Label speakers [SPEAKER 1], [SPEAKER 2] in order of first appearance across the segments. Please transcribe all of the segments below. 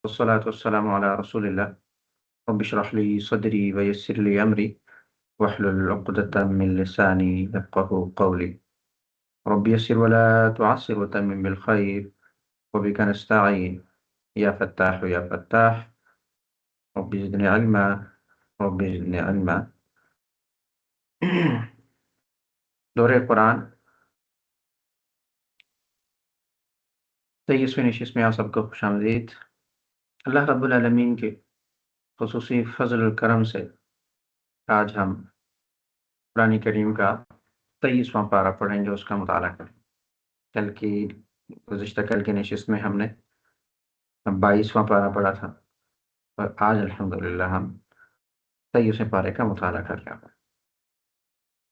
[SPEAKER 1] والصلاة والسلام على رسول الله. رب اشرح لي صدري ويسر لي أمري واحلل عقدة من لساني يفقه قولي. رب يسر ولا تعسر وتمم بالخير وبك نستعين يا فتاح يا فتاح. رب زدني علما رب زدني علما. دورہ قرآن 23ویں نشست میں آپ سب کو خوش آمدید۔ اللہ رب العالمین کے خصوصی فضل و کرم سے آج ہم قرآن کریم کا 23واں پارہ پڑھیں گے، اس کا مطالعہ کریں۔ گزشتہ کل کی نشست میں ہم نے 22واں پارہ پڑھا تھا اور آج الحمدللہ ہم 23ویں پارے کا مطالعہ کر رہے ہیں۔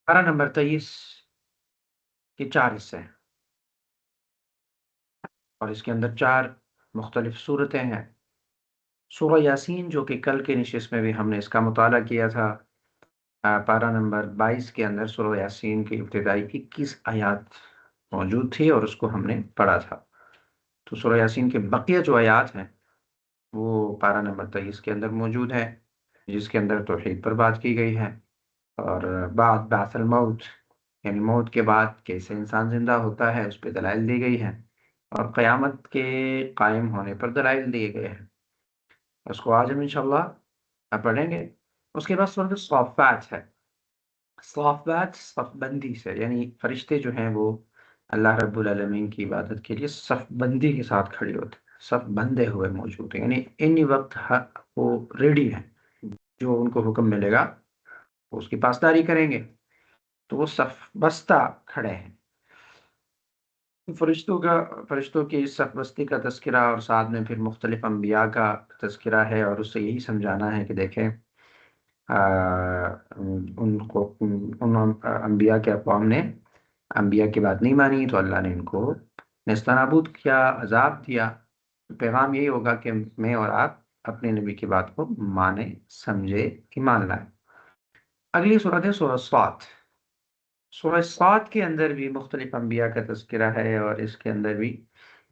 [SPEAKER 1] پارہ نمبر 23 کے 4 حصے ہیں اور اس کے اندر 4 مختلف صورتیں ہیں۔ سورہ یاسین جو کہ کل کے نشست میں بھی ہم نے اس کا مطالعہ کیا تھا، پارہ نمبر 22 کے اندر سورہ یاسین کی ابتدائی 21 آیات موجود تھی اور اس کو ہم نے پڑھا تھا۔ تو سورہ یاسین کے بقیہ جو آیات ہیں وہ پارہ نمبر 23 کے اندر موجود ہے، جس کے اندر توحید پر بات کی گئی ہے، اور بعد بعث الموت یعنی موت کے بعد کیسے انسان زندہ ہوتا ہے اس پہ دلائل دی گئی ہے، اور قیامت کے قائم ہونے پر دلائل دیے گئے ہیں۔ اس کو آج ہم انشاءاللہ پڑھیں گے۔ اس کے بعد سورۃ الصافات ہے۔ صافات صف بندی سے، یعنی فرشتے جو ہیں وہ اللہ رب العالمین کی عبادت کے لیے صف بندی کے ساتھ کھڑے ہوتے ہیں، صف بندے ہوئے موجود ہیں، یعنی any وقت وہ ریڈی ہیں، جو ان کو حکم ملے گا وہ اس کی پاسداری کریں گے، تو وہ صف بستہ کھڑے ہیں۔ فرشتوں کی صف بستی کا تذکرہ اور ساتھ میں پھر مختلف انبیاء کا تذکرہ ہے، اور اس سے یہی سمجھانا ہے کہ دیکھیں ان انبیاء کے اقوام نے انبیاء کی بات نہیں مانی تو اللہ نے ان کو نیست نابود کیا، عذاب دیا۔ پیغام یہی ہوگا کہ میں اور آپ اپنے نبی کی بات کو مانیں، سمجھے، ایمان لائیں۔ اگلی صورت ہے سورہ صاد۔ سورہ صاد کے اندر بھی مختلف انبیاء کا تذکرہ ہے، اور اس کے اندر بھی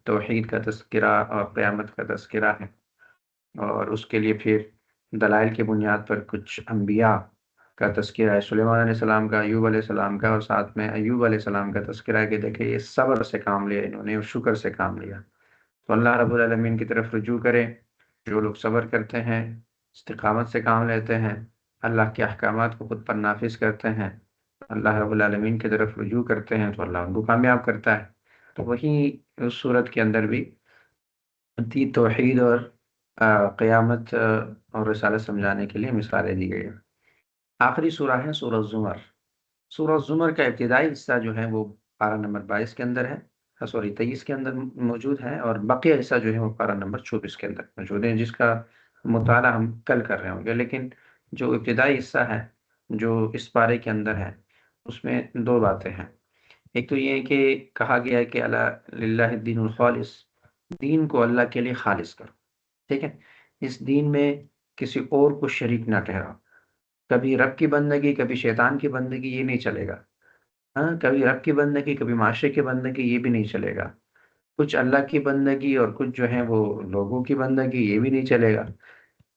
[SPEAKER 1] توحید کا تذکرہ اور قیامت کا تذکرہ ہے، اور اس کے لیے پھر دلائل کی بنیاد پر کچھ انبیاء کا تذکرہ ہے، سلیمان علیہ السلام کا، ایوب علیہ السلام کا، اور ساتھ میں ایوب علیہ السلام کا تذکرہ ہے کہ دیکھیں یہ صبر سے کام لیا انہوں نے اور شکر سے کام لیا۔ تو اللہ رب العالمین کی طرف رجوع کریں۔ جو لوگ صبر کرتے ہیں، استقامت سے کام لیتے ہیں، اللہ کے احکامات کو خود پر نافذ کرتے ہیں، اللہ رب العالمین کی طرف رجوع کرتے ہیں، تو اللہ ان کو کامیاب کرتا ہے۔ تو وہی اس صورت کے اندر بھی توحید اور قیامت اور رسالت سمجھانے کے لیے مثالیں دی گئی ہیں۔ آخری سورہ ہے سورہ الزمر۔ سورہ الزمر کا ابتدائی حصہ جو ہے وہ پارہ نمبر 22 کے اندر ہے، 23 کے اندر موجود ہے، اور بقیہ حصہ جو ہے وہ پارہ نمبر 24 کے اندر موجود ہے، جس کا مطالعہ ہم کل کر رہے ہوں گے۔ لیکن جو ابتدائی حصہ ہے جو اس پارے کے اندر ہے اس میں 2 باتیں ہیں۔ ایک تو یہ ہے کہ کہا گیا ہے کہ اللہ للہ الدین الخالص، دین کو اللہ کے لیے خالص کرو، ٹھیک ہے؟ اس دین میں کسی اور کو شریک نہ ٹھہراؤ، کبھی رب کی بندگی کبھی شیطان کی بندگی یہ نہیں چلے گا، ہاں، کبھی رب کی بندگی کبھی معاشرے کی بندگی یہ بھی نہیں چلے گا، کچھ اللہ کی بندگی اور کچھ جو ہے وہ لوگوں کی بندگی یہ بھی نہیں چلے گا،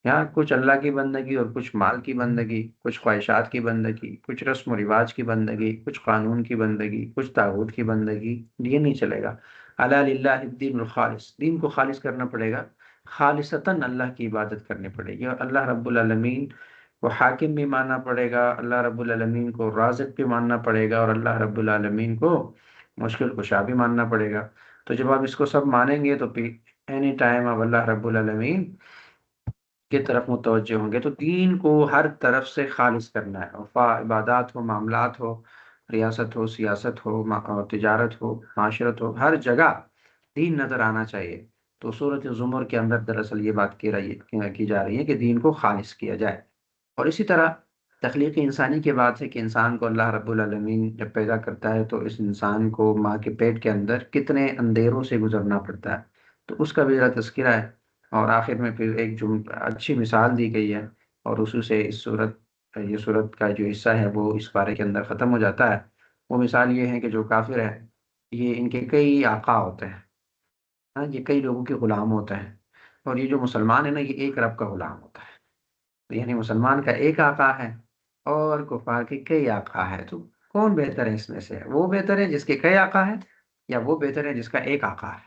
[SPEAKER 1] یہاں کچھ اللہ کی بندگی اور کچھ مال کی بندگی، کچھ خواہشات کی بندگی، کچھ رسم و رواج کی بندگی، کچھ قانون کی بندگی، کچھ طاغوت کی بندگی، یہ نہیں چلے گا۔ الا للہ الدین الخالص، دین کو خالص کرنا پڑے گا، خالصتاً اللہ کی عبادت کرنی پڑے گی، اور اللہ رب العالمین کو حاکم بھی ماننا پڑے گا، اللہ رب العالمین کو رازق بھی ماننا پڑے گا، اور اللہ رب العالمین کو مشکل کشا بھی ماننا پڑے گا۔ تو جب آپ اس کو سب مانیں گے تو پھر اینی ٹائم آپ اللہ رب العالمین کی طرف متوجہ ہوں گے۔ تو دین کو ہر طرف سے خالص کرنا ہے، خواہ عبادات ہو، معاملات ہو، ریاست ہو، سیاست ہو، تجارت ہو، معاشرت ہو، ہر جگہ دین نظر آنا چاہیے۔ تو سورۃ زمر کے اندر دراصل یہ بات کی جا رہی ہے کہ دین کو خالص کیا جائے۔ اور اسی طرح تخلیق انسانی کی بات ہے کہ انسان کو اللہ رب العالمین جب پیدا کرتا ہے تو اس انسان کو ماں کے پیٹ کے اندر کتنے اندھیروں سے گزرنا پڑتا ہے، تو اس کا بھی ذرا تذکرہ ہے، اور آخر میں پھر ایک اچھی مثال دی گئی ہے، اور اسی سے یہ صورت کا جو حصہ ہے وہ اس بارے کے اندر ختم ہو جاتا ہے۔ وہ مثال یہ ہے کہ جو کافر ہے یہ ان کے کئی آقا ہوتے ہیں، ہاں، یہ کئی لوگوں کے غلام ہوتے ہیں، اور یہ جو مسلمان ہے نا، یہ ایک رب کا غلام ہوتا ہے. تو یعنی مسلمان کا ایک آقا ہے اور کفار کے کئی آقا ہے. تو کون بہتر ہے اس میں سے؟ وہ بہتر ہے جس کے کئی آقا ہے، یا وہ بہتر ہے جس کا ایک آقا ہے؟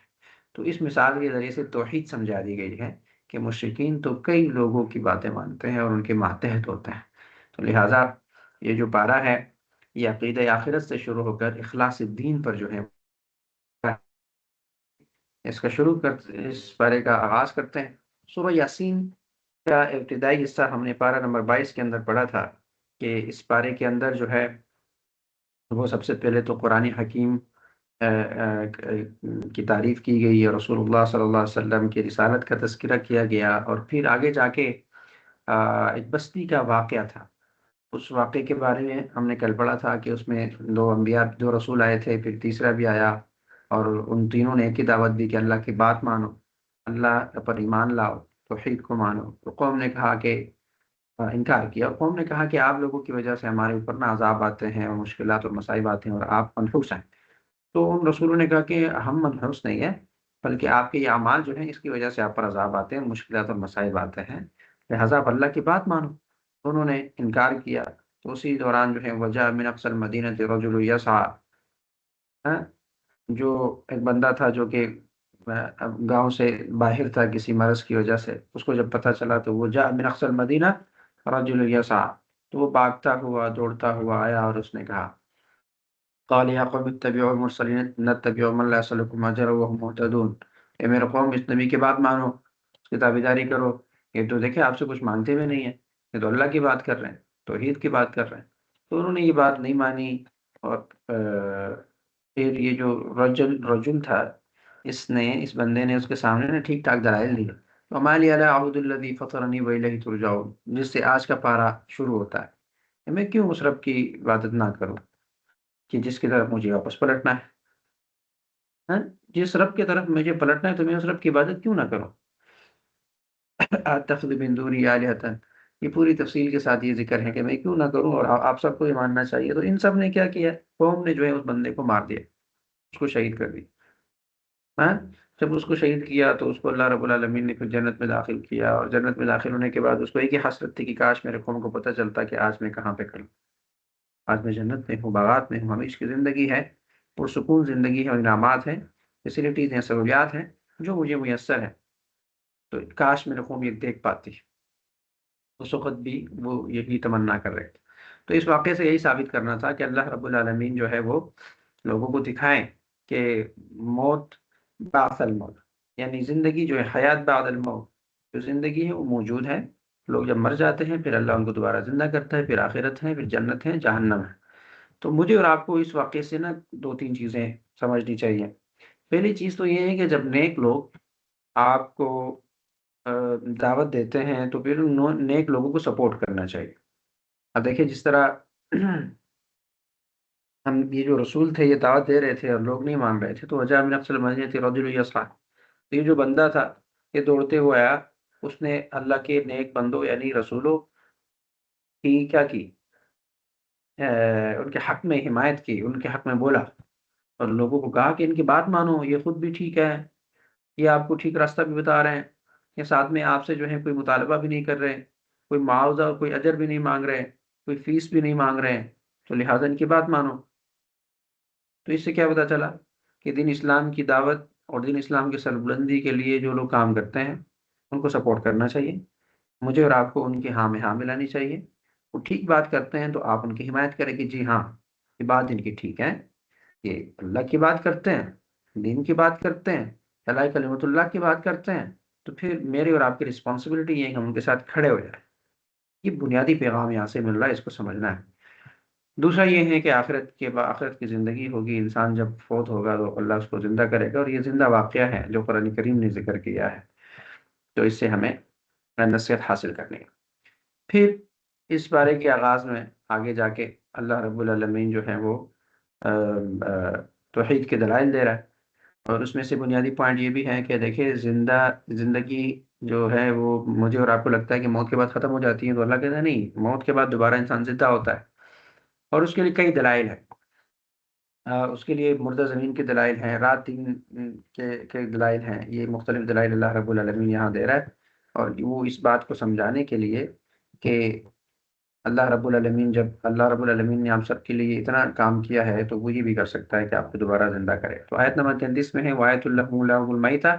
[SPEAKER 1] تو اس مثال کے ذریعے سے توحید سمجھا دی گئی ہے کہ مشرکین تو کئی لوگوں کی باتیں مانتے ہیں اور ان کے ماتحت ہوتے ہیں. تو لہٰذا یہ جو پارہ ہے یہ عقیدہ آخرت سے شروع ہو کر اخلاص الدین پر جو ہے اس کا اس پارے کا آغاز کرتے ہیں. سورہ یاسین کا ابتدائی حصہ ہم نے پارہ نمبر 22 کے اندر پڑھا تھا کہ اس پارے کے اندر جو ہے وہ سب سے پہلے تو قرآن حکیم کی تعریف کی گئی ہے، رسول اللہ صلی اللہ علیہ وسلم کی رسالت کا تذکرہ کیا گیا، اور پھر آگے جا کے ایک بستی کا واقعہ تھا. اس واقعے کے بارے میں ہم نے کل پڑھا تھا کہ اس میں دو انبیاء، دو رسول آئے تھے، پھر تیسرا بھی آیا، اور ان تینوں نے ایک ہی دعوت دی کہ اللہ کی بات مانو، اللہ پر ایمان لاؤ، توحید کو مانو. تو قوم نے کہا کہ انکار کیا، اور قوم نے کہا کہ آپ لوگوں کی وجہ سے ہمارے اوپر نہ عذاب آتے ہیں اور مشکلات اور مصائب آتے ہیں اور آپ منحوس ہیں. تو ان رسولوں نے کہا کہ ہم منحوس نہیں ہیں، بلکہ آپ کے یہ اعمال جو ہیں اس کی وجہ سے آپ پر عذاب آتے ہیں، مشکلات اور مصائب آتے ہیں، لہذا آپ اللہ کی بات مانو. تو انہوں نے انکار کیا. تو اسی دوران جو ہے وجہ من اقصى المدینہ رجل یسعى، جو ایک بندہ تھا جو کہ گاؤں سے باہر تھا کسی مرض کی وجہ سے، اس کو جب پتہ چلا تو وہ جاء من اقصى المدینہ رجل یسعى، تو وہ بھاگتا ہوا دوڑتا ہوا آیا اور اس نے کہا قال یا قوم اتبعوا المرسلین نتبع من لا يسألكم اجرا وهم مهتدون. اے میرے قوم، اس نبی کی بات مانو، اس کی تابعداری کرو. یہ تو دیکھیں آپ سے کچھ مانگتے بھی نہیں ہیں، یہ تو اللہ کی بات کر رہے ہیں، توحید کی بات کر رہے ہیں. تو انہوں نے یہ بات نہیں مانی. اور پھر یہ جو رجل تھا، اس بندے نے اس کے سامنے نا ٹھیک ٹھاک دلائل دی. وما لی الا اعبد الذی فطرنی والیہ ترجعون، جس سے آج کا پارہ شروع ہوتا ہے. میں کیوں اس رب کی عبادت نہ کروں کہ جس کی طرف مجھے واپس پلٹنا ہے؟ ہاں؟ جس رب کی طرف مجھے پلٹنا ہے تو میں اس رب کی عبادت کیوں نہ کروں؟ اتخذ من دونہ آلہۃ، یہ پوری تفصیل کے ساتھ یہ ذکر ہے کہ میں کیوں نہ کروں، اور آپ سب کو یہ ماننا چاہیے. تو ان سب نے کیا کیا؟ قوم نے جو ہے اس بندے کو مار دیا، اس کو شہید کر دیا. ہاں؟ جب اس کو شہید کیا تو اس کو اللہ رب العالمین نے پھر جنت میں داخل کیا، اور جنت میں داخل ہونے کے بعد اس کو ایک ہی حسرت تھی کہ کاش میرے قوم کو پتہ چلتا کہ آج میں کہاں پہ کھڑوں. آج میں جنت میں ہوں، باغات میں ہوں، ہمیشہ کی زندگی ہے، پرسکون زندگی ہے، اور انعامات ہیں، فیسلٹیز ہیں، سہولیات ہیں جو مجھے میسر ہیں. تو کاش میرے قوم یہ دیکھ پاتی. اس وقت بھی وہ یہی تمنا کر رہے تھے. تو اس واقعے سے یہی ثابت کرنا تھا کہ اللہ رب العالمین جو ہے وہ لوگوں کو دکھائیں کہ موت بعد الموت، یعنی زندگی جو ہے، حیات بعد الموت، جو زندگی ہے وہ موجود ہے. لوگ جب مر جاتے ہیں پھر اللہ ان کو دوبارہ زندہ کرتا ہے، پھر آخرت ہے، پھر جنت ہے، جہنم ہے. تو مجھے اور آپ کو اس واقعے سے نا دو تین چیزیں سمجھنی چاہیے. پہلی چیز تو یہ ہے کہ جب نیک لوگ آپ کو دعوت دیتے ہیں تو پھر نیک لوگوں کو سپورٹ کرنا چاہیے. اب دیکھیں جس طرح ہم یہ جو رسول تھے یہ دعوت دے رہے تھے اور لوگ نہیں مان رہے تھے، تو وجہ من اقصى المدینہ رجل یسعى، تو یہ جو بندہ تھا یہ دوڑتے ہوئے آیا، اس نے اللہ کے نیک بندوں یعنی رسولوں کی کیا کی، ان کے حق میں حمایت کی، ان کے حق میں بولا، اور لوگوں کو کہا کہ ان کی بات مانو، یہ خود بھی ٹھیک ہے، یہ آپ کو ٹھیک راستہ بھی بتا رہے ہیں، یہ ساتھ میں آپ سے جو ہے کوئی مطالبہ بھی نہیں کر رہے، کوئی معاوضہ اور کوئی اجر بھی نہیں مانگ رہے، کوئی فیس بھی نہیں مانگ رہے، تو لہٰذا ان کی بات مانو. تو اس سے کیا پتہ چلا کہ دین اسلام کی دعوت اور دین اسلام کی سربلندی کے لیے جو لوگ کام کرتے ہیں ان کو سپورٹ کرنا چاہیے. مجھے اور آپ کو ان کی ہاں میں ہاں ملانی چاہیے. وہ ٹھیک بات کرتے ہیں تو آپ ان کی حمایت کریں کہ جی ہاں یہ بات ان کی ٹھیک ہے، یہ اللہ کی بات کرتے ہیں، دین کی بات کرتے ہیں، اللہ کلمت اللہ کی بات کرتے ہیں، تو پھر میری اور آپ کی رسپانسبلٹی یہ ہے کہ ہم ان کے ساتھ کھڑے ہو جائیں. یہ بنیادی پیغام یہاں سے مل رہا ہے، اس کو سمجھنا ہے. دوسرا یہ ہے کہ آخرت کی زندگی ہوگی، انسان جب فوت ہوگا تو اللہ اس کو زندہ کرے گا، اور یہ زندہ واقعہ ہے جو قرآن کریم نے ذکر کیا ہے. تو اس سے ہمیں نصیحت حاصل کرنی ہے. پھر اس بارے کے آغاز میں آگے جا کے اللہ رب العالمین جو ہے وہ توحید کے دلائل دے رہا ہے. اور اس میں سے بنیادی پوائنٹ یہ بھی ہے کہ دیکھیں زندگی جو ہے وہ مجھے اور آپ کو لگتا ہے کہ موت کے بعد ختم ہو جاتی ہے، تو اللہ کہتا ہے نہیں، موت کے بعد دوبارہ انسان زندہ ہوتا ہے، اور اس کے لیے کئی دلائل ہیں. اس کے لیے مردہ زمین کے دلائل ہیں، رات دن کے دلائل ہیں، یہ مختلف دلائل اللہ رب العالمین یہاں دے رہا ہے، اور وہ اس بات کو سمجھانے کے لیے کہ اللہ رب العالمین نے ہم سب کے لیے اتنا کام کیا ہے تو وہی بھی کر سکتا ہے کہ آپ کو دوبارہ زندہ کرے۔ تو آیت نمبر 33 میں ہے وَآيَةٌ لَهُمُ الْأَرْضُ الْمَيْتَةُ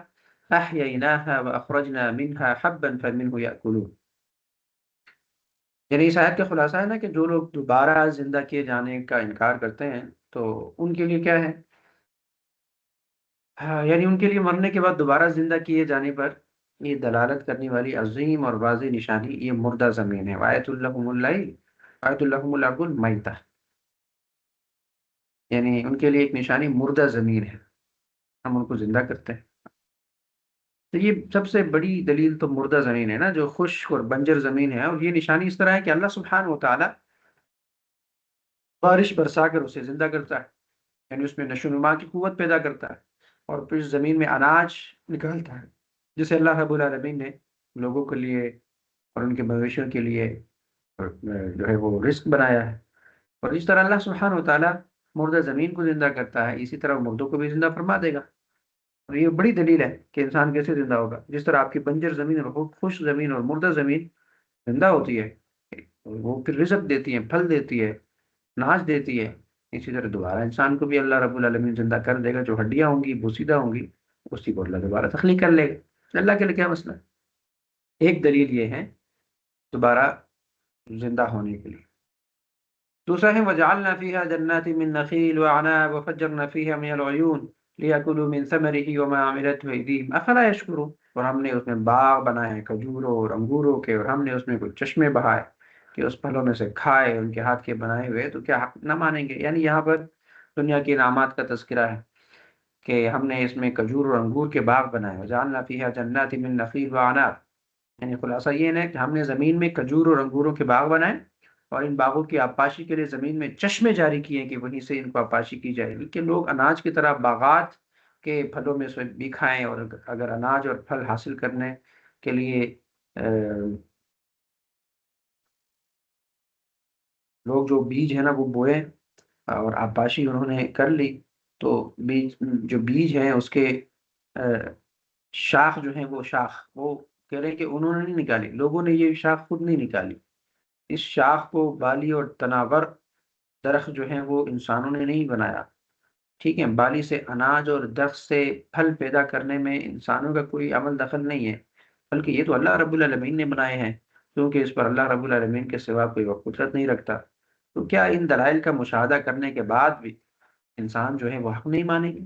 [SPEAKER 1] أَحْيَيْنَاهَا وَأَخْرَجْنَا مِنْهَا حَبًّا فَمِنْهُ يَأْكُلُونَ۔ یعنی اس آیت کا خلاصہ ہے نا کہ جو لوگ دوبارہ زندہ کیے جانے کا انکار کرتے ہیں تو ان کے لیے کیا ہے؟ ہاں، یعنی ان کے لیے مرنے کے بعد دوبارہ زندہ کیے جانے پر یہ دلالت کرنے والی عظیم اور واضح نشانی یہ مردہ زمین ہے۔ وآیت اللہم اللیل وآیت اللہم الارض المیتہ، یعنی ان کے لیے ایک نشانی مردہ زمین ہے، ہم ان کو زندہ کرتے ہیں۔ تو یہ سب سے بڑی دلیل تو مردہ زمین ہے نا، جو خشک اور بنجر زمین ہے، اور یہ نشانی اس طرح ہے کہ اللہ سبحانہ و تعالی بارش برسا کر اسے زندہ کرتا ہے، یعنی اس میں نشو و نما کی قوت پیدا کرتا ہے، اور پھر زمین میں اناج نکالتا ہے، جسے اللہ رب العالمین نے لوگوں کے لیے اور ان کے مویشیوں کے لیے جو ہے وہ رزق بنایا ہے۔ اور اس طرح اللہ سبحانہ و تعالیٰ مردہ زمین کو زندہ کرتا ہے، اسی طرح مردوں کو بھی زندہ فرما دے گا۔ اور یہ بڑی دلیل ہے کہ انسان کیسے زندہ ہوگا، جس طرح آپ کی بنجر زمین اور خشک زمین اور مردہ زمین زندہ ہوتی ہے، وہ پھر رزق دیتی ہے، پھل دیتی ہے، ناج دیتی ہے، اسی طرح دوبارہ انسان کو بھی اللہ رب العالمین زندہ کر دے گا، جو ہڈیاں ہوں گی بوسیدہ ہوں گی اسی کو اللہ دوبارہ تخلیق کر لے گا۔ اللہ کے لیے کیا مسئلہ ہے؟ ایک دلیل یہ ہے دوبارہ زندہ ہونے کے لیے۔ دوسرا ہے وَجَعَلْنَا فِيهَا جَنَّاتٍ مِّن نَخِيلٍ وَأَعْنَابٍ وَفَجَّرْنَا فِيهَا مِنَ الْعُيُونِ لِيَأْكُلُوا مِن ثَمَرِهِ وَمَا عَمِلَتْهُ أَيْدِيهِمْ أَفَلَا يَشْكُرُونَ۔ اور ہم نے اس میں باغ بنائے ہیں کھجوروں اور انگوروں کے، اور ہم نے اس میں کچھ چشمے بہائے کہ اس پھلوں میں سے کھائے، ان کے ہاتھ کے بنائے ہوئے، تو کیا حق نہ مانیں گے؟ یعنی یہاں پر دنیا کے انعامات کا تذکرہ ہے کہ ہم نے اس میں کھجور اور انگور کے باغ بنائے، وَجَعَلْنَا فِيهَا جَنَّاتٍ مِّن نَخِيلٍ وَأَعْنَابٍ، یعنی خلاصہ یہ ہے کہ ہم نے زمین میں کھجور اور انگوروں کے باغ بنائے، اور ان باغوں کی آبپاشی کے لیے زمین میں چشمے جاری کیے کہ وہیں سے ان کو آبپاشی کی جائے گی، کہ لوگ اناج کی طرح باغات کے پھلوں میں سے بھی کھائیں، اور اگر اناج اور پھل حاصل کرنے کے لیے لوگ جو بیج ہے نا وہ بوئے اور آبپاشی انہوں نے کر لی، تو بیج ہیں اس کے شاخ جو ہیں وہ کہہ رہے ہیں کہ انہوں نے نہیں نکالی، لوگوں نے یہ شاخ خود نہیں نکالی، اس شاخ کو بالی اور تناور درخت جو ہیں وہ انسانوں نے نہیں بنایا، ٹھیک ہے؟ بالی سے اناج اور درخت سے پھل پیدا کرنے میں انسانوں کا کوئی عمل دخل نہیں ہے، بلکہ یہ تو اللہ رب العالمین نے بنائے ہیں، کیونکہ اس پر اللہ رب العالمین کے سوا کوئی قدرت نہیں رکھتا۔ تو کیا ان دلائل کا مشاہدہ کرنے کے بعد بھی انسان جو ہے وہ حق نہیں مانے گی؟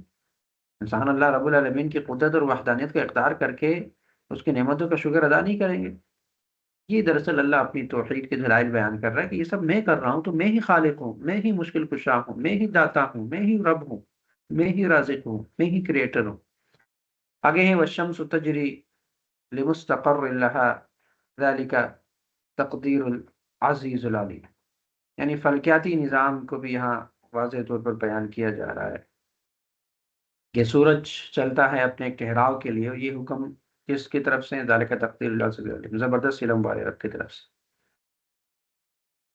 [SPEAKER 1] انسان اللہ رب العالمین کی قدرت اور وحدانیت کا اقرار کر کے اس کی نعمتوں کا شکر ادا نہیں کریں گے؟ یہ دراصل اللہ اپنی توحید کے دلائل بیان کر رہا ہے کہ یہ سب میں کر رہا ہوں تو میں ہی خالق ہوں، میں ہی مشکل کشا ہوں، میں ہی داتا ہوں، میں ہی رب ہوں، میں ہی رازق ہوں، میں ہی کریٹر ہوں۔ آگے ہے والشمس تجری لمستقر لها ذلك تقدیر العزیز العلیم، یعنی فلکیاتی نظام کو بھی یہاں واضح طور پر بیان کیا جا رہا ہے کہ سورج چلتا ہے اپنے ایک ٹھہراؤ کے لیے، اور یہ حکم کس کی طرف سے؟ ذالک تقدیر العزیز العلیم، زبردست علم والے رب کی طرف سے۔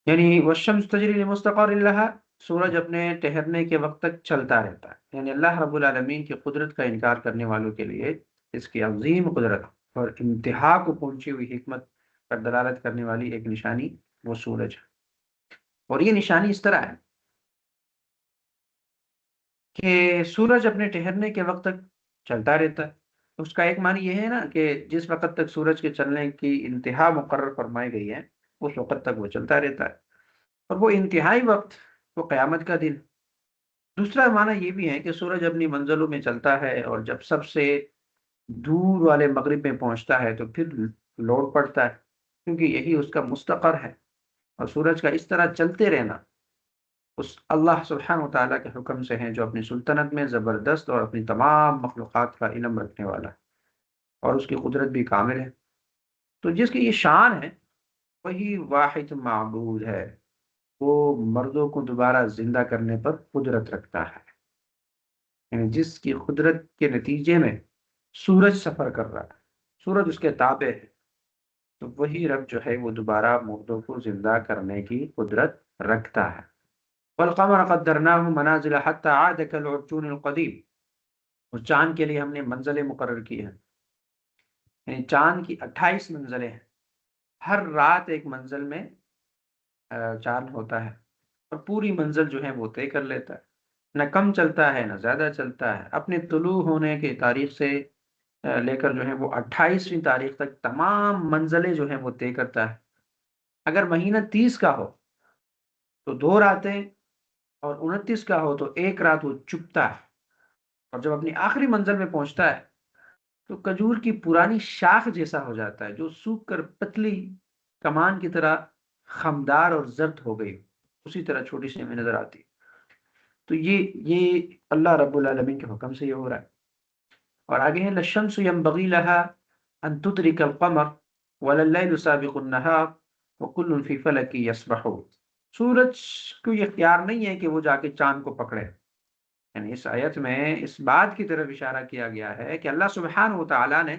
[SPEAKER 1] یعنی والشمس تجری لمستقر لها، سورج اپنے ٹھہرنے کے وقت تک چلتا رہتا ہے، یعنی اللہ رب العالمین کی قدرت کا انکار کرنے والوں کے لیے اس کی عظیم قدرت اور انتہا کو پہنچی ہوئی حکمت پر دلالت کرنے والی ایک نشانی وہ سورج ہے۔ اور یہ نشانی اس طرح ہے کہ سورج اپنے ٹھہرنے کے وقت تک چلتا رہتا ہے، اس کا ایک معنی یہ ہے نا کہ جس وقت تک سورج کے چلنے کی انتہا مقرر فرمائی گئی ہے اس وقت تک وہ چلتا رہتا ہے، اور وہ انتہائی وقت وہ قیامت کا دن۔ دوسرا معنی یہ بھی ہے کہ سورج اپنی منزلوں میں چلتا ہے، اور جب سب سے دور والے مغرب میں پہنچتا ہے تو پھر لوٹ پڑتا ہے، کیونکہ یہی اس کا مستقر ہے۔ اور سورج کا اس طرح چلتے رہنا اس اللہ سبحانہ و تعالیٰ کے حکم سے ہیں، جو اپنی سلطنت میں زبردست اور اپنی تمام مخلوقات کا علم رکھنے والا ہے، اور اس کی قدرت بھی کامل ہے۔ تو جس کی یہ شان ہے وہی واحد معبود ہے، وہ مردوں کو دوبارہ زندہ کرنے پر قدرت رکھتا ہے، یعنی جس کی قدرت کے نتیجے میں سورج سفر کر رہا ہے، سورج اس کے تابع ہے، تو وہی رب جو ہے وہ دوبارہ مردوں کو زندہ کرنے کی قدرت رکھتا ہے۔ والقمر قدرناه منازل حتى عاد كالعرجون القديم، اور چاند کے لیے ہم نے منزلیں مقرر کی ہیں، یعنی چاند کی 28 منزلیں ہیں، ہر رات ایک منزل میں چاند ہوتا ہے، اور پوری منزل جو ہے وہ طے کر لیتا ہے، نہ کم چلتا ہے نہ زیادہ چلتا ہے، اپنے طلوع ہونے کی تاریخ سے لے کر جو ہے وہ 28ویں تاریخ تک تمام منزلیں جو ہیں وہ طے کرتا ہے۔ اگر مہینہ 30 کا ہو تو 2 راتیں، اور 29 کا ہو تو ایک رات وہ چپتا ہے، اور جب اپنی آخری منزل میں پہنچتا ہے تو کھجور کی پرانی شاخ جیسا ہو جاتا ہے، جو سوکھ کر پتلی کمان کی طرح خمدار اور زرد ہو گئی، اسی طرح چھوٹی سی ہمیں نظر آتی ہے۔ تو یہ اللہ رب العالمین کے حکم سے یہ ہو رہا ہے۔ اور آگے ہے لَلشَّمْسُ يَنبَغِي لَهَا أَن تُدْرِكَ الْقَمَرَ وَلَا اللَّيْلُ سَابِقُ النَّهَارِ وَكُلٌّ فِي فَلَكٍ يَسْبَحُونَ۔ سورج کو یہ اختیار نہیں ہے کہ وہ جا کے چاند کو پکڑے، یعنی اس آیت میں اس بات کی طرف اشارہ کیا گیا ہے کہ اللہ سبحانہ و تعالیٰ نے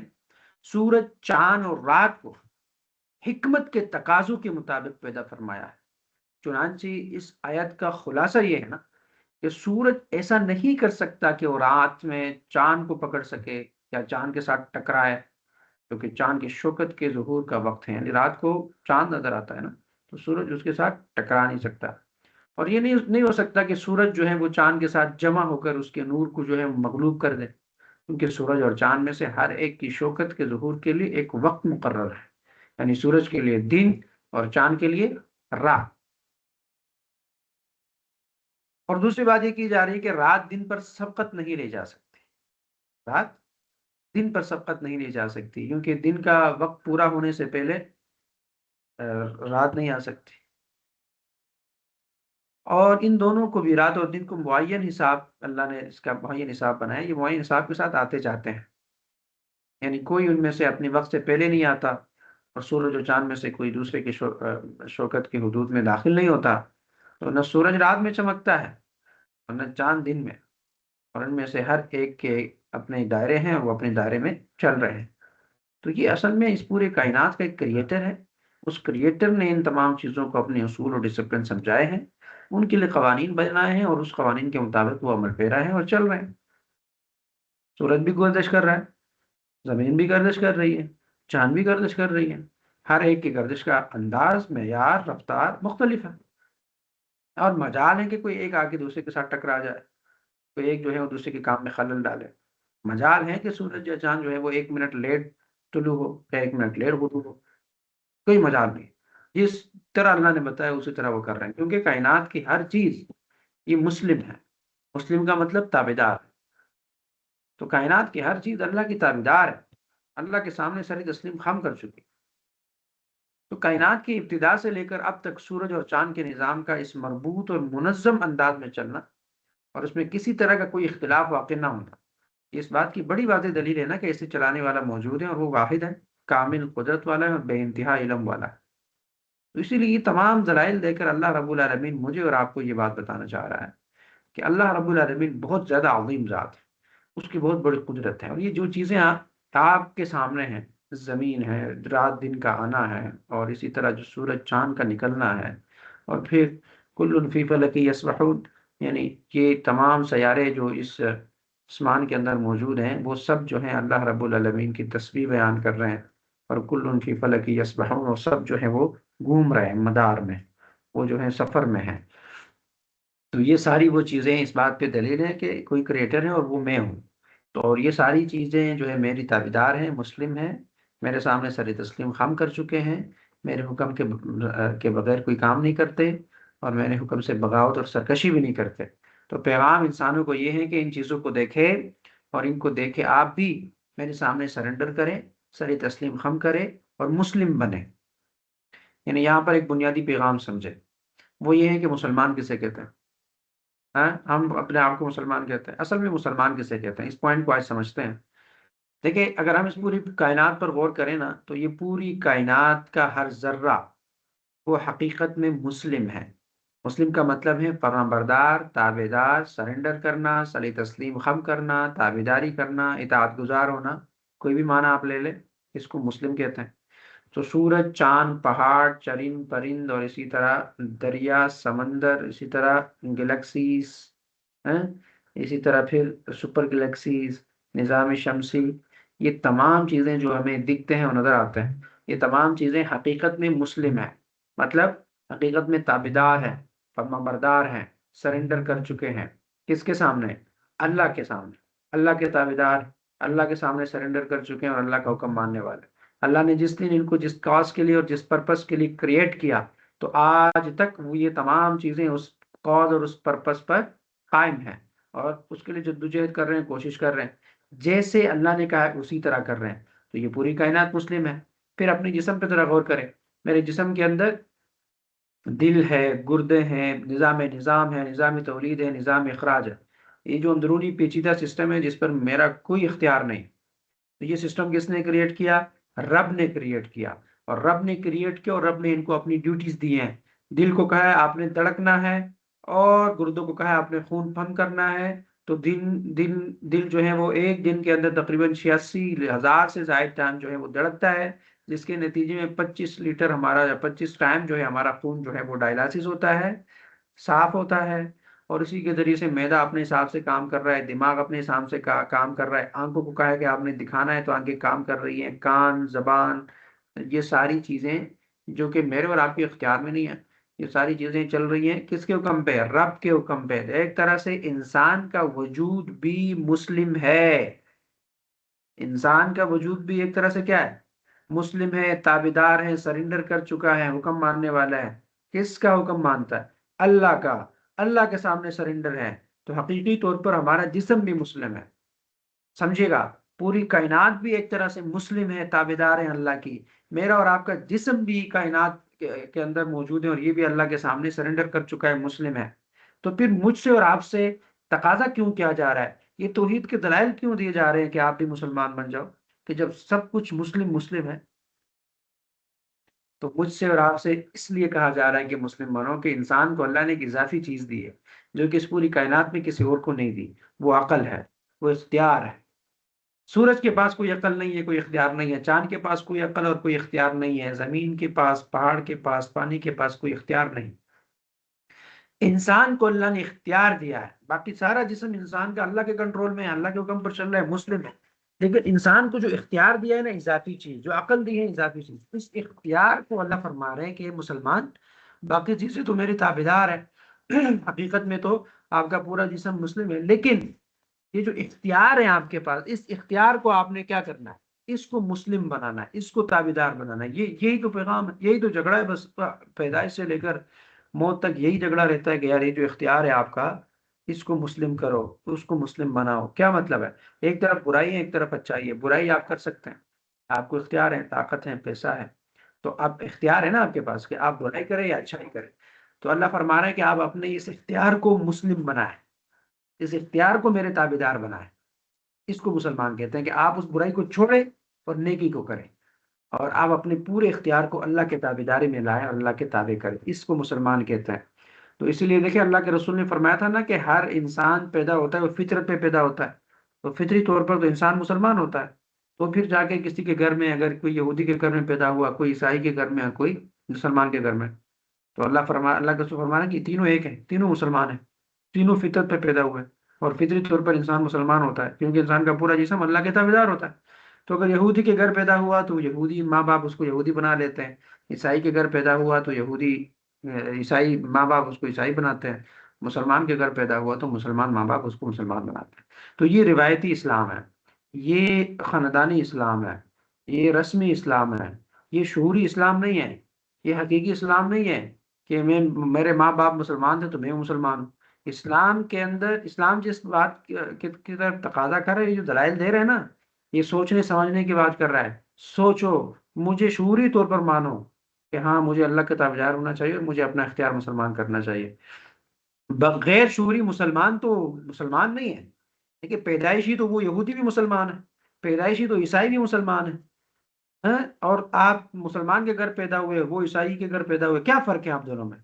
[SPEAKER 1] سورج، چاند اور رات کو حکمت کے تقاضوں کے مطابق پیدا فرمایا ہے۔ چنانچہ اس آیت کا خلاصہ یہ ہے نا کہ سورج ایسا نہیں کر سکتا کہ وہ رات میں چاند کو پکڑ سکے یا چاند کے ساتھ ٹکرائے، کیونکہ چاند کی شوکت کے ظہور کا وقت ہے، یعنی رات کو چاند نظر آتا ہے نا، تو سورج اس کے ساتھ ٹکرا نہیں سکتا۔ اور یہ نہیں ہو سکتا کہ سورج جو ہے وہ چاند کے ساتھ جمع ہو کر اس کے نور کو جو ہے مغلوب کر دے، کیونکہ سورج اور چاند میں سے ہر ایک کی شوکت کے ظہور کے لیے ایک وقت مقرر ہے، یعنی سورج کے لیے دن اور چاند کے لیے رات۔ اور دوسری بات یہ کی جا رہی ہے کہ رات دن پر سبقت نہیں لے جا سکتی، رات دن پر سبقت نہیں لی جا سکتی، کیونکہ دن کا وقت پورا ہونے سے پہلے رات نہیں آ سکتی۔ اور ان دونوں کو بھی، رات اور دن کو، معین حساب، اللہ نے اس کا معین حساب بنایا، یہ معین حساب کے ساتھ آتے جاتے ہیں، یعنی کوئی ان میں سے اپنے وقت سے پہلے نہیں آتا، اور سورج اور چاند میں سے کوئی دوسرے کی شوکت کی حدود میں داخل نہیں ہوتا۔ تو نہ سورج رات میں چمکتا ہے اور نہ چاند دن میں، اور ان میں سے ہر ایک کے اپنے دائرے ہیں، وہ اپنے دائرے میں چل رہے ہیں۔ تو یہ اصل میں اس پورے کائنات کا ایک کریٹر ہے، اس کریٹر نے ان تمام چیزوں کو اپنے اصول اور ڈسپلن سمجھائے ہیں، ان کے لیے قوانین بنائے ہیں، اور اس قوانین کے مطابق وہ عمل پیرا ہے اور چل رہے ہیں۔ سورج بھی گردش کر رہا ہے، زمین بھی گردش کر رہی ہے، چاند بھی گردش کر رہی ہے، ہر ایک کی گردش کا انداز، معیار، رفتار مختلف ہے، اور مجال ہے کہ کوئی ایک آ کے دوسرے کے ساتھ ٹکرا جائے، کوئی ایک جو ہے وہ دوسرے کے کام میں خلل ڈالے۔ مجال ہے کہ سورج یا چاند جو ہے وہ 1 منٹ لیٹ طلوع ہو یا 1 منٹ لیٹ غروب ہو، کوئی مجال نہیں۔ جس طرح اللہ نے بتایا اسی طرح وہ کر رہے ہیں، کیونکہ کائنات کی ہر چیز یہ مسلم ہے۔ مسلم کا مطلب تابعدار ہے، تو کائنات کی ہر چیز اللہ کی تابعدار ہے، اللہ کے سامنے سر تسلیم خم کر چکی۔ تو کائنات کی ابتدا سے لے کر اب تک سورج اور چاند کے نظام کا اس مربوط اور منظم انداز میں چلنا، اور اس میں کسی طرح کا کوئی اختلاف واقع نہ ہونا، اس بات کی بڑی واضح دلیل ہے نا کہ اسے چلانے والا موجود ہے، اور وہ واحد ہے، کامل قدرت والا ہے اور بے انتہا علم والا ہے۔ تو اسی لیے یہ تمام دلائل دے کر اللہ رب العالمین مجھے اور آپ کو یہ بات بتانا چاہ رہا ہے کہ اللہ رب العالمین بہت زیادہ عظیم ذات ہے، اس کی بہت بڑی قدرت ہے، اور یہ جو چیزیں آپ کے سامنے ہیں، زمین ہے، رات دن کا آنا ہے، اور اسی طرح جو سورج چاند کا نکلنا ہے، اور پھر کل فی فلک یسبحون، یعنی یہ تمام سیارے جو اس آسمان کے اندر موجود ہیں، وہ سب جو ہیں اللہ رب العالمین کی تسبیح بیان کر رہے ہیں، اور کل فی فلک یسبحون، اور سب جو ہیں وہ گھوم رہے ہیں مدار میں، وہ جو ہیں سفر میں ہیں۔ تو یہ ساری وہ چیزیں اس بات پہ دلیل ہے کہ کوئی کریٹر ہے اور وہ میں ہوں، تو اور یہ ساری چیزیں جو ہے میری تابعدار ہیں، مسلم ہیں، میرے سامنے سر تسلیم خم کر چکے ہیں، میرے حکم کے بغیر کوئی کام نہیں کرتے، اور میرے حکم سے بغاوت اور سرکشی بھی نہیں کرتے۔ تو پیغام انسانوں کو یہ ہے کہ ان چیزوں کو دیکھے، اور ان کو دیکھے آپ بھی میرے سامنے سرنڈر کریں، سر تسلیم خم کریں اور مسلم بنیں۔ یعنی یہاں پر ایک بنیادی پیغام سمجھے، وہ یہ ہے کہ مسلمان کسے کہتے ہیں؟ ہاں، ہم اپنے آپ کو مسلمان کہتے ہیں، اصل میں مسلمان کسے کہتے ہیں؟ اس پوائنٹ کو آج سمجھتے ہیں۔ دیکھیں، اگر ہم اس پوری کائنات پر غور کریں نا، تو یہ پوری کائنات کا ہر ذرہ وہ حقیقت میں مسلم ہے۔ مسلم کا مطلب ہے فرمان بردار، تابع دار، سرنڈر کرنا، سلی تسلیم خم کرنا، تابع داری کرنا، اطاعت گزار ہونا، کوئی بھی معنی آپ لے لیں، اس کو مسلم کہتے ہیں۔ تو سورج، چاند، پہاڑ، چرند پرند، اور اسی طرح دریا، سمندر، اسی طرح گلیکسیز، ہیں، اسی طرح پھر سپر گلیکسیز، نظام شمسی، یہ تمام چیزیں جو ہمیں دکھتے ہیں اور نظر آتے ہیں، یہ تمام چیزیں حقیقت میں مسلم ہیں، مطلب حقیقت میں تابعدار ہیں، فرما بردار ہیں، سرنڈر کر چکے ہیں۔ کس کے سامنے؟ اللہ کے سامنے۔ اللہ کے تابعدار، اللہ کے سامنے سرنڈر کر چکے ہیں اور اللہ کا حکم ماننے والے۔ اللہ نے جس دن ان کو جس کاز کے لیے اور جس پرپس کے لیے کریٹ کیا، تو آج تک وہ یہ تمام چیزیں اس کاز اور اس پرپس پر قائم ہیں، اور اس کے لیے جدوجہد کر رہے ہیں، کوشش کر رہے ہیں، جیسے اللہ نے کہا ہے اسی طرح کر رہے ہیں۔ تو یہ پوری کائنات مسلم ہے۔ پھر اپنے جسم پہ ذرا غور کریں، میرے جسم کے اندر دل ہے، گردے ہیں، نظام ہے، نظام تولید ہے، نظام اخراج ہے۔ یہ جو اندرونی پیچیدہ سسٹم ہے جس پر میرا کوئی اختیار نہیں، تو یہ سسٹم کس نے کریٹ کیا؟ رب نے کریٹ کیا، اور رب نے کریٹ کیا اور رب نے ان کو اپنی ڈیوٹیز دی ہیں۔ دل کو کہا ہے آپ نے دھڑکنا ہے، اور گردوں کو کہا ہے آپ نے خون پمپ کرنا ہے۔ تو دل جو ہے وہ ایک دن کے اندر تقریباً 86,000 سے زائد ٹائم جو ہے وہ دھڑکتا ہے، جس کے نتیجے میں 25 لیٹر ہمارا، یا 25 ٹائم جو ہے ہمارا خون جو ہے وہ ڈائلاسس ہوتا ہے، صاف ہوتا ہے، اور اسی کے ذریعے سے معدہ اپنے حساب سے کام کر رہا ہے، دماغ اپنے حساب سے کام کر رہا ہے، آنکھوں کو کہا ہے کہ آپ نے دکھانا ہے تو آنکھیں کام کر رہی ہیں، کان، زبان، یہ ساری چیزیں جو کہ میرے اور آپ کے اختیار میں نہیں ہیں، یہ ساری چیزیں چل رہی ہیں کس کے حکم پہ؟ رب کے حکم پہ۔ ایک طرح سے انسان کا وجود بھی مسلم ہے، انسان کا وجود بھی ایک طرح سے کیا ہے؟ مسلم ہے، تابعدار ہے، سرنڈر کر چکا ہے، حکم ماننے والا ہے۔ کس کا حکم مانتا ہے؟ اللہ کا۔ اللہ کے سامنے سرنڈر ہے، تو حقیقی طور پر ہمارا جسم بھی مسلم ہے، سمجھے گا؟ پوری کائنات بھی ایک طرح سے مسلم ہے، تابعدار ہے اللہ کی۔ میرا اور آپ کا جسم بھی کائنات کے اندر موجود ہے، اور یہ بھی اللہ کے سامنے سرنڈر کر چکا ہے، مسلم ہے۔ تو پھر مجھ سے اور آپ سے تقاضا کیوں کیا جا رہا ہے؟ یہ توحید کے دلائل کیوں دیے جا رہے ہیں کہ آپ بھی مسلمان بن جاؤ، کہ جب سب کچھ مسلم مسلم ہے؟ تو مجھ سے اور آپ سے اس لیے کہا جا رہا ہے کہ مسلم بنو، کہ انسان کو اللہ نے ایک اضافی چیز دی ہے جو کہ اس پوری کائنات میں کسی اور کو نہیں دی، وہ عقل ہے، وہ اختیار ہے۔ سورج کے پاس کوئی عقل نہیں ہے، کوئی اختیار نہیں ہے، چاند کے پاس کوئی عقل اور کوئی اختیار نہیں ہے، زمین کے پاس، پہاڑ کے پاس، پانی کے پاس کوئی اختیار نہیں۔ انسان کو اللہ نے اختیار دیا ہے، باقی سارا جسم انسان کا اللہ کے کنٹرول میں ہے، اللہ کے حکم پر چل رہا ہے، مسلم ہے۔ لیکن انسان کو جو اختیار دیا ہے نا، اضافی چیز، جو عقل دی ہے اضافی چیز، اس اختیار کو اللہ فرما رہے ہیں کہ مسلمان، باقی چیزیں تو میرے تابعدار ہیں۔ حقیقت میں تو آپ کا پورا جسم مسلم ہے، لیکن یہ جو اختیار ہے آپ کے پاس، اس اختیار کو آپ نے کیا کرنا ہے؟ اس کو مسلم بنانا ہے، اس کو تابعدار بنانا ہے۔ یہی تو پیغام ہے، یہی تو جھگڑا ہے، بس پیدائش سے لے کر موت تک یہی جھگڑا رہتا ہے کہ یار یہ جو اختیار ہے آپ کا، اس کو مسلم کرو، اس کو مسلم بناؤ۔ کیا مطلب ہے؟ ایک طرف برائی ہے، ایک طرف اچائی ہے۔ برائی آپ کر سکتے ہیں، آپ کو اختیار ہے، طاقت ہے، پیسہ ہے، تو اب اختیار ہے نا آپ کے پاس کہ آپ برائی کریں یا اچھائی کریں۔ تو اللہ فرما رہا ہے کہ آپ اپنے اس اختیار کو مسلم بنائیں، اس اختیار کو میرے تابعدار بنائیں۔ اس کو مسلمان کہتے ہیں کہ آپ اس برائی کو چھوڑیں اور نیکی کو کریں، اور آپ اپنے پورے اختیار کو اللہ کے تابعداری میں لائیں اور اللہ کے تابع کریں، اس کو مسلمان کہتے ہیں۔ تو اسی لیے دیکھیں اللہ کے رسول نے فرمایا تھا نا کہ ہر انسان پیدا ہوتا ہے وہ فطرت پہ پیدا ہوتا ہے، تو فطری طور پر تو انسان مسلمان ہوتا ہے۔ تو پھر جا کے کسی کے گھر میں، اگر کوئی یہودی کے گھر میں پیدا ہوا، کوئی عیسائی کے گھر میں، اور کوئی مسلمان کے گھر میں، تو اللہ کے رسول فرمانا کہ تینوں ایک ہیں، تینوں مسلمان ہیں، تینوں فطرت پہ پیدا ہوئے ہیں، اور فطری طور پر انسان مسلمان ہوتا ہے، کیونکہ انسان کا پورا جسم اللہ کے تابعدار ہوتا ہے۔ تو اگر یہودی کے گھر پیدا ہوا تو یہودی ماں باپ اس کو یہودی بنا لیتے ہیں، عیسائی کے گھر پیدا ہوا تو یہودی عیسائی ماں باپ اس کو عیسائی بناتے ہیں، مسلمان کے گھر پیدا ہوا تو مسلمان ماں باپ اس کو مسلمان بناتے ہیں۔ تو یہ روایتی اسلام ہے، یہ خاندانی اسلام ہے، یہ رسمی اسلام ہے، یہ شعوری اسلام نہیں ہے، یہ حقیقی اسلام نہیں ہے کہ میرے ماں باپ مسلمان تھے تو میں مسلمان ہوں۔ اسلام کے اندر، اسلام جس بات کی طرف تقاضا کر رہا ہے، یہ جو دلائل دے رہے ہیں نا، یہ سوچنے سمجھنے کی بات کر رہا ہے۔ سوچو، مجھے شعوری طور پر مانو کہ ہاں مجھے اللہ کا تابعدار ہونا چاہیے اور مجھے اپنا اختیار مسلمان کرنا چاہیے۔ بغیر شعوری مسلمان تو مسلمان نہیں ہے، لیکن پیدائشی تو وہ یہودی بھی مسلمان ہے، پیدائشی تو عیسائی بھی مسلمان ہے، ہاں؟ اور آپ مسلمان کے گھر پیدا ہوئے، وہ عیسائی کے گھر پیدا ہوئے، کیا فرق ہے آپ دونوں میں؟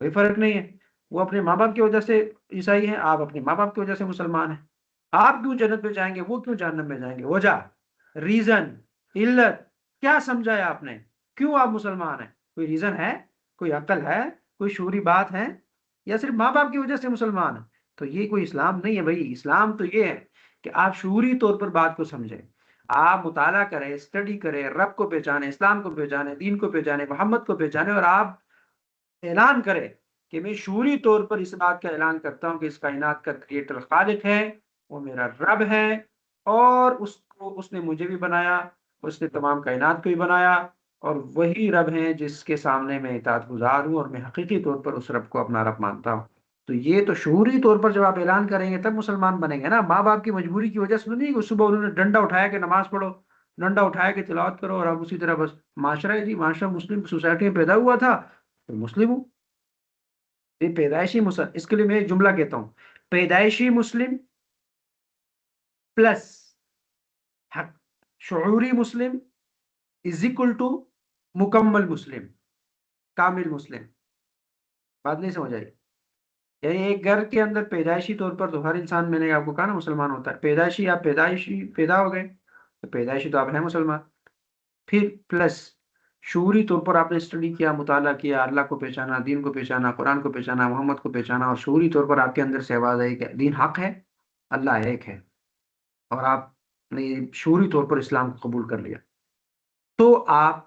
[SPEAKER 1] کوئی فرق نہیں ہے۔ وہ اپنے ماں باپ کی وجہ سے عیسائی ہیں، آپ اپنے ماں باپ کی وجہ سے مسلمان ہیں۔ آپ کیوں جنت میں جائیں گے، وہ کیوں جہنم میں جائیں گے؟ وجہ، ریزن، علت، کیا سمجھا ہے آپ نے؟ کیوں آپ مسلمان ہیں؟ کوئی ریزن ہے؟ کوئی عقل ہے؟ کوئی شعوری بات ہے؟ یا صرف ماں باپ کی وجہ سے مسلمان ہیں؟ تو یہ کوئی اسلام نہیں ہے بھائی. اسلام تو یہ ہے کہ آپ شعوری طور پر بات کو سمجھیں، آپ مطالعہ کریں، اسٹڈی کریں، رب کو پہچانیں، اسلام کو پہچانیں، دین کو پہچانیں، محمد کو پہچانیں، اور آپ اعلان کریں کہ میں شعوری طور پر اس بات کا اعلان کرتا ہوں کہ اس کائنات کا کریٹر خالق ہے، وہ میرا رب ہے، اور اس نے مجھے بھی بنایا، اس نے تمام کائنات کو بھی بنایا، اور وہی رب ہیں جس کے سامنے میں اطاعت گزار ہوں، اور میں حقیقی طور پر اس رب کو اپنا رب مانتا ہوں. تو یہ تو شعوری طور پر جب آپ اعلان کریں گے تب مسلمان بنیں گے نا. ماں باپ کی مجبوری کی وجہ سے تو نہیں کہ صبح انہوں نے ڈنڈا اٹھایا کہ نماز پڑھو، ڈنڈا اٹھایا کہ تلاوت کرو، اور اب اسی طرح بس معاشرہ ہے جی، معاشرہ مسلم سوسائٹی میں پیدا ہوا تھا تو مسلم ہوں. یہ پیدائشی مسلم، اس کے لیے میں ایک جملہ کہتا ہوں: پیدائشی مسلم پلس شعوری مسلم از اکول ٹو مکمل مسلم، کامل مسلم. بات نہیں سمجھ آئی؟ یعنی ایک گھر کے اندر پیدائشی طور پر تو ہر انسان، میں نے آپ کو کہا نا، مسلمان ہوتا ہے. پیدائشی، آپ پیدائشی پیدا ہو گئے تو پیدائشی تو آپ ہیں مسلمان. پھر پلس شعوری طور پر آپ نے اسٹڈی کیا، مطالعہ کیا، اللہ کو پہچانا، دین کو پہچانا، قرآن کو پہچانا، محمد کو پہچانا، اور شعوری طور پر آپ کے اندر سے آواز آئی کہ دین حق ہے، اللہ ایک ہے، اور آپ نے شعوری طور پر اسلام کو قبول کر لیا، تو آپ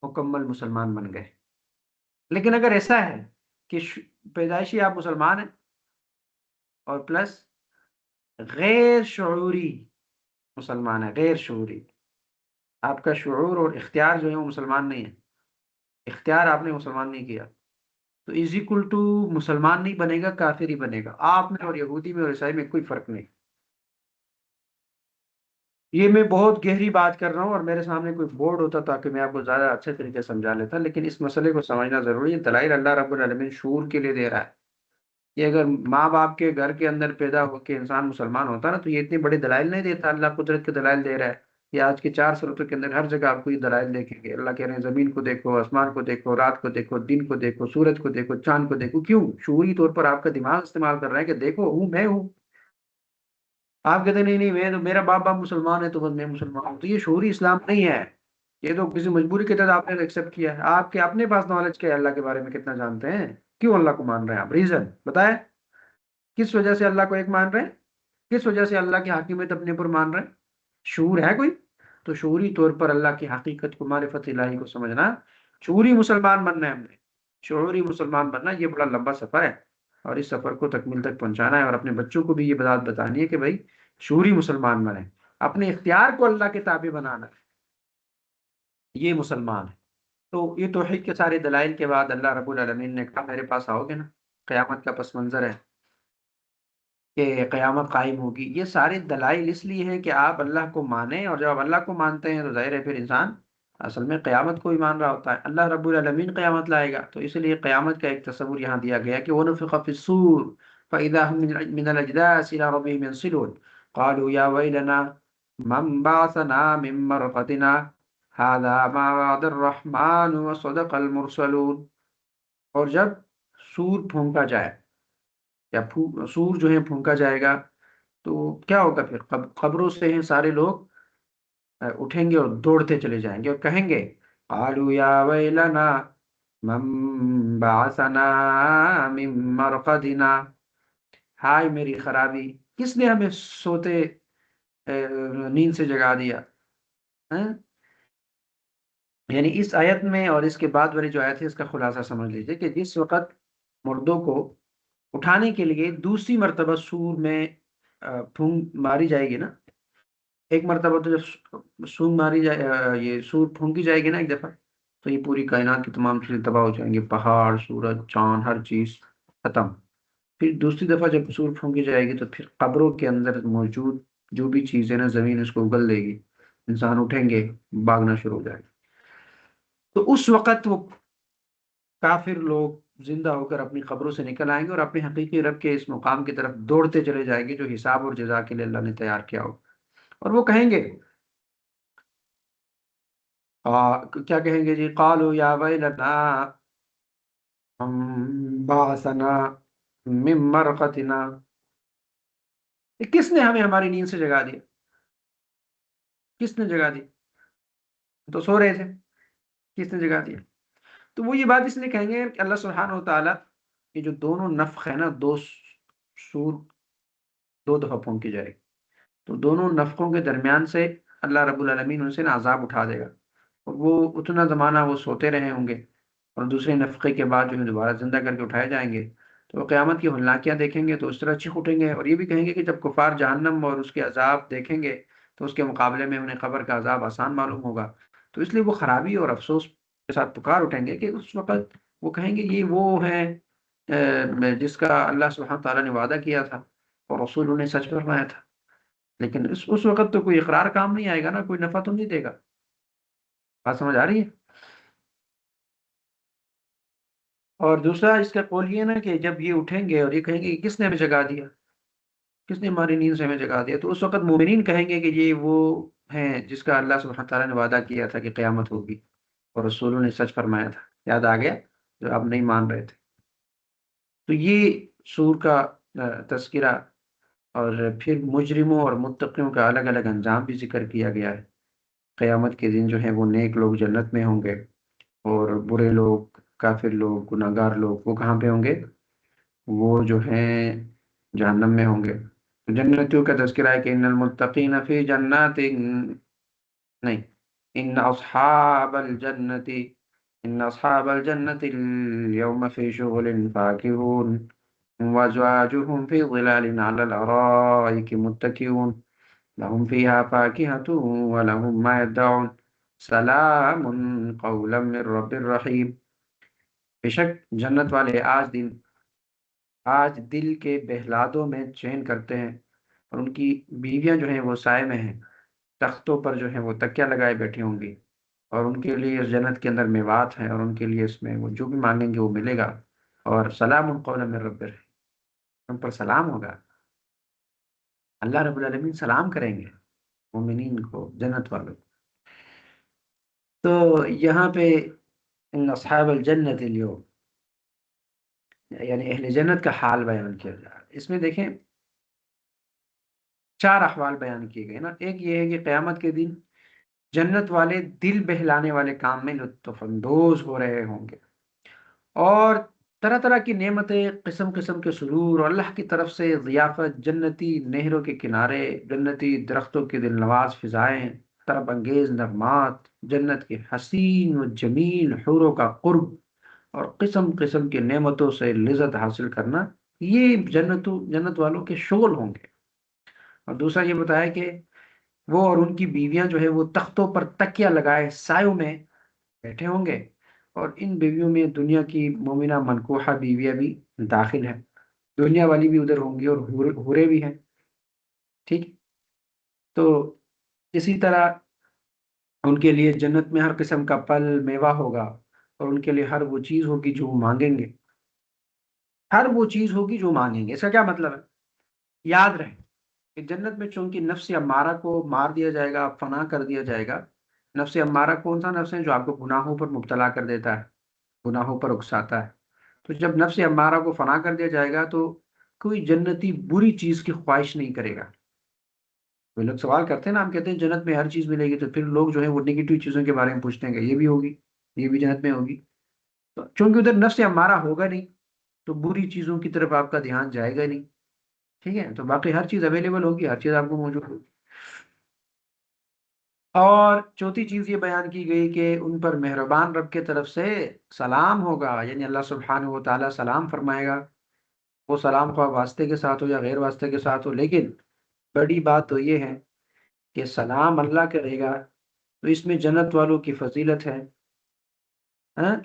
[SPEAKER 1] مکمل مسلمان بن گئے. لیکن اگر ایسا ہے کہ پیدائشی آپ مسلمان ہیں اور پلس غیر شعوری مسلمان ہے، غیر شعوری، آپ کا شعور اور اختیار جو ہے وہ مسلمان نہیں ہے، اختیار آپ نے مسلمان نہیں کیا، تو از اکول ٹو مسلمان نہیں بنے گا، کافر ہی بنے گا. آپ میں اور یہودی میں اور عیسائی میں کوئی فرق نہیں. یہ میں بہت گہری بات کر رہا ہوں، اور میرے سامنے کوئی بورڈ ہوتا تاکہ میں آپ کو زیادہ اچھے طریقے سے سمجھا لیتا، لیکن اس مسئلے کو سمجھنا ضروری ہے. دلائل اللہ رب العالمین شعور کے لیے دے رہا ہے. یہ اگر ماں باپ کے گھر کے اندر پیدا ہو کے انسان مسلمان ہوتا نا، تو یہ اتنے بڑے دلائل نہیں دیتا. اللہ قدرت کے دلائل دے رہا ہے. یہ آج کی 4 صورتوں کے اندر ہر جگہ آپ کو یہ دلائل دیکھیں گے. اللہ کہہ رہے ہیں زمین کو دیکھو، آسمان کو دیکھو، رات کو دیکھو، دن کو دیکھو، سورج کو دیکھو، چاند کو دیکھو. کیوں؟ شعوری طور پر آپ کا دماغ استعمال کر رہے ہیں کہ دیکھو ہوں، میں ہوں. آپ کہتے ہیں نہیں نہیں، میں تو، میرا باپ مسلمان ہے تو بس میں مسلمان ہوں. تو یہ شعوری اسلام نہیں ہے، یہ تو کسی مجبوری کے تحت آپ نے ایکسپٹ کیا ہے. آپ کے اپنے پاس نالج کیا ہے اللہ کے بارے میں؟ کتنا جانتے ہیں؟ کیوں اللہ کو مان رہے ہیں آپ؟ ریزن بتائیں. کس وجہ سے اللہ کو ایک مان رہے ہیں؟ کس وجہ سے اللہ کی حاکمیت اپنے اوپر مان رہے ہیں؟ شعور ہے کوئی؟ تو شعوری طور پر اللہ کی حقیقت کو، معرفت الہی کو سمجھنا. شعوری مسلمان بننا ہے ہم نے. شعوری مسلمان بننا یہ بڑا لمبا سفر ہے، اور اس سفر کو تکمیل تک پہنچانا ہے، اور اپنے بچوں کو بھی یہ بات بتانی ہے کہ بھائی شعوری مسلمان بنیں، اپنے اختیار کو اللہ کے تابع بنانا ہے، یہ مسلمان ہے. تو یہ توحید کے سارے دلائل کے بعد اللہ رب العالمین نے کہا میرے پاس آؤ گے نا، قیامت کا پس منظر ہے کہ قیامت قائم ہوگی. یہ سارے دلائل اس لیے ہیں کہ آپ اللہ کو مانیں، اور جب آپ اللہ کو مانتے ہیں تو ظاہر ہے پھر انسان اصل میں قیامت کو ہی مان رہا ہوتا ہے. اللہ رب العالمین قیامت لائے گا، تو اس لیے قیامت کا ایک تصور یہاں دیا گیا کہ وَنُفِخَ فِي الصُّورِ فَإِذَا هُم مِّنَ الْأَجْدَاثِ إِلَىٰ رَبِّهِمْ يَنسِلُونَ قَالُوا يَا وَيْلَنَا مَن بَعَثَنَا مِن مَّرْقَدِنَا هَٰذَا مَا وَعَدَ الرَّحْمَٰنُ وَصَدَقَ الْمُرْسَلُونَ. اور جب سور پھونکا جائے، یا سور جو ہے پھونکا جائے گا، تو کیا ہوگا پھر؟ قبروں سے ہیں سارے لوگ اٹھیں گے اور دوڑتے چلے جائیں گے اور کہیں گے قالوا یا ویلنا من بعثنا من مرقدنا، ہائے میری خرابی، کس نے ہمیں سوتے نیند سے جگا دیا. ہاں؟ یعنی اس آیت میں اور اس کے بعد والی جو آیت ہے اس کا خلاصہ سمجھ لیجئے کہ جس وقت مردوں کو اٹھانے کے لیے دوسری مرتبہ سور میں پھونک ماری جائے گی نا. ایک مرتبہ تو جب سونگ ماری جائے، یہ سور پھونکی جائے گی نا ایک دفعہ، تو یہ پوری کائنات کی تمام چیزیں تباہ ہو جائیں گی، پہاڑ، سورج، چاند، ہر چیز ختم. پھر دوسری دفعہ جب سور پھونکی جائے گی تو پھر قبروں کے اندر موجود جو بھی چیزیں نا، زمین اس کو اگل دے گی، انسان اٹھیں گے، بھاگنا شروع ہو جائے گا. تو اس وقت وہ کافر لوگ زندہ ہو کر اپنی قبروں سے نکل آئیں گے اور اپنے حقیقی رب کے اس مقام کی طرف دوڑتے چلے جائیں گے جو حساب اور جزا کے لیے اللہ نے تیار کیا ہو. اور وہ کہیں گے کیا کہیں گے جی؟ قالوا یا ویلنا بعثنا من مرقتنا، کس نے ہمیں ہماری نیند سے جگا دیا؟ کس نے جگا دی؟ تو سو رہے تھے. کس نے جگا دیا؟ تو وہ یہ بات اس لیے کہیں گے کہ اللہ سبحانہ و تعالیٰ یہ جو دونوں نفخ ہے نا، دو سور دو دفعہ پھونکی جائے گی، تو دونوں نفخوں کے درمیان سے اللہ رب العالمین ان سے نا عذاب اٹھا دے گا، اور وہ اتنا زمانہ وہ سوتے رہے ہوں گے، اور دوسرے نفخے کے بعد جو ہے دوبارہ زندہ کر کے اٹھائے جائیں گے، تو وہ قیامت کی ہولناکیاں دیکھیں گے تو اس طرح چیخ اٹھیں گے، اور یہ بھی کہیں گے کہ جب کفار جہنم اور اس کے عذاب دیکھیں گے تو اس کے مقابلے میں انہیں قبر کا عذاب آسان معلوم ہوگا، تو اس لیے وہ خرابی اور افسوس کے ساتھ پکار اٹھیں گے کہ اس وقت وہ کہیں گے یہ وہ ہے جس کا اللہ سبحانہ تعالیٰ نے وعدہ کیا تھا اور رسول نے سچ فرمایا تھا، لیکن اس وقت تو کوئی اقرار کام نہیں آئے گا نا، کوئی نفع تو نہیں دے گا۔ بات سمجھ آ رہی ہے؟ اور دوسرا اس کا قول یہ ہے نا کہ جب یہ اٹھیں گے اور یہ کہیں گے کہ کس نے ہمیں جگا دیا، کس نے ہماری نیند سے ہمیں جگا دیا، تو اس وقت مومنین کہیں گے کہ یہ وہ ہیں جس کا اللہ سبحانہ تعالیٰ نے وعدہ کیا تھا کہ قیامت ہوگی اور رسولوں نے سچ فرمایا تھا، یاد آ گیا جو آپ نہیں مان رہے تھے۔ تو یہ سور کا تذکرہ، اور پھر مجرموں اور متقیوں کا الگ الگ انجام بھی ذکر کیا گیا ہے۔ قیامت کے دن جو ہے وہ نیک لوگ جنت میں ہوں گے، اور برے لوگ، کافر لوگ، گناہ گار لوگ وہ کہاں پہ ہوں گے؟ وہ جو ہیں جہنم میں ہوں گے۔ تو جنتیوں کا تذکرہ ہے کہ ان المتقین فی جنات، نہیں، ان اصحاب الجنت، ان اصحاب الجنت اليوم فی شغل فاکہون وازواجهم فی ظلال علی الارائک متکئون لهم فیها فاکہۃ ولهم ما يدعون سلام قولا من رب الرحیم۔ بے شک جنت والے آج دل کے بہلادوں میں چین کرتے ہیں، اور ان کی بیویاں جو ہیں وہ سائے میں ہیں، تختوں پر جو ہیں وہ تکیہ لگائے بیٹھی ہوں گی، اور ان کے لیے اس جنت کے اندر میوات ہیں، اور ان کے لیے اس میں وہ جو بھی مانگیں گے وہ ملے گا، اور سلام قولا من رب الرحیم، ان پر سلام ہوگا، اللہ رب العالمین سلام کریں گے مومنین کو، جنت والوں کو۔ تو یہاں پہ ان اصحاب الجنت اليوم، یعنی اہل جنت کا حال بیان کیا جا رہا ہے۔ اس میں دیکھیں چار احوال بیان کیے گئے نا، ایک یہ ہے کہ قیامت کے دن جنت والے دل بہلانے والے کام میں لطف اندوز ہو رہے ہوں گے، اور طرح طرح کی نعمتیں، قسم قسم کے سرور اور اللہ کی طرف سے ضیافت، جنتی نہروں کے کنارے، جنتی درختوں کی دل نواز فضائیں، طرب انگیز نغمات، جنت کے حسین و جمیل حوروں کا قرب، اور قسم قسم کی نعمتوں سے لذت حاصل کرنا، یہ جنت والوں کے شغل ہوں گے۔ اور دوسرا یہ بتایا کہ وہ اور ان کی بیویاں جو ہے وہ تختوں پر تکیہ لگائے سایوں میں بیٹھے ہوں گے، اور ان بیویوں میں دنیا کی مومنہ منکوحہ بیویاں بھی داخل ہیں، دنیا والی بھی ادھر ہوں گی، اور حوریں بھی ہیں، ٹھیک۔ تو اسی طرح ان کے لیے جنت میں ہر قسم کا پھل میوہ ہوگا، اور ان کے لیے ہر وہ چیز ہوگی جو وہ مانگیں گے، ہر وہ چیز ہوگی جو مانگیں گے۔ اس کا کیا مطلب ہے؟ یاد رہے کہ جنت میں چونکہ نفس امارہ کو مار دیا جائے گا، فنا کر دیا جائے گا۔ نفس امارہ کون سا نفس ہے؟ جو آپ کو گناہوں پر مبتلا کر دیتا ہے، گناہوں پر اکساتا ہے۔ تو جب نفس امارہ کو فنا کر دیا جائے گا تو کوئی جنتی بری چیز کی خواہش نہیں کرے گا۔ وہ لوگ سوال کرتے ہیں نا، ہم کہتے ہیں جنت میں ہر چیز ملے گی، تو پھر لوگ جو ہے وہ نگیٹو چیزوں کے بارے میں پوچھتے ہیں کہ یہ بھی ہوگی، یہ بھی جنت میں ہوگی؟ تو چونکہ ادھر نفس امارہ ہوگا نہیں، تو بری چیزوں کی طرف آپ کا دھیان جائے گا نہیں، ٹھیک ہے؟ تو باقی ہر چیز اویلیبل ہوگی، ہر چیز آپ کو موجود ہوگی۔ اور چوتھی چیز یہ بیان کی گئی کہ ان پر مہربان رب کی طرف سے سلام ہوگا، یعنی اللہ سبحانہ و تعالیٰ سلام فرمائے گا۔ وہ سلام خواہ واسطے کے ساتھ ہو یا غیر واسطے کے ساتھ ہو، لیکن بڑی بات تو یہ ہے کہ سلام اللہ کرے گا، تو اس میں جنت والوں کی فضیلت ہے،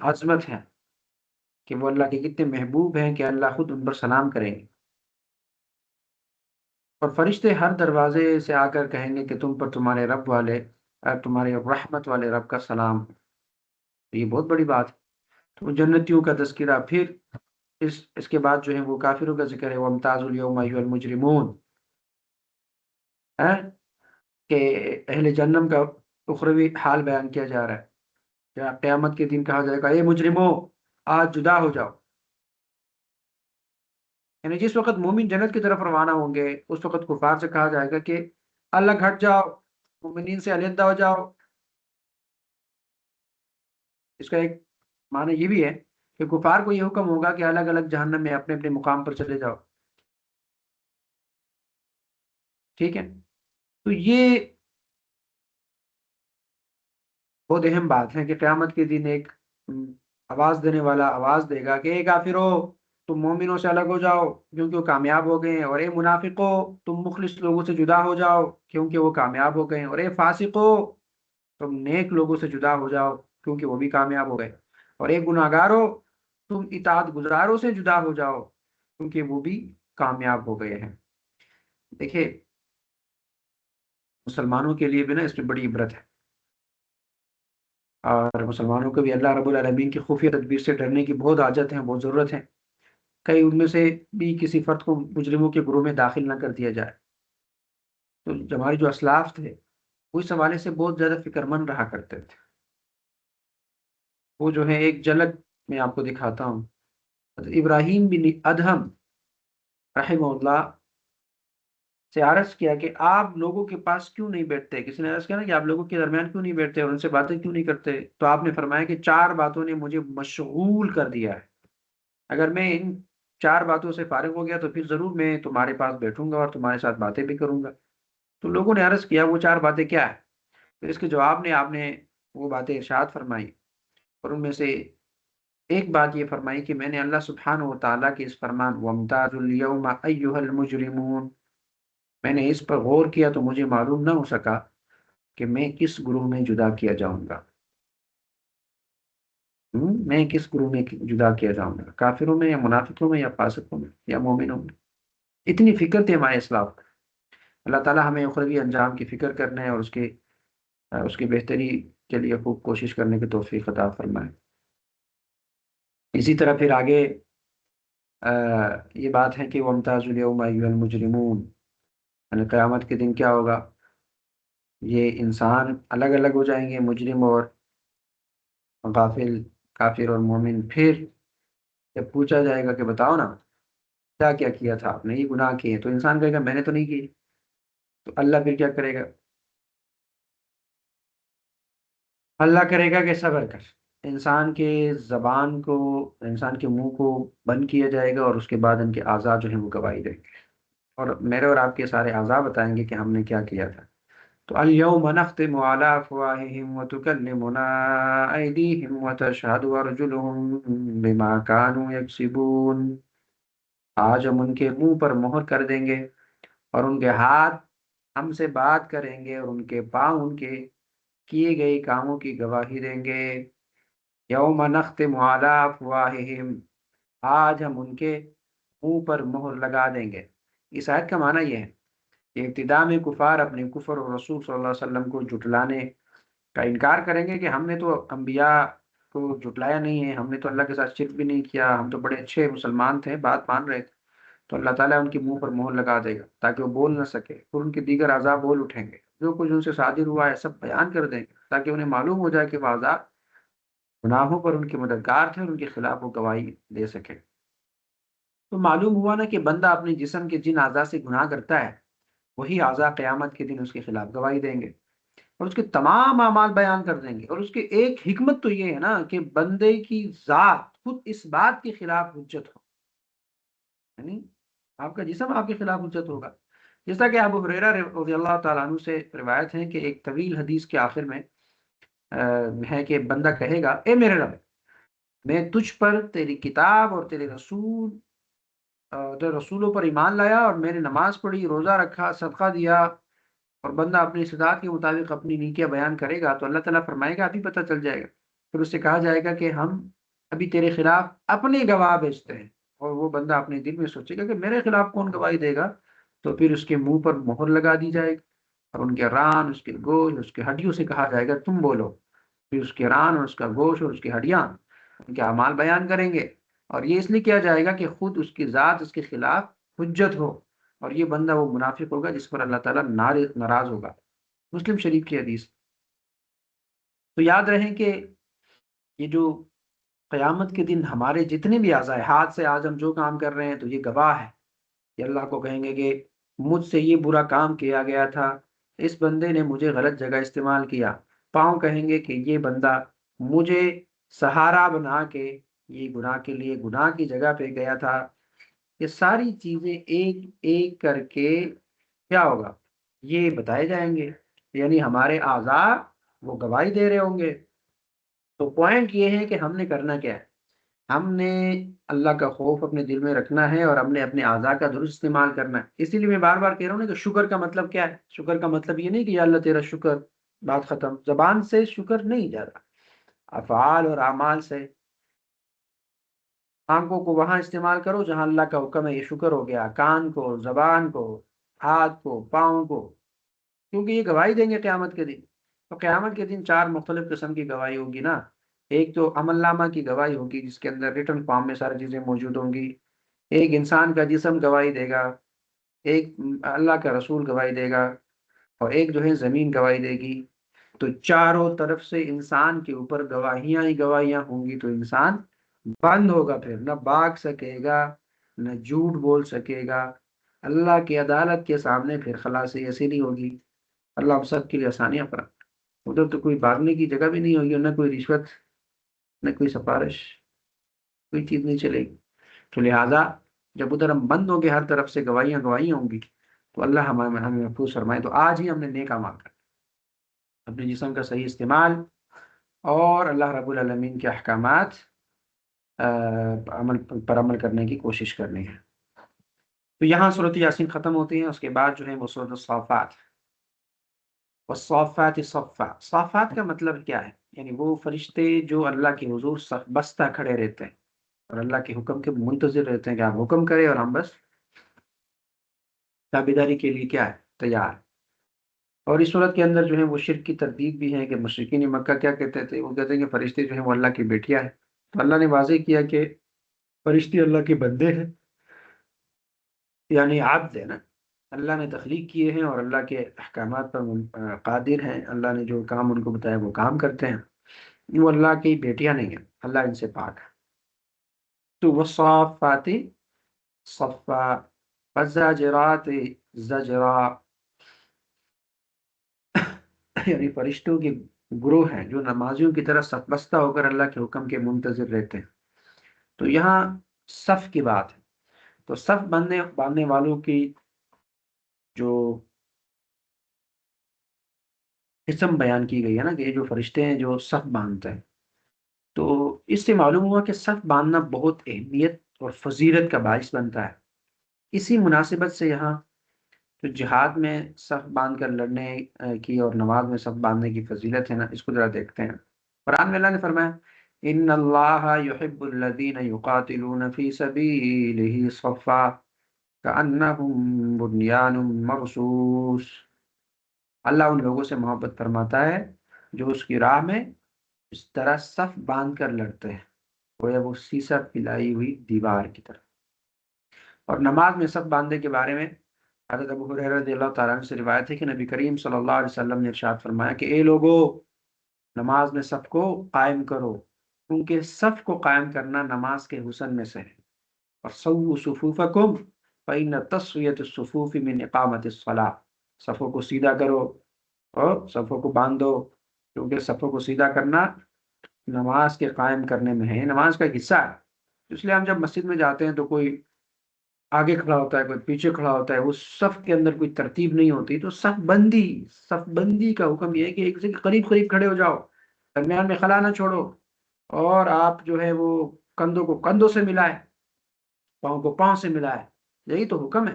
[SPEAKER 1] عظمت ہے، کہ وہ اللہ کے کتنے محبوب ہیں کہ اللہ خود ان پر سلام کریں گے، اور فرشتے ہر دروازے سے آ کر کہیں گے کہ تم پر تمہارے رب والے، تمہارے رحمت والے رب کا سلام۔ تو یہ بہت بڑی بات ہے۔ تو جنتیوں کا تذکرہ، پھر اس کے بعد جو ہے وہ کافروں کا ذکر ہے، وَامْتَازُوا الْيَوْمَ أَيُّهَا الْمُجْرِمُونَ، کہ اہل جہنم کا اخروی حال بیان کیا جا رہا ہے، کہ قیامت کے دن کہا جائے گا اے مجرموں آج جدا ہو جاؤ، یعنی جس وقت مومن جنت کی طرف روانہ ہوں گے اس وقت کفار سے کہا جائے گا کہ الگ ہٹ جاؤ، مومنین سے علیحدہ ہو جاؤ، اس کا ایک معنی یہ بھی ہے کہ کفار کو یہ حکم ہوگا کہ الگ الگ جہنم میں اپنے اپنے مقام پر چلے جاؤ. ٹھیک ہے. تو یہ بہت اہم بات ہے کہ قیامت کے دن ایک آواز دینے والا آواز دے گا کہ اے کافرو تم مومنوں سے الگ ہو جاؤ کیونکہ وہ کامیاب ہو گئے ہیں، اور اے منافقو تم مخلص لوگوں سے جدا ہو جاؤ کیونکہ وہ کامیاب ہو گئے ہیں، اور اے فاسقو تم نیک لوگوں سے جدا ہو جاؤ کیونکہ وہ بھی کامیاب ہو گئے، اور اے گناہگارو تم اطاعت گزاروں سے جدا ہو جاؤ کیونکہ وہ بھی کامیاب ہو گئے ہیں. دیکھیے مسلمانوں کے لیے بھی نا اس میں بڑی عبرت ہے، اور مسلمانوں کو بھی اللہ رب العالمین کی خفیہ تدبیر سے ڈرنے کی بہت حاجت ہے، بہت ضرورت ہے. کہیں ان میں سے بھی کسی فرد کو مجرموں کے گروہ میں داخل نہ کر دیا جائے. تو ہمارے جو اسلاف تھے وہ اس حوالے سے بہت زیادہ فکر مند رہا کرتے تھے. وہ جو ہے ایک جھلک میں آپ کو دکھاتا ہوں. حضرت ابراہیم بن ادہم رحمہ اللہ سے عرض کیا کہ آپ لوگوں کے پاس کیوں نہیں بیٹھتے، کسی نے عرض کیا نا کہ آپ لوگوں کے درمیان کیوں نہیں بیٹھتے اور ان سے باتیں کیوں نہیں کرتے، تو آپ نے فرمایا کہ 4 باتوں نے مجھے مشغول کر دیا ہے، اگر میں ان 4 باتوں سے فارغ ہو گیا تو پھر ضرور میں تمہارے پاس بیٹھوں گا اور تمہارے ساتھ باتیں بھی کروں گا. تو لوگوں نے عرض کیا وہ 4 باتیں کیا ہے؟ تو اس کے جواب میں آپ نے وہ باتیں ارشاد فرمائی، اور ان میں سے ایک بات یہ فرمائی کہ میں نے اللہ سبحانہ و تعالیٰ کے اس فرمان وَامْتَازُوا الْيَوْمَ أَيُّهَا الْمُجْرِمُونَ، میں نے اس پر غور کیا تو مجھے معلوم نہ ہو سکا کہ میں کس گروہ میں جدا کیا جاؤں گا. میں کس گروہ میں جدا کیا جاؤں گا، کافروں میں یا منافقوں میں یا فاسقوں میں یا مومنوں میں. اتنی فکر تھی ہمارے اسلام پر. اللہ تعالیٰ ہمیں اخروی انجام کی فکر کرنے اور اس کی بہتری کے لیے خوب کوشش کرنے کی توفیق عطا فرمائے. اسی طرح پھر آگے یہ بات ہے کہ وَامْتَازُوا الْيَوْمَ أَيُّهَا الْمُجْرِمُونَ، یعنی قیامت کے دن کیا ہوگا، یہ انسان الگ الگ ہو جائیں گے، مجرم اور غافل، کافر اور مومن. پھر جب پوچھا جائے گا کہ بتاؤ نا کیا کیا کیا تھا آپ نے، یہ گناہ کیے، تو انسان کہے گا میں نے تو نہیں کیے. تو اللہ پھر کیا کرے گا؟ اللہ کرے گا کہ صبر کر. انسان کے زبان کو، انسان کے منہ کو بند کیا جائے گا، اور اس کے بعد ان کے اعضاء جو ہیں وہ گواہی دیں گے، اور میرے اور آپ کے سارے اعضاء بتائیں گے کہ ہم نے کیا کیا تھا. تو اليوم نختم على افواههم وتكلمنا ايديهم وتشهد ارجلهم بما كانوا يكسبون، آج ہم ان کے منہ پر مہر کر دیں گے اور ان کے ہاتھ ہم سے بات کریں گے، اور ان کے پاؤں ان کے کیے گئے کاموں کی گواہی دیں گے. یوم نختم علی افواہہم، آج ہم ان کے منہ پر مہر لگا دیں گے. اس آیت کا معنی یہ ہے کہ ابتدا میں کفار اپنے کفر اور رسول صلی اللہ علیہ وسلم کو جھٹلانے کا انکار کریں گے کہ ہم نے تو انبیاء کو جھٹلایا نہیں ہے، ہم نے تو اللہ کے ساتھ شرک بھی نہیں کیا، ہم تو بڑے اچھے مسلمان تھے، بات مان رہے تھے. تو اللہ تعالیٰ ان کے منہ پر مہر لگا دے گا تاکہ وہ بول نہ سکے، اور ان کے دیگر اعضاء بول اٹھیں گے، جو کچھ ان سے صادر ہوا ہے سب بیان کر دیں گے تاکہ انہیں معلوم ہو جائے کہ وہ اعضاء گناہوں پر ان کے مددگار تھے اور ان کے خلاف وہ گواہی دے سکے. تو معلوم ہوا نا کہ بندہ اپنے جسم کے جن اعضاء سے گناہ کرتا ہے وہی اعضاء قیامت کے دن اس کے خلاف گواہی دیں گے اور اس کے تمام اعمال بیان کر دیں گے. اور اس کی ایک حکمت تو یہ ہے نا کہ بندے کی ذات خود اس بات کے خلاف حجت ہو، یعنی آپ کا جسم آپ کے خلاف حجت ہوگا. جیسا کہ ابو ہریرہ رضی اللہ تعالیٰ عنہ سے روایت ہے کہ ایک طویل حدیث کے آخر میں ہے کہ بندہ کہے گا اے میرے رب، میں تجھ پر، تیری کتاب اور تیرے رسولوں پر ایمان لایا، اور میں نے نماز پڑھی، روزہ رکھا، صدقہ دیا. اور بندہ اپنی استطاعت کے مطابق اپنی نیکیاں بیان کرے گا تو اللہ تعالیٰ فرمائے گا ابھی پتہ چل جائے گا. پھر اس سے کہا جائے گا کہ ہم ابھی تیرے خلاف اپنے گواہ بھیجتے ہیں، اور وہ بندہ اپنے دل میں سوچے گا کہ میرے خلاف کون گواہی دے گا. تو پھر اس کے منہ پر مہر لگا دی جائے گی، اور ان کے ران، اس کے گوشت، اس کے ہڈیوں سے کہا جائے گا تم بولو. پھر اس کے ران اور اس کا گوشت اور اس کی ہڈیاں ان کے اعمال بیان کریں گے، اور یہ اس لیے کیا جائے گا کہ خود اس کی ذات اس کے خلاف حجت ہو، اور یہ بندہ وہ منافق ہوگا جس پر اللہ تعالیٰ ناراض ہوگا. مسلم شریف کی حدیث. تو یاد رہیں کہ یہ جو قیامت کے دن ہمارے جتنے بھی اعضاء ہیں، ہاتھ سے آج ہم جو کام کر رہے ہیں تو یہ گواہ ہے کہ اللہ کو کہیں گے کہ مجھ سے یہ برا کام کیا گیا تھا، اس بندے نے مجھے غلط جگہ استعمال کیا. پاؤں کہیں گے کہ یہ بندہ مجھے سہارا بنا کے یہ گناہ کے لیے گناہ کی جگہ پہ گیا تھا. یہ ساری چیزیں ایک ایک کر کے کیا ہوگا یہ بتائے جائیں گے، یعنی ہمارے اعضاء وہ گواہی دے رہے ہوں گے. تو پوائنٹ یہ ہے کہ ہم نے کرنا کیا ہے، ہم نے اللہ کا خوف اپنے دل میں رکھنا ہے اور ہم نے اپنے اعضاء کا درست استعمال کرنا ہے. اسی لیے میں بار بار کہہ رہا ہوں نا کہ شکر کا مطلب کیا ہے. شکر کا مطلب یہ نہیں کہ یا اللہ تیرا شکر، بات ختم. زبان سے شکر نہیں جاتا، افعال اور اعمال سے. آنکھوں کو وہاں استعمال کرو جہاں اللہ کا حکم ہے، یہ شکر ہو گیا. کان کو، زبان کو، ہاتھ کو، پاؤں کو، کیونکہ یہ گواہی دیں گے قیامت کے دن. تو قیامت کے دن چار مختلف قسم کی گواہی ہوگی نا. ایک تو عمل نامہ کی گواہی ہوگی جس کے اندر ریٹن فارم میں ساری چیزیں موجود ہوں گی. ایک انسان کا جسم گواہی دے گا، ایک اللہ کا رسول گواہی دے گا، اور ایک جو ہے زمین گواہی دے گی. تو چاروں طرف سے انسان کے اوپر گواہیاں ہی گواہیاں ہوں گی. تو انسان بند ہوگا، پھر نہ بھاگ سکے گا نہ جھوٹ بول سکے گا. اللہ کی عدالت کے سامنے پھر خلاصی ایسی نہیں ہوگی. اللہ ہم سب کے لیے آسانیاں پر. ادھر تو کوئی بھاگنے کی جگہ بھی نہیں ہوگی، اور نہ کوئی رشوت، نہ کوئی سفارش، کوئی چیز نہیں چلے گی. تو لہٰذا جب ادھر ہم بند ہو گئے، ہر طرف سے گواہیاں گواہیاں ہوں گی، تو اللہ ہمیں محفوظ فرمائے. تو آج ہی ہم نے نیک اعمال کر اپنے جسم کا صحیح استعمال اور اللہ رب العالمین کے احکامات عمل کرنے کی کوشش کرنی ہے. تو یہاں صورت یاسین ختم ہوتی ہے. اس کے بعد جو ہے وہ صورت الصافات. والصافات صفا. صافات کا مطلب کیا ہے؟ یعنی وہ فرشتے جو اللہ کے حضور صف بستہ کھڑے رہتے ہیں اور اللہ کے حکم کے منتظر رہتے ہیں کہ آپ حکم کریں اور ہم بس تابعداری کے لیے کیا ہے، تیار. اور اس صورت کے اندر جو ہے وہ شرک کی تردید بھی ہے کہ مشرکین مکہ کیا کہتے تھے، وہ کہتے ہیں کہ فرشتے جو ہیں وہ اللہ کی بیٹیاں ہیں. تو اللہ نے واضح کیا کہ فرشتے اللہ کے بندے ہیں، یعنی عبد ہے نا. اللہ نے تخلیق کیے ہیں اور اللہ کے احکامات پر قادر ہیں. اللہ نے جو کام ان کو بتایا وہ کام کرتے ہیں. وہ اللہ کی بیٹیاں نہیں ہیں، اللہ ان سے پاک ہے. تو والصافات صفا والزاجرات زجرا. یعنی فرشتوں کے گروہ ہیں جو نمازیوں کی طرح صف بستہ ہو کر اللہ کے حکم کے منتظر رہتے ہیں. تو یہاں صف کی بات ہے. تو صف باندھنے والوں کی جو قسم بیان کی گئی ہے نا، کہ یہ جو فرشتے ہیں جو صف باندھتے ہیں، تو اس سے معلوم ہوا کہ صف باندھنا بہت اہمیت اور فضیلت کا باعث بنتا ہے. اسی مناسبت سے یہاں جو جہاد میں صف باندھ کر لڑنے کی اور نماز میں صف باندھنے کی فضیلت ہے نا، اس کو ذرا دیکھتے ہیں. قرآن میں اللہ نے فرمایا ان اللہ یحب الذین یقاتلون فی سبیلہ صفا کأنہم بنیان مرصوص. اللہ ان لوگوں سے محبت فرماتا ہے جو اس کی راہ میں اس طرح صف باندھ کر لڑتے ہیں، گویا وہ سیسا پلائی ہوئی دیوار کی طرح. اور نماز میں صف باندھنے کے بارے میں حضرت ابو ہریرہ رضی اللہ تعالیٰ عنہ سے روایت ہے کہ نبی کریم صلی اللہ علیہ وسلم نے ارشاد فرمایا کہ اے لوگو، نماز میں صف کو قائم کرو، کیونکہ صف کو قائم کرنا نماز کے حسن میں سے ہے. اور سووا صفوفکم فإن تسویۃ الصفوف من اقامت الصلاۃ. صفوں کو سیدھا کرو اور صفوں کو باندھو، کیونکہ صفوں کو سیدھا کرنا نماز کے قائم کرنے میں ہے، نماز کا حصہ ہے. اس لیے ہم جب مسجد میں جاتے ہیں تو کوئی آگے کھڑا ہوتا ہے، کوئی پیچھے کھڑا ہوتا ہے، اس صف کے اندر کوئی ترتیب نہیں ہوتی. تو صف بندی کا حکم یہ ہے کہ ایک دوسرے کے قریب قریب کھڑے ہو جاؤ، درمیان میں خلا نہ چھوڑو، اور آپ جو ہے وہ کندھوں کو کندھوں سے ملائے، پاؤں کو پاؤں سے ملائے. یہی تو حکم ہے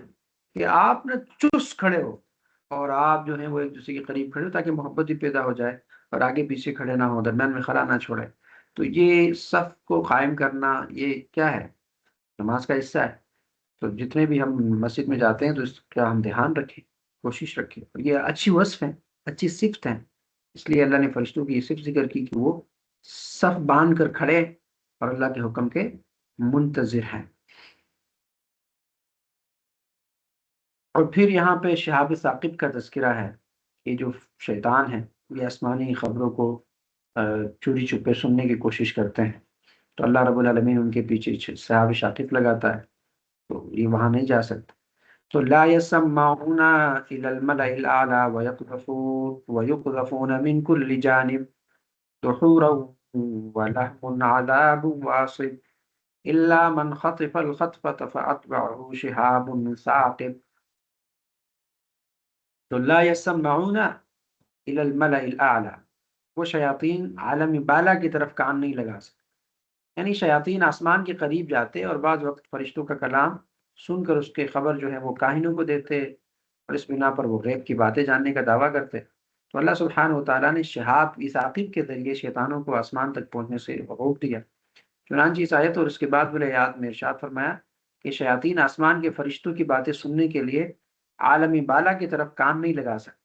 [SPEAKER 1] کہ آپ نے چست کھڑے ہو اور آپ جو ہے وہ ایک دوسرے کے قریب کھڑے ہو تاکہ محبت بھی پیدا ہو جائے، اور آگے پیچھے کھڑے نہ ہو، درمیان میں خلا نہ چھوڑے. تو یہ صف کو قائم کرنا یہ کیا ہے؟ نماز کا حصہ ہے. تو جتنے بھی ہم مسجد میں جاتے ہیں تو اس کا ہم دھیان رکھیں، کوشش رکھیں. اور یہ اچھی وصف ہے، اچھی صفت ہے. اس لیے اللہ نے فرشتوں کی یہ صفت ذکر کی کہ وہ صف باندھ کر کھڑے اور اللہ کے حکم کے منتظر ہیں. اور پھر یہاں پہ شہاب ثاقب کا تذکرہ ہے. یہ جو شیطان ہیں یہ آسمانی خبروں کو چوری چھپے سننے کی کوشش کرتے ہیں. تو اللہ رب العالمین ان کے پیچھے شہاب ثاقب لگاتا ہے، تو یہ وہاں نہیں جا سکتا. تو لا يسمعون الى الملأ الاعلى ويقذفون من كل جانب دحورا ولهم عذاب واصب إلا من خطف الخطفة فأتبعه شهاب ثاقب تو لا يسمعون إلى الملأ الأعلى، وہ شیاطین عالم بالا کی طرف کان نہیں لگا سکتے، یعنی شیاطین آسمان کے قریب جاتے اور بعض وقت فرشتوں کا کلام سن کر اس کے خبر جو ہے وہ کاہنوں کو دیتے، اور اس بنا پر وہ غیب کی باتیں جاننے کا دعویٰ کرتے۔ تو اللہ سبحانہ و تعالیٰ نے شہاب ثاقب کے ذریعے شیطانوں کو آسمان تک پہنچنے سے روک دیا۔ چنانچہ اس آیت اور اس کے بعد والے آیات میں ارشاد فرمایا کہ شیاطین آسمان کے فرشتوں کی باتیں سننے کے لیے عالم بالا کی طرف کان نہیں لگا سکتے،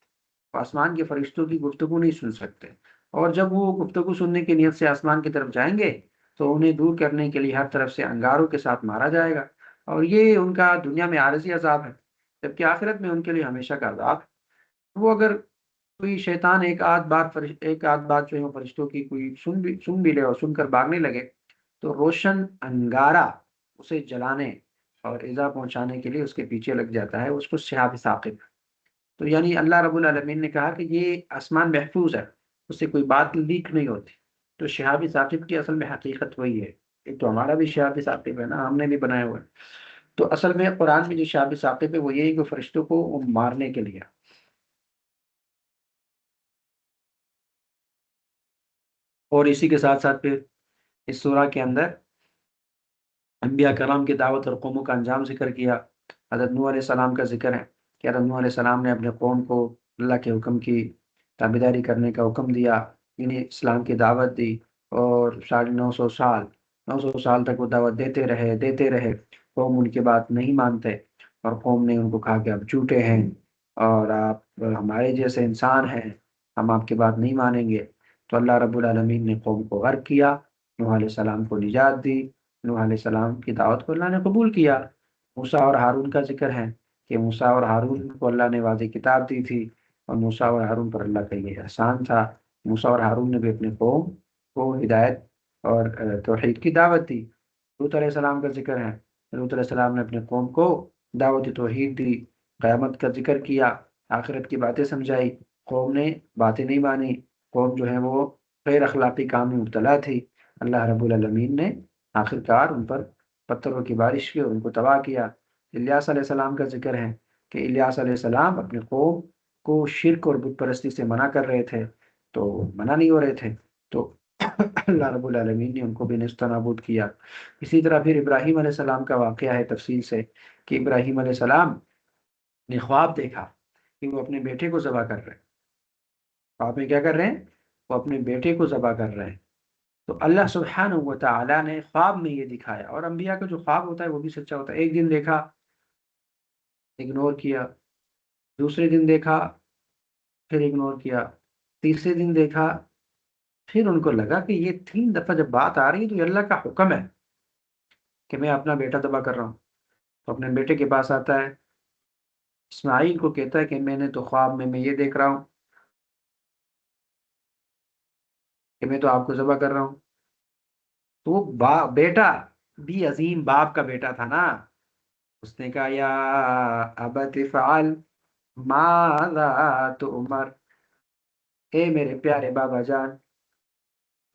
[SPEAKER 1] وہ آسمان کے فرشتوں کی گفتگو نہیں سن سکتے، اور جب وہ گفتگو سننے کی نیت سے آسمان کی طرف جائیں گے تو انہیں دور کرنے کے لیے ہر طرف سے انگاروں کے ساتھ مارا جائے گا، اور یہ ان کا دنیا میں عارضی عذاب ہے، جبکہ آخرت میں ان کے لیے ہمیشہ کا عذاب ہے۔ وہ اگر کوئی شیطان ایک آدھ بات جو ہے وہ فرشتوں کی کوئی سن بھی لے اور سن کر بھاگنے لگے تو روشن انگارہ اسے جلانے اور ایذا پہنچانے کے لیے اس کے پیچھے لگ جاتا ہے، اس کو شہاب ثاقب۔ تو یعنی اللہ رب العالمین نے کہا کہ یہ آسمان محفوظ ہے، اس سے کوئی بات لیک نہیں ہوتی۔ تو شہاب ثاقب کی اصل میں حقیقت وہی ہے، ایک تو ہمارا بھی شہاب ثاقب ہے نا، ہم نے بھی بنایا ہوا ہے۔ تو اصل میں قرآن میں جو شہاب ثاقب ہے وہ یہی کہ فرشتوں کو مارنے کے لیے۔ اور اسی کے ساتھ ساتھ پھر اس سورہ کے اندر انبیاء کرام کی دعوت اور قوموں کا انجام ذکر کیا۔ حضرت نوح علیہ السلام کا ذکر ہے کہ حضرت نوح علیہ السلام نے اپنے قوم کو اللہ کے حکم کی تابعداری کرنے کا حکم دیا، انہیں اسلام کی دعوت دی، اور 950 سال 900 سال تک وہ دعوت دیتے رہے، قوم ان کی بات نہیں مانتے، اور قوم نے ان کو کہا کہ آپ جھوٹے ہیں اور آپ ہمارے جیسے انسان ہیں، ہم آپ کی بات نہیں مانیں گے۔ تو اللہ رب العالمین نے قوم کو غرق کیا، نوح علیہ السلام کو نجات دی، نوح علیہ السلام کی دعوت کو اللہ نے قبول کیا۔ موسیٰ اور ہارون کا ذکر ہے کہ موسیٰ اور ہارون کو اللہ نے واضح کتاب دی تھی، اور موسیٰ اور ہارون پر اللہ کا یہ احسان تھا۔ موسیٰ اور ہارون نے بھی اپنے قوم کو ہدایت اور توحید کی دعوت دی۔ لوط علیہ السلام کا ذکر ہے، لوط علیہ السلام نے اپنے قوم کو دعوت توحید دی، قیامت کا ذکر کیا، آخرت کی باتیں سمجھائی، قوم نے باتیں نہیں مانی، قوم جو ہے وہ غیر اخلاقی کام میں مبتلا تھی۔ اللہ رب العالمین نے آخر کار ان پر پتھروں کی بارش کی اور ان کو تباہ کیا۔ الیاس علیہ السلام کا ذکر ہے کہ الیاس علیہ السلام اپنے قوم کو شرک اور بت پرستی سے منع کر رہے تھے، تو منع نہیں ہو رہے تھے، تو اللہ رب العالمین نے ان کو بھی نیست و نابود کیا۔ اسی طرح پھر ابراہیم علیہ السلام کا واقعہ ہے تفصیل سے کہ ابراہیم علیہ السلام نے خواب دیکھا کہ وہ اپنے بیٹے کو ذبح کر رہے ہیں۔ خواب میں کیا کر رہے ہیں؟ وہ اپنے بیٹے کو ذبح کر رہے ہیں۔ تو اللہ سبحانہ و تعالیٰ نے خواب میں یہ دکھایا، اور انبیاء کا جو خواب ہوتا ہے وہ بھی سچا ہوتا ہے۔ ایک دن دیکھا، اگنور کیا، دوسرے دن دیکھا، پھر اگنور کیا، تیسرے دن دیکھا، پھر ان کو لگا کہ یہ 3 دفعہ جب بات آ رہی ہے تو یہ اللہ کا حکم ہے کہ میں اپنا بیٹا ذبح کر رہا ہوں۔ تو اپنے بیٹے کے پاس آتا ہے، اسماعیل کو کہتا ہے کہ میں نے تو خواب میں یہ دیکھ رہا ہوں کہ میں تو آپ کو ذبح کر رہا ہوں۔ تو وہ بیٹا بھی عظیم باپ کا بیٹا تھا نا، اس نے کہا یا ابت فعل ماذا تؤمر، اے میرے پیارے بابا جان،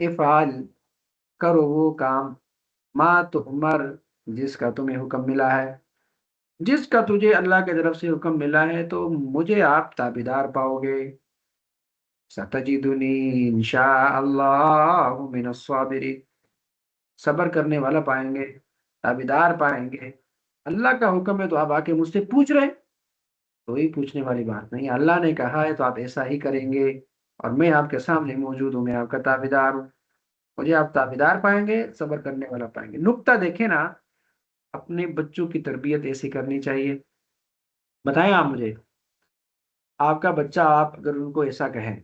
[SPEAKER 1] افعل، کرو وہ کام، ما تؤمر، جس کا تمہیں حکم ملا ہے، جس کا تجھے اللہ کی طرف سے حکم ملا ہے تو مجھے آپ تابعدار پاؤ گے۔ ستجدنی انشاء اللہ من الصابرین، صبر کرنے والا پائیں گے، تابعدار پائیں گے۔ اللہ کا حکم ہے تو آپ آ کے مجھ سے پوچھ رہے ہیں، کوئی پوچھنے والی بات نہیں، اللہ نے کہا ہے تو آپ ایسا ہی کریں گے، اور میں آپ کے سامنے موجود ہوں، میں آپ کا تابعدار ہوں، مجھے آپ تابعدار پائیں گے، صبر کرنے والا پائیں گے۔ نقطہ دیکھیں نا، اپنے بچوں کی تربیت ایسی کرنی چاہیے۔ بتائیں آپ مجھے، آپ کا بچہ آپ اگر ان کو ایسا کہیں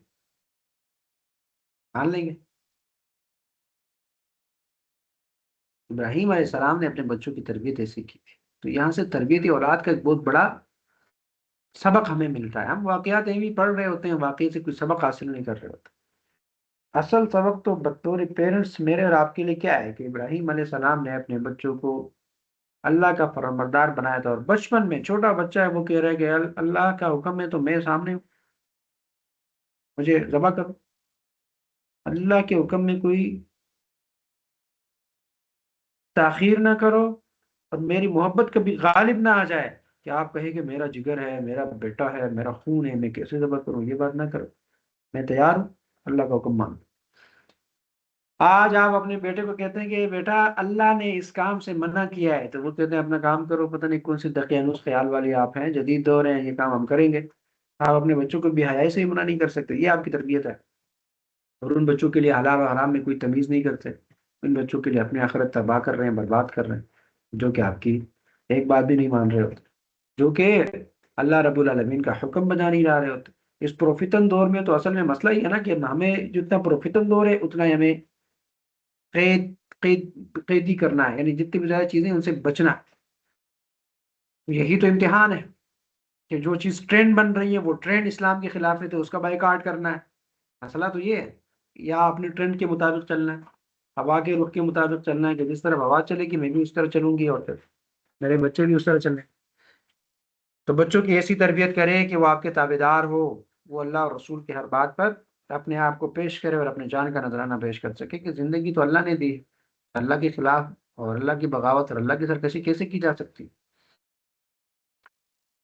[SPEAKER 1] مان لیں گے؟ ابراہیم علیہ السلام نے اپنے بچوں کی تربیت ایسی کی تھی۔ تو یہاں سے تربیتی اولاد کا ایک بہت بڑا سبق ہمیں ملتا ہے۔ ہم واقعات بھی پڑھ رہے ہوتے ہیں، واقعی سے کوئی سبق حاصل نہیں کر رہے ہوتے۔ اصل سبق تو بطور پیرنٹس میرے اور آپ کے لیے کیا ہے کہ ابراہیم علیہ السلام نے اپنے بچوں کو اللہ کا فرمانبردار بنایا تھا، اور بچپن میں چھوٹا بچہ ہے وہ کہہ رہا ہے کہ اللہ کا حکم ہے تو میں سامنے ہوں، مجھے ذبح کرو۔ اللہ کے حکم میں کوئی تاخیر نہ کرو، اور میری محبت کبھی غالب نہ آ جائے کہ آپ کہیں کہ میرا جگر ہے، میرا بیٹا ہے، میرا خون ہے، میں کیسے ذبح کروں، یہ بات نہ کرو، میں تیار ہوں اللہ کا حکم مان۔ آج آپ اپنے بیٹے کو کہتے ہیں کہ بیٹا اللہ نے اس کام سے منع کیا ہے، تو وہ کہتے ہیں اپنا کام کرو، پتہ نہیں کون سی دقیانوس خیال والی آپ ہیں، جدید دور ہیں، یہ کام ہم کریں گے۔ آپ اپنے بچوں کو بھی حیائی سے ہی منع نہیں کر سکتے، یہ آپ کی تربیت ہے۔ اور ان بچوں کے لیے حلال اور حرام میں کوئی تمیز نہیں کرتے، ان بچوں کے لیے اپنی آخرت تباہ کر رہے ہیں، برباد کر رہے ہیں، جو کہ آپ کی ایک بات بھی نہیں مان رہے ہوتے، جو کہ اللہ رب العالمین کا حکم بجا نہیں لا رہے ہوتے۔ اس پروفیتن دور میں تو اصل میں مسئلہ ہی ہے نا کہ ہمیں جتنا پروفیتن دور ہے اتنا ہی ہمیں قید قیدی کرنا ہے، یعنی جتنی بھی زیادہ چیزیں ان سے بچنا ہے۔ یہی تو امتحان ہے کہ جو چیز ٹرینڈ بن رہی ہے وہ ٹرینڈ اسلام کے خلاف ہے تو اس کا بائیکاٹ کرنا ہے۔ مسئلہ تو یہ ہے، یا اپنے ٹرینڈ کے مطابق چلنا ہے، ہوا کے رخ کے مطابق چلنا ہے کہ جس طرف ہوا چلے گی میں بھی اس طرح چلوں گی، اور پھر میرے بچے بھی اس طرح چلیں۔ تو بچوں کی ایسی تربیت کریں کہ وہ آپ کے تابع دار ہو، وہ اللہ اور رسول کی ہر بات پر اپنے آپ کو پیش کرے اور اپنے جان کا نذرانہ پیش کر سکے کہ زندگی تو اللہ نے دی ہے، اللہ کے خلاف اور اللہ کی بغاوت اور اللہ کی سرکشی کیسے کی جا سکتی؟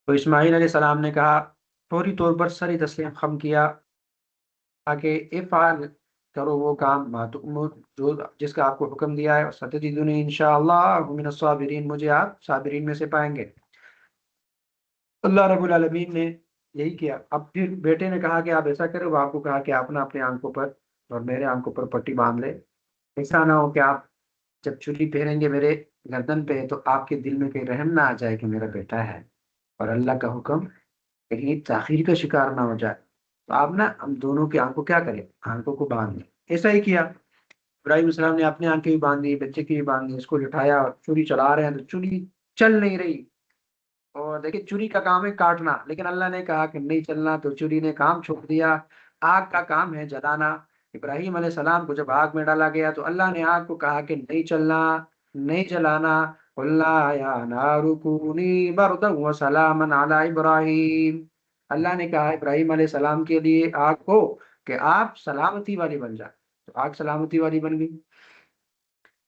[SPEAKER 1] تو اسماعیل علیہ السلام نے کہا، فوری طور پر سری تسلیم خم کیا، تاکہ افعال کرو وہ کام ما تؤمر، جو جس کا آپ کو حکم دیا ہے، اور ستجدونی انشاءاللہ من الصابرین، مجھے آپ صابرین میں سے پائیں گے۔ اللہ رب العالمین نے یہی کیا۔ اب پھر بیٹے نے کہا کہ آپ ایسا کرو، وہ آپ کو کہا کہ آپ نا اپنے آنکھوں پر اور میرے آنکھوں پر پٹی باندھ لے، ایسا نہ ہو کہ آپ جب چولی پہنیں گے میرے گردن پہ تو آپ کے دل میں کہیں رحم نہ آ جائے کہ میرا بیٹا ہے، اور اللہ کا حکم کہیں تاخیر کا شکار نہ ہو جائے، تو آپ نا ہم دونوں کی آنکھوں کیا کریں، آنکھوں کو باندھ لیں۔ ایسا ہی کیا، ابراہیم السلام نے اپنی آنکھیں بھی باندھی، بچے کی بھی باندھی، اس کو لٹایا اور چوری چلا رہے ہیں تو چوری چل نہیں رہی۔ اور دیکھیں چوری کا کام ہے کاٹنا، لیکن اللہ نے کہا کہ نہیں چلنا، تو چوری نے کام چھوڑ دیا۔ آگ کا کام ہے جلانا، ابراہیم علیہ السلام کو جب آگ میں ڈالا گیا تو اللہ نے آگ کو کہا کہ نہیں چلنا، نہیں جلانا، قلنا یا نار کونی بردا وسلاما علی ابراہیم۔ اللہ نے کہا ابراہیم علیہ السلام کے لیے آگ کو کہ آپ سلامتی والی بن جائے، تو آگ سلامتی والی بن گئی۔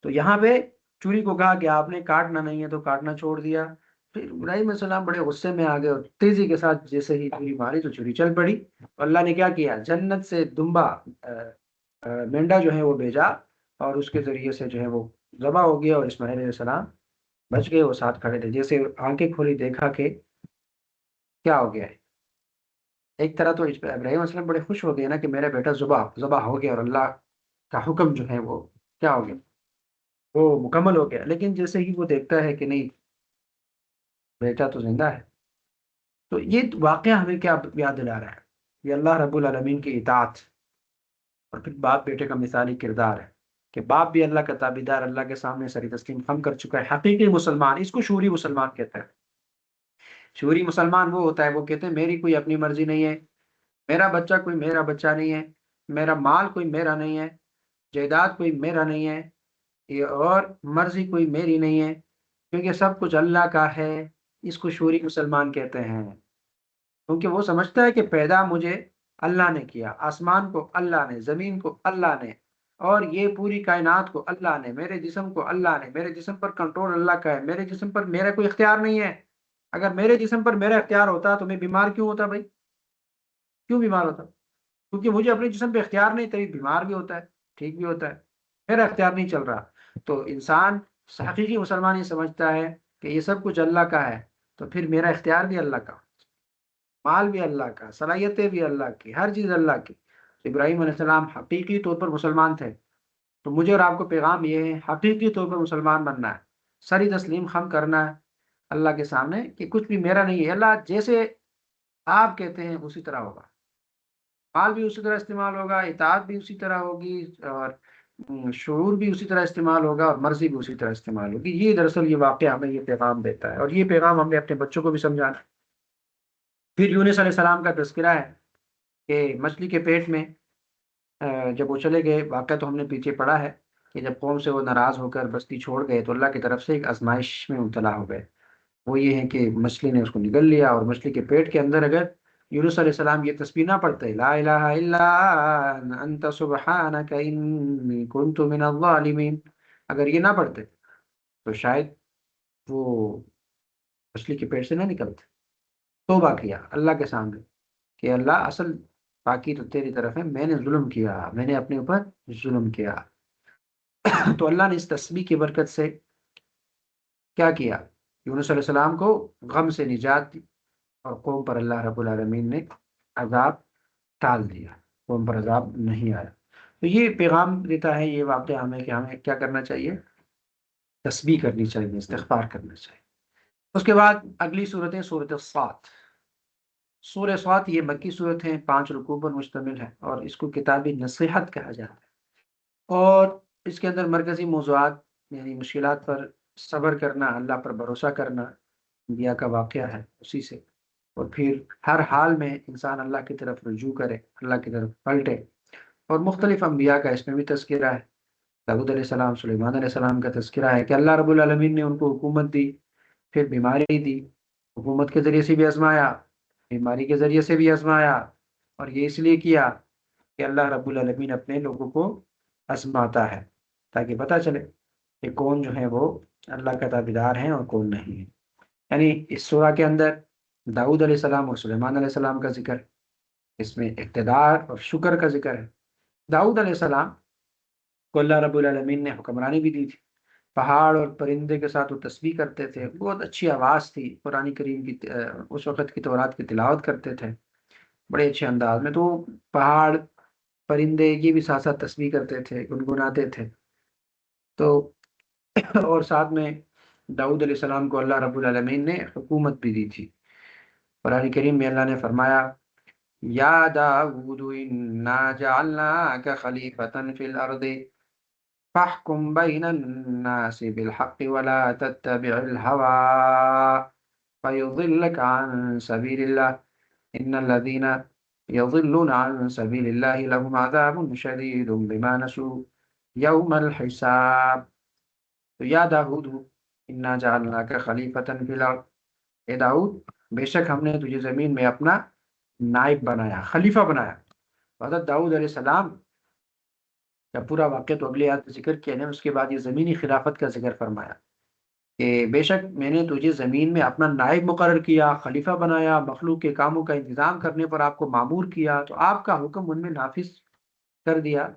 [SPEAKER 1] تو یہاں پہ چوری کو کہا کہ آپ نے کاٹنا نہیں ہے تو کاٹنا چھوڑ دیا۔ پھر ابراہیم علیہ السلام بڑے غصے میں آ گئے اور تیزی کے ساتھ جیسے ہی چوری ماری تو چوری چل پڑی۔ اللہ نے کیا کیا، جنت سے دمبا مینڈا جو ہے وہ بھیجا، اور اس کے ذریعے سے جو ہے وہ ذبح ہو گیا، اور اسماعیل علیہ السلام بچ گئے، وہ ساتھ کھڑے تھے۔ جیسے آنکھیں کھولی دیکھا کہ کیا ہو گیا ہے، ایک طرح تو ابراہیم علیہ السلام بڑے خوش ہو گئے نا کہ میرا بیٹا ذبح ذبح ہو گیا، اور اللہ کا حکم جو ہے وہ کیا ہو گیا، وہ مکمل ہو گیا۔ لیکن جیسے ہی وہ دیکھتا ہے کہ نہیں، بیٹا تو زندہ ہے، تو یہ واقعہ ہمیں کیا یاد دلا رہا ہے؟ یہ اللہ رب العالمین کی اطاعت اور پھر باپ بیٹے کا مثالی کردار ہے کہ باپ بھی اللہ کا تابعدار، اللہ کے سامنے سری تسلیم خم کر چکا ہے، حقیقی مسلمان، اس کو شعوری مسلمان کہتا ہے۔ شعوری مسلمان وہ ہوتا ہے، وہ کہتے ہیں میری کوئی اپنی مرضی نہیں ہے، میرا بچہ کوئی میرا بچہ نہیں ہے، میرا مال کوئی میرا نہیں ہے، جائیداد کوئی میرا نہیں ہے، یہ اور مرضی کوئی میری نہیں ہے، کیونکہ سب کچھ اللہ کا ہے۔ اس کو شعوری مسلمان کہتے ہیں، کیونکہ وہ سمجھتا ہے کہ پیدا مجھے اللہ نے کیا، آسمان کو اللہ نے، زمین کو اللہ نے، اور یہ پوری کائنات کو اللہ نے، میرے جسم کو اللہ نے، میرے جسم پر کنٹرول اللہ کا ہے، میرے جسم پر میرا کوئی اختیار نہیں ہے۔ اگر میرے جسم پر میرا اختیار ہوتا تو میں بیمار کیوں ہوتا بھائی؟ کیوں بیمار ہوتا؟ کیونکہ مجھے اپنے جسم پہ اختیار نہیں، تبھی بیمار بھی ہوتا ہے، ٹھیک بھی ہوتا ہے، میرا اختیار نہیں چل رہا۔ تو انسان حقیقی مسلمان یہ سمجھتا ہے کہ یہ سب کچھ اللہ کا ہے، تو پھر میرا اختیار بھی اللہ کا، مال بھی اللہ کا، صلاحیتیں بھی اللہ کی، ہر چیز اللہ کی۔ ابراہیم علیہ السلام حقیقی طور پر مسلمان تھے، تو مجھے اور آپ کو پیغام یہ ہے، حقیقی طور پر مسلمان بننا ہے، سری تسلیم خم کرنا ہے اللہ کے سامنے کہ کچھ بھی میرا نہیں ہے، اللہ جیسے آپ کہتے ہیں اسی طرح ہوگا، مال بھی اسی طرح استعمال ہوگا، اطاعت بھی اسی طرح ہوگی، اور شعور بھی اسی طرح استعمال ہوگا، اور مرضی بھی اسی طرح استعمال ہوگی۔ یہ دراصل یہ واقعہ ہمیں یہ پیغام دیتا ہے، اور یہ پیغام ہم نے اپنے بچوں کو بھی سمجھانا ہے۔ پھر یونس علیہ السلام کا تذکرہ ہے کہ مچھلی کے پیٹ میں جب وہ چلے گئے، واقعہ تو ہم نے پیچھے پڑھا ہے کہ جب قوم سے وہ ناراض ہو کر بستی چھوڑ گئے تو اللہ کی طرف سے ایک آزمائش میں مبتلا ہو گئے۔ وہ یہ ہے کہ مچھلی نے اس کو نگل لیا، اور مچھلی کے پیٹ کے اندر اگر یونس علیہ السلام یہ تسبیح نہ پڑھتے لا الہ الا انت سبحانک انی کنت من الظالمین، اگر یہ نہ پڑھتے تو شاید وہ مچھلی کے پیٹ سے نہ نکلتے۔ توبہ کیا اللہ کے سامنے کہ اللہ اصل باقی تو تیری طرف ہے، میں نے ظلم کیا، میں نے اپنے اوپر ظلم کیا۔ تو اللہ نے اس تسبیح کی برکت سے کیا کیا، یونس علیہ السلام کو غم سے نجات دی، اور قوم پر اللہ رب العالمین نے عذاب ٹال دیا، قوم پر عذاب نہیں آیا۔ تو یہ پیغام دیتا ہے یہ واقعہ ہمیں کہ ہمیں کیا کرنا چاہیے، تسبیح کرنی چاہیے، استغفار کرنا چاہیے۔ اس کے بعد اگلی صورتیں سورۃ الصاد۔ سورہ صاد یہ مکی صورت ہے، 5 رکوع پر مشتمل ہے، اور اس کو کتاب نصیحت کہا جاتا ہے، اور اس کے اندر مرکزی موضوعات یعنی مشکلات پر صبر کرنا، اللہ پر بھروسہ کرنا، انبیاء کا واقعہ ہے اسی سے، اور پھر ہر حال میں انسان اللہ کی طرف رجوع کرے، اللہ کی طرف پلٹے، اور مختلف انبیاء کا اس میں بھی تذکرہ ہے۔ داؤد علیہ السلام، سلیمان علیہ السلام کا تذکرہ ہے کہ اللہ رب العالمین نے ان کو حکومت دی، پھر بیماری دی، حکومت کے ذریعے سے بھی آزمایا، بیماری کے ذریعے سے بھی آزمایا، اور یہ اس لیے کیا کہ اللہ رب العالمین اپنے لوگوں کو آزماتا ہے تاکہ پتہ چلے کہ کون جو ہے وہ اللہ کا تابعدار ہیں اور کون نہیں ہے۔ یعنی اس سورہ کے اندر داؤد علیہ السلام اور سلیمان علیہ السلام کا ذکر، اس میں اقتدار اور شکر کا ذکر ہے۔ داؤد علیہ السلام کو اللہ رب العالمین نے حکمرانی بھی دی تھی، پہاڑ اور پرندے کے ساتھ وہ تسبیح کرتے تھے، بہت اچھی آواز تھی، قرآن کریم کی اس وقت کی تورات کی تلاوت کرتے تھے بڑے اچھے انداز میں، تو پہاڑ پرندے یہ بھی ساتھ ساتھ تسبیح کرتے تھے، گنگناتے تھے۔ تو اور ساتھ میں داؤد علیہ السلام کو اللہ رب العالمین نے حکومت بھی دی تھی۔ قرآن کریم میں اللہ نے فرمایا یا داؤد انا جعلناک خلیفۃ فی الارض فاحكم بين الناس بالحق ولا تتبع الهوى فيضلك عن سبيل الله إن الذين يضلون عن سبيل الله لهم عذاب شديد بما نسوا يوم الحساب۔ تو یا داؤد انا جعلناک خلیفۃ فی الارض، اے داؤد بے شک ہم نے تجھے زمین میں اپنا نائب بنایا، خلیفہ بنایا۔ حضرت داؤد علیہ السلام کا پورا واقعہ تو اگلی آیت میں ذکر کیا ہے، اس کے بعد یہ زمینی خلافت کا ذکر فرمایا کہ بے شک میں نے تجھے زمین میں اپنا نائب مقرر کیا، خلیفہ بنایا، مخلوق کے کاموں کا انتظام کرنے پر آپ کو مامور کیا، تو آپ کا حکم ان میں نافذ کر دیا۔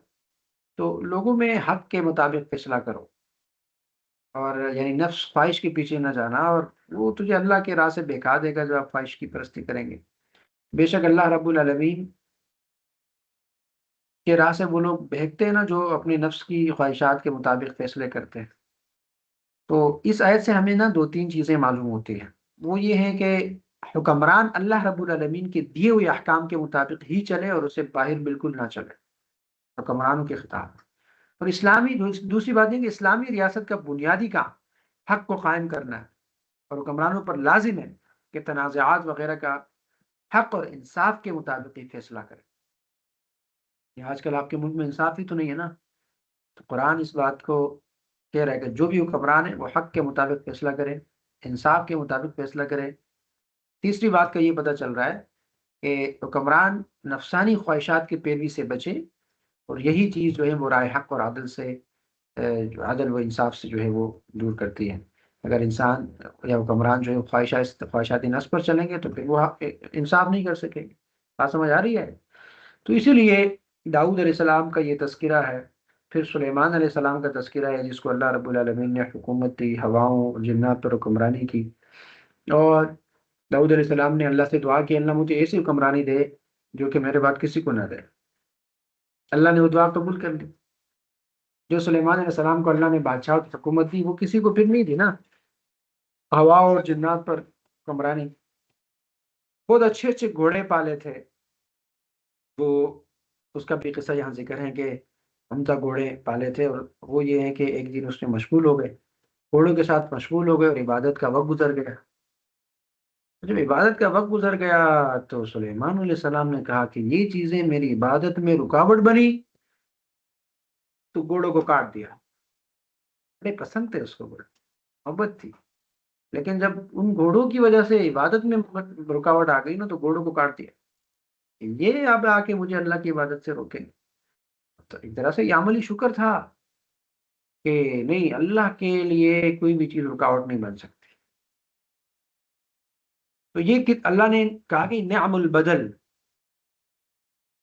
[SPEAKER 1] تو لوگوں میں حق کے مطابق فیصلہ کرو، اور یعنی نفس خواہش کے پیچھے نہ جانا، اور وہ تجھے اللہ کے راہ سے بہکا دے گا جو آپ خواہش کی پرستی کریں گے۔ بے شک اللہ رب العالمین کے راہ سے وہ لوگ بہکتے ہیں نا جو اپنے نفس کی خواہشات کے مطابق فیصلے کرتے ہیں۔ تو اس آیت سے ہمیں نا 2-3 چیزیں معلوم ہوتی ہیں، وہ یہ ہے کہ حکمران اللہ رب العالمین کے دیے ہوئے احکام کے مطابق ہی چلے اور اسے باہر بالکل نہ چلے، حکمرانوں کے خطاب۔ اور اسلامی دوسری بات یہ کہ اسلامی ریاست کا بنیادی کام حق کو قائم کرنا ہے، اور حکمرانوں پر لازم ہے کہ تنازعات وغیرہ کا حق اور انصاف کے مطابق ہی فیصلہ کریں۔ یہ آج کل آپ کے ملک میں انصاف ہی تو نہیں ہے نا، تو قرآن اس بات کو کہہ رہا ہے کہ جو بھی حکمران ہے وہ حق کے مطابق فیصلہ کرے، انصاف کے مطابق فیصلہ کرے۔ تیسری بات کا یہ پتہ چل رہا ہے کہ حکمران نفسانی خواہشات کی پیروی سے بچے، اور یہی چیز جو ہے وہ رائے حق اور عدل سے عدل و انصاف سے جو ہے وہ دور کرتی ہے۔ اگر انسان یا حکمران جو ہے خواہشاتی نفس پر چلیں گے تو پھر وہ انصاف نہیں کر سکیں گے۔ بات سمجھ آ رہی ہے؟ تو اسی لیے داؤد علیہ السلام کا یہ تذکرہ ہے، پھر سلیمان علیہ السلام کا تذکرہ ہے جس کو اللہ رب العالمین نے حکومت دی، ہواؤں اور جنات پر حکمرانی کی، اور داؤد علیہ السلام نے اللہ سے دعا کی اللہ مجھے ایسی حکمرانی دے جو کہ میرے بعد کسی کو نہ دے۔ اللہ نے وہ دعا قبول کر لی۔ جو سلیمان علیہ السلام کو اللہ نے بادشاہ حکومت دی وہ کسی کو پھر نہیں دی نا، ہوا اور جنات پر حکمرانی۔ بہت اچھے اچھے گھوڑے پالے تھے، وہ اس کا بھی قصہ یہاں ذکر ہے کہ عمدہ گھوڑے پالے تھے، اور وہ یہ ہے کہ ایک دن اس میں مشغول ہو گئے، گھوڑوں کے ساتھ مشغول ہو گئے، اور عبادت کا وقت گزر گیا۔ جب عبادت کا وقت گزر گیا تو سلیمان علیہ السلام نے کہا کہ یہ چیزیں میری عبادت میں رکاوٹ بنی، تو گھوڑوں کو کاٹ دیا۔ بڑے پسند تھے اس کو، گھوڑے محبت تھی، لیکن جب ان گھوڑوں کی وجہ سے عبادت میں رکاوٹ آ گئی نا تو گھوڑوں کو کاٹ دیا۔ یہ اب آ کے مجھے اللہ کی عبادت سے روکیں؟ تو ایک طرح سے یہ عملی شکر تھا کہ نہیں، اللہ کے لیے کوئی بھی چیز رکاوٹ نہیں بن سکتی۔ تو یہ اللہ نے کہا کہ نعم البدل،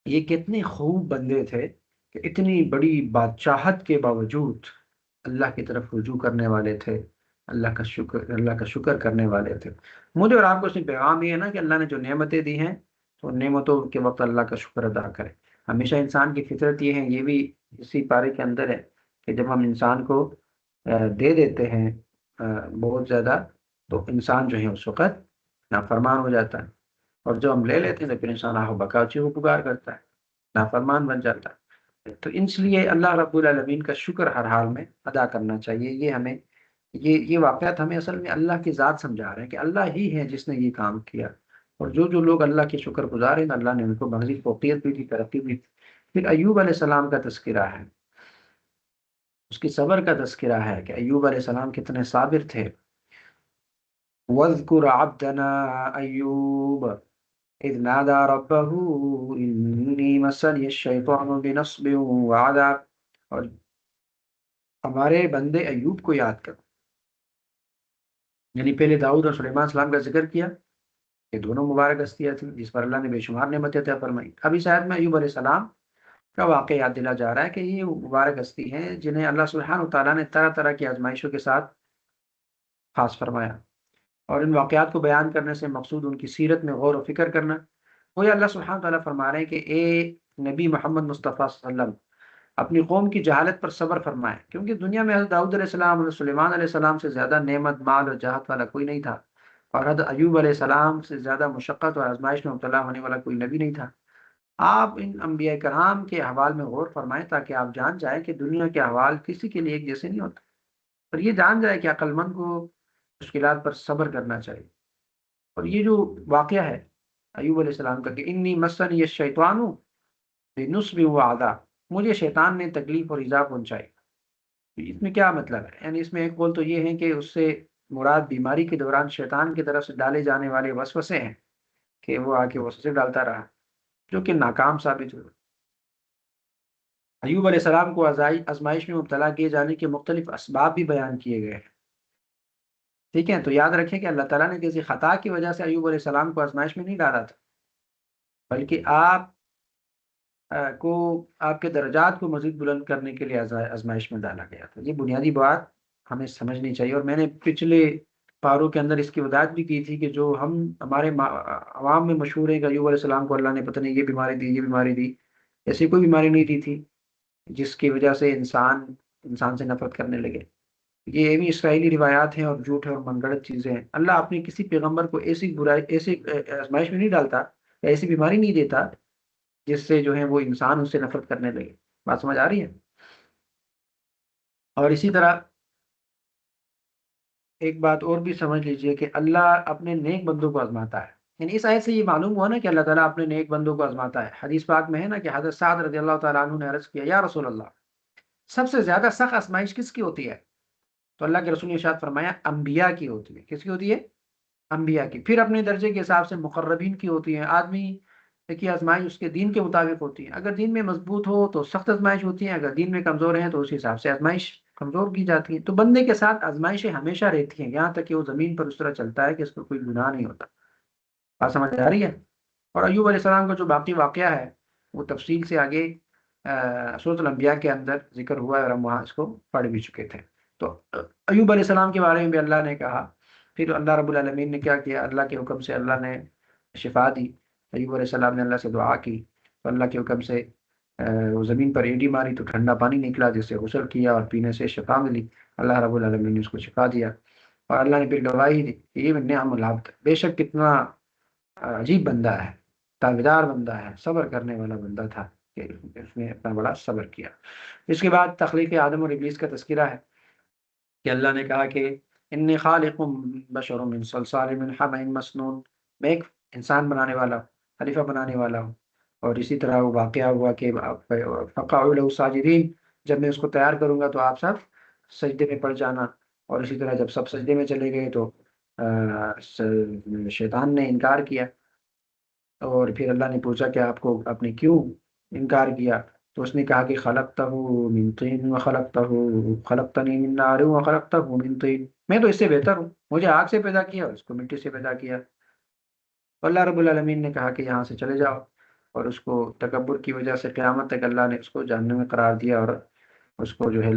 [SPEAKER 1] یہ کتنے خوب بندے تھے کہ اتنی بڑی بادشاہت کے باوجود اللہ کی طرف رجوع کرنے والے تھے، اللہ کا شکر کرنے والے تھے۔ مجھے اور آپ کو اس میں پیغام یہ ہے نا کہ اللہ نے جو نعمتیں دی ہیں تو نعمتوں کے وقت اللہ کا شکر ادا کرے۔ ہمیشہ انسان کی فطرت یہ ہے، یہ بھی اسی پارے کے اندر ہے، کہ جب ہم انسان کو دے دیتے ہیں بہت زیادہ، تو انسان جو ہے اس وقت نافرمان ہو جاتا ہے، اور جو ہم لے لیتے ہیں تو پھر انسان آہ بکا چیخ پکار کرتا ہے، نافرمان بن جاتا ہے۔ تو اس لیے اللہ رب العالمین کا شکر ہر حال میں ادا کرنا چاہیے۔ یہ ہمیں یہ واقعات ہمیں اصل میں اللہ کی ذات سمجھا رہے ہیں کہ اللہ ہی ہے جس نے یہ کام کیا، اور جو لوگ اللہ کے شکر گزار ہیں اللہ نے ان کو مزید فوقیت بھی دی، ترقی بھی دی۔ پھر ایوب علیہ السلام کا تذکرہ ہے، اس کی صبر کا تذکرہ ہے کہ ایوب علیہ السلام کتنے صابر تھے۔ وَاذْكُرْ عَبْدَنَا أَيُّوبَ إِذْ نَادَى رَبَّهُ إِنِّي مَسَّنِيَ الشَّيْطَانُ بِنَصْبٍ وَعَذَابٍ، اور ہمارے بندے ایوب کو یاد کرو، یعنی پہلے داؤد اور سلیمان السلام کا ذکر کیا کہ دونوں مبارک ہستیاں تھیں جس پر اللہ نے بے شمار نعمتیں عطا فرمائی۔ اب اس آیت میں ایوب علیہ السلام کا واقعہ یاد دلا جا رہا ہے کہ یہ مبارک ہستی ہیں جنہیں اللہ سبحانہ وتعالیٰ نے طرح طرح کی آزمائشوں کے ساتھ خاص فرمایا، اور ان واقعات کو بیان کرنے سے مقصود ان کی سیرت میں غور و فکر کرنا۔ وہ اللہ سبحانہ وتعالیٰ فرما رہے ہیں کہ اے نبی محمد مصطفیٰ صلی اللہ علیہ وسلم، اپنی قوم کی جہالت پر صبر فرمائیں، کیونکہ دنیا میں حضرت داؤد علیہ السلام اور سلیمان علیہ السلام سے زیادہ نعمت، مال اور جہت والا کوئی نہیں تھا، اور حضرت ایوب علیہ السلام سے زیادہ مشقت اور آزمائش میں مبتلا ہونے والا کوئی نبی نہیں تھا۔ آپ ان انبیاء کرام کے احوال میں غور فرمائیں تاکہ آپ جان جائیں کہ دنیا کے احوال کسی کے لیے ایک جیسے نہیں ہوتے، اور یہ جان جائے کہ عقل مند کو مشکلات پر صبر کرنا چاہیے۔ اور یہ جو واقعہ ہے ایوب علیہ السلام کا کہ انی مسنی الشیطان بنصب وعذاب، مجھے شیطان نے تکلیف اور ایذا پہنچائی۔ اس میں کیا مطلب ہے؟ یعنی اس میں ایک قول تو یہ ہے کہ اس سے مراد بیماری کے دوران شیطان کی طرف سے ڈالے جانے والے وسوسے ہیں، کہ وہ آ کے وسوسے ڈالتا رہا جو کہ ناکام ثابت ہوئے۔ ایوب علیہ السلام کو آزمائش میں مبتلا کیے جانے کے مختلف اسباب بھی بیان کیے گئے ہیں، ٹھیک ہے؟ تو یاد رکھیں کہ اللہ تعالیٰ نے کسی خطا کی وجہ سے ایوب علیہ السلام کو آزمائش میں نہیں ڈالا تھا، بلکہ آپ کو آپ کے درجات کو مزید بلند کرنے کے لیے آزمائش میں ڈالا گیا تھا۔ یہ بنیادی بات ہمیں سمجھنی چاہیے، اور میں نے پچھلے پاروں کے اندر اس کی وضاحت بھی کی تھی کہ جو ہمارے عوام میں مشہور ہے کہ ایوب علیہ السلام کو اللہ نے پتہ نہیں یہ بیماری دی، یہ بیماری دی، ایسی کوئی بیماری نہیں دی تھی جس کی وجہ سے انسان سے نفرت کرنے لگے۔ یہ بھی اسرائیلی روایات ہیں اور جھوٹ ہے اور من گڑت چیزیں ہیں۔ اللہ اپنے کسی پیغمبر کو ایسی برائی، ایسی آزمائش میں نہیں ڈالتا یا ایسی بیماری نہیں دیتا جس سے جو ہے وہ انسان اس سے نفرت کرنے لگے۔ بات سمجھ آ رہی ہے؟ اور اسی طرح ایک بات اور بھی سمجھ لیجئے کہ اللہ اپنے نیک بندوں کو آزماتا ہے، یعنی اس آیت سے یہ معلوم ہوا نا کہ اللہ تعالیٰ اپنے نیک بندوں کو آزماتا ہے۔ حدیث پاک میں ہے نا کہ حضرت سعد رضی اللہ تعالیٰ عنہ نے عرض کیا، یا رسول اللہ، سب سے زیادہ سخت آزمائش کس کی ہوتی ہے؟ تو اللہ کے رسول نے ارشاد فرمایا انبیاء کی ہوتی ہے۔ کس کی ہوتی ہے؟ انبیاء کی۔ پھر اپنے درجے کے حساب سے مقربین کی ہوتی ہیں۔ آدمی کی آزمائش اس کے دین کے مطابق ہوتی ہے، اگر دین میں مضبوط ہو تو سخت آزمائش ہوتی ہے، اگر دین میں کمزور ہیں تو اس حساب سے آزمائش کمزور کی جاتی ہے۔ تو بندے کے ساتھ آزمائشیں ہمیشہ رہتی ہیں یہاں تک کہ وہ زمین پر اس طرح چلتا ہے کہ اس پر کوئی گناہ نہیں ہوتا۔ بات سمجھ آ رہی ہے؟ اور ایوب علیہ السلام کا جو باقی واقعہ ہے وہ تفصیل سے آگے سورۃ الانبیاء کے اندر ذکر ہوا ہے، اور ہم وہاں اس کو پڑھ بھی چکے تھے۔ تو ایوب علیہ السلام کے بارے میں بھی اللہ نے کہا، پھر اللہ رب العالمین نے کیا کیا؟ اللہ کے حکم سے اللہ نے شفا دی۔ ایوب علیہ السلام نے اللہ سے دعا کی تو اللہ کے حکم سے وہ زمین پر ایڑی ماری تو ٹھنڈا پانی نکلا جس سے غسل کیا اور پینے سے شفا ملی۔ اللہ رب العالمین نے اس کو شفا دیا، اور اللہ نے پھر گواہی دی کہ یہ نعم العبد، بے شک کتنا عجیب بندہ ہے، تابعدار بندہ ہے، صبر کرنے والا بندہ تھا کہ اس نے اتنا بڑا صبر کیا۔ اس کے بعد تخلیق آدم اور ابلیس کا تذکرہ ہے کہ اللہ نے کہا کہ انی خالق بشر من صلصال من حمأ مسنون، میں ایک انسان بنانے والا ہوں، خلیفہ بنانے والا ہوں۔ اور اسی طرح وہ واقعہ ہوا کہ فقعوا له ساجدین، جب میں اس کو تیار کروں گا تو آپ سب سجدے میں پڑ جانا۔ اور اسی طرح جب سب سجدے میں چلے گئے تو شیطان نے انکار کیا، اور پھر اللہ نے پوچھا کہ آپ نے کیوں انکار کیا؟ تو اس نے کہا کہ خلقتہ من طین خلقتنی من نار خلقتہ من طین، میں تو اس سے بہتر ہوں، مجھے آگ سے پیدا کیا اور اس کو مٹی سے پیدا کیا۔ تو اللہ رب العالمین نے کہا کہ یہاں سے چلے جاؤ، اور اس کو تکبر کی وجہ سے قیامت تک اللہ نے اس کو جہنم میں قرار دیا، اور اس کو جو ہے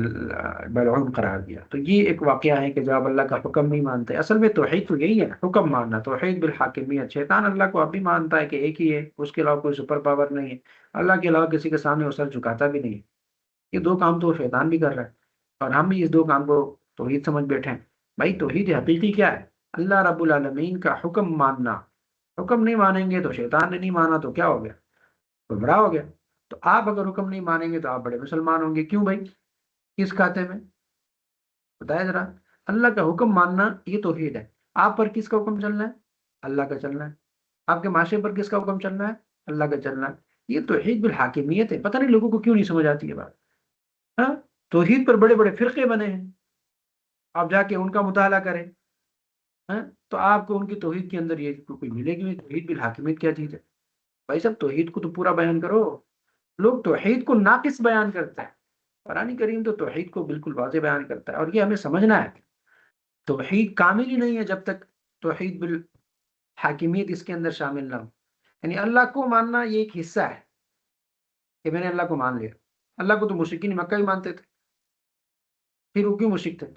[SPEAKER 1] ملعون قرار دیا۔ تو یہ ایک واقعہ ہے کہ جب آپ اللہ کا حکم نہیں مانتے، اصل میں توحید تو یہی ہے، حکم ماننا، توحید بالحاکمیت۔ شیطان اللہ کو اب بھی مانتا ہے کہ ایک ہی ہے، اس کے علاوہ کوئی سپر پاور نہیں ہے، اللہ کے علاوہ کسی کے سامنے وہ سر جھکاتا بھی نہیں ہے۔ یہ دو کام تو شیطان بھی کر رہا ہے، اور ہم بھی اس دو کام کو توحید سمجھ بیٹھے ہیں۔ بھائی توحید حقیقی کیا ہے؟ اللہ رب العالمین کا حکم ماننا۔ حکم نہیں مانیں گے تو شیطان نے نہیں مانا تو کیا ہو گیا؟ گمراہ ہو گیا۔ تو آپ اگر حکم نہیں مانیں گے تو آپ بڑے مسلمان ہوں گے۔ کیوں بھائی؟ کس کھاتے میں؟ بتایا ذرا۔ اللہ کا حکم ماننا یہ توحید ہے۔ آپ پر کس کا حکم چلنا ہے؟ اللہ کا چلنا ہے۔ آپ کے معاشرے پر کس کا حکم چلنا ہے؟ اللہ کا چلنا ہے۔ یہ توحید بالحاکمیت ہے۔ پتہ نہیں لوگوں کو کیوں نہیں سمجھ آتی ہے بات۔ ہاں، توحید پر بڑے بڑے فرقے بنے ہیں، آپ جا کے ان کا مطالعہ کریں، ہاں، تو آپ کو ان کی توحید کے اندر یہ کوئی ملے گی نہیں۔ توحید بالحاکمیت کیا چیز ہے؟ بھائی صاحب توحید کو تو پورا بیان کرو۔ لوگ توحید کو ناقص بیان کرتے ہیں، قرآن کریم تو توحید کو بالکل واضح بیان کرتا ہے، اور یہ ہمیں سمجھنا ہے۔ توحید کامل ہی نہیں ہے جب تک توحید بالحاکمیت اس کے اندر شامل نہ ہو۔ یعنی اللہ کو ماننا یہ ایک حصہ ہے کہ میں نے اللہ کو مان لیا۔ اللہ کو تو مشرکین مکہ ہی مانتے تھے، پھر وہ کیوں مشرک تھے؟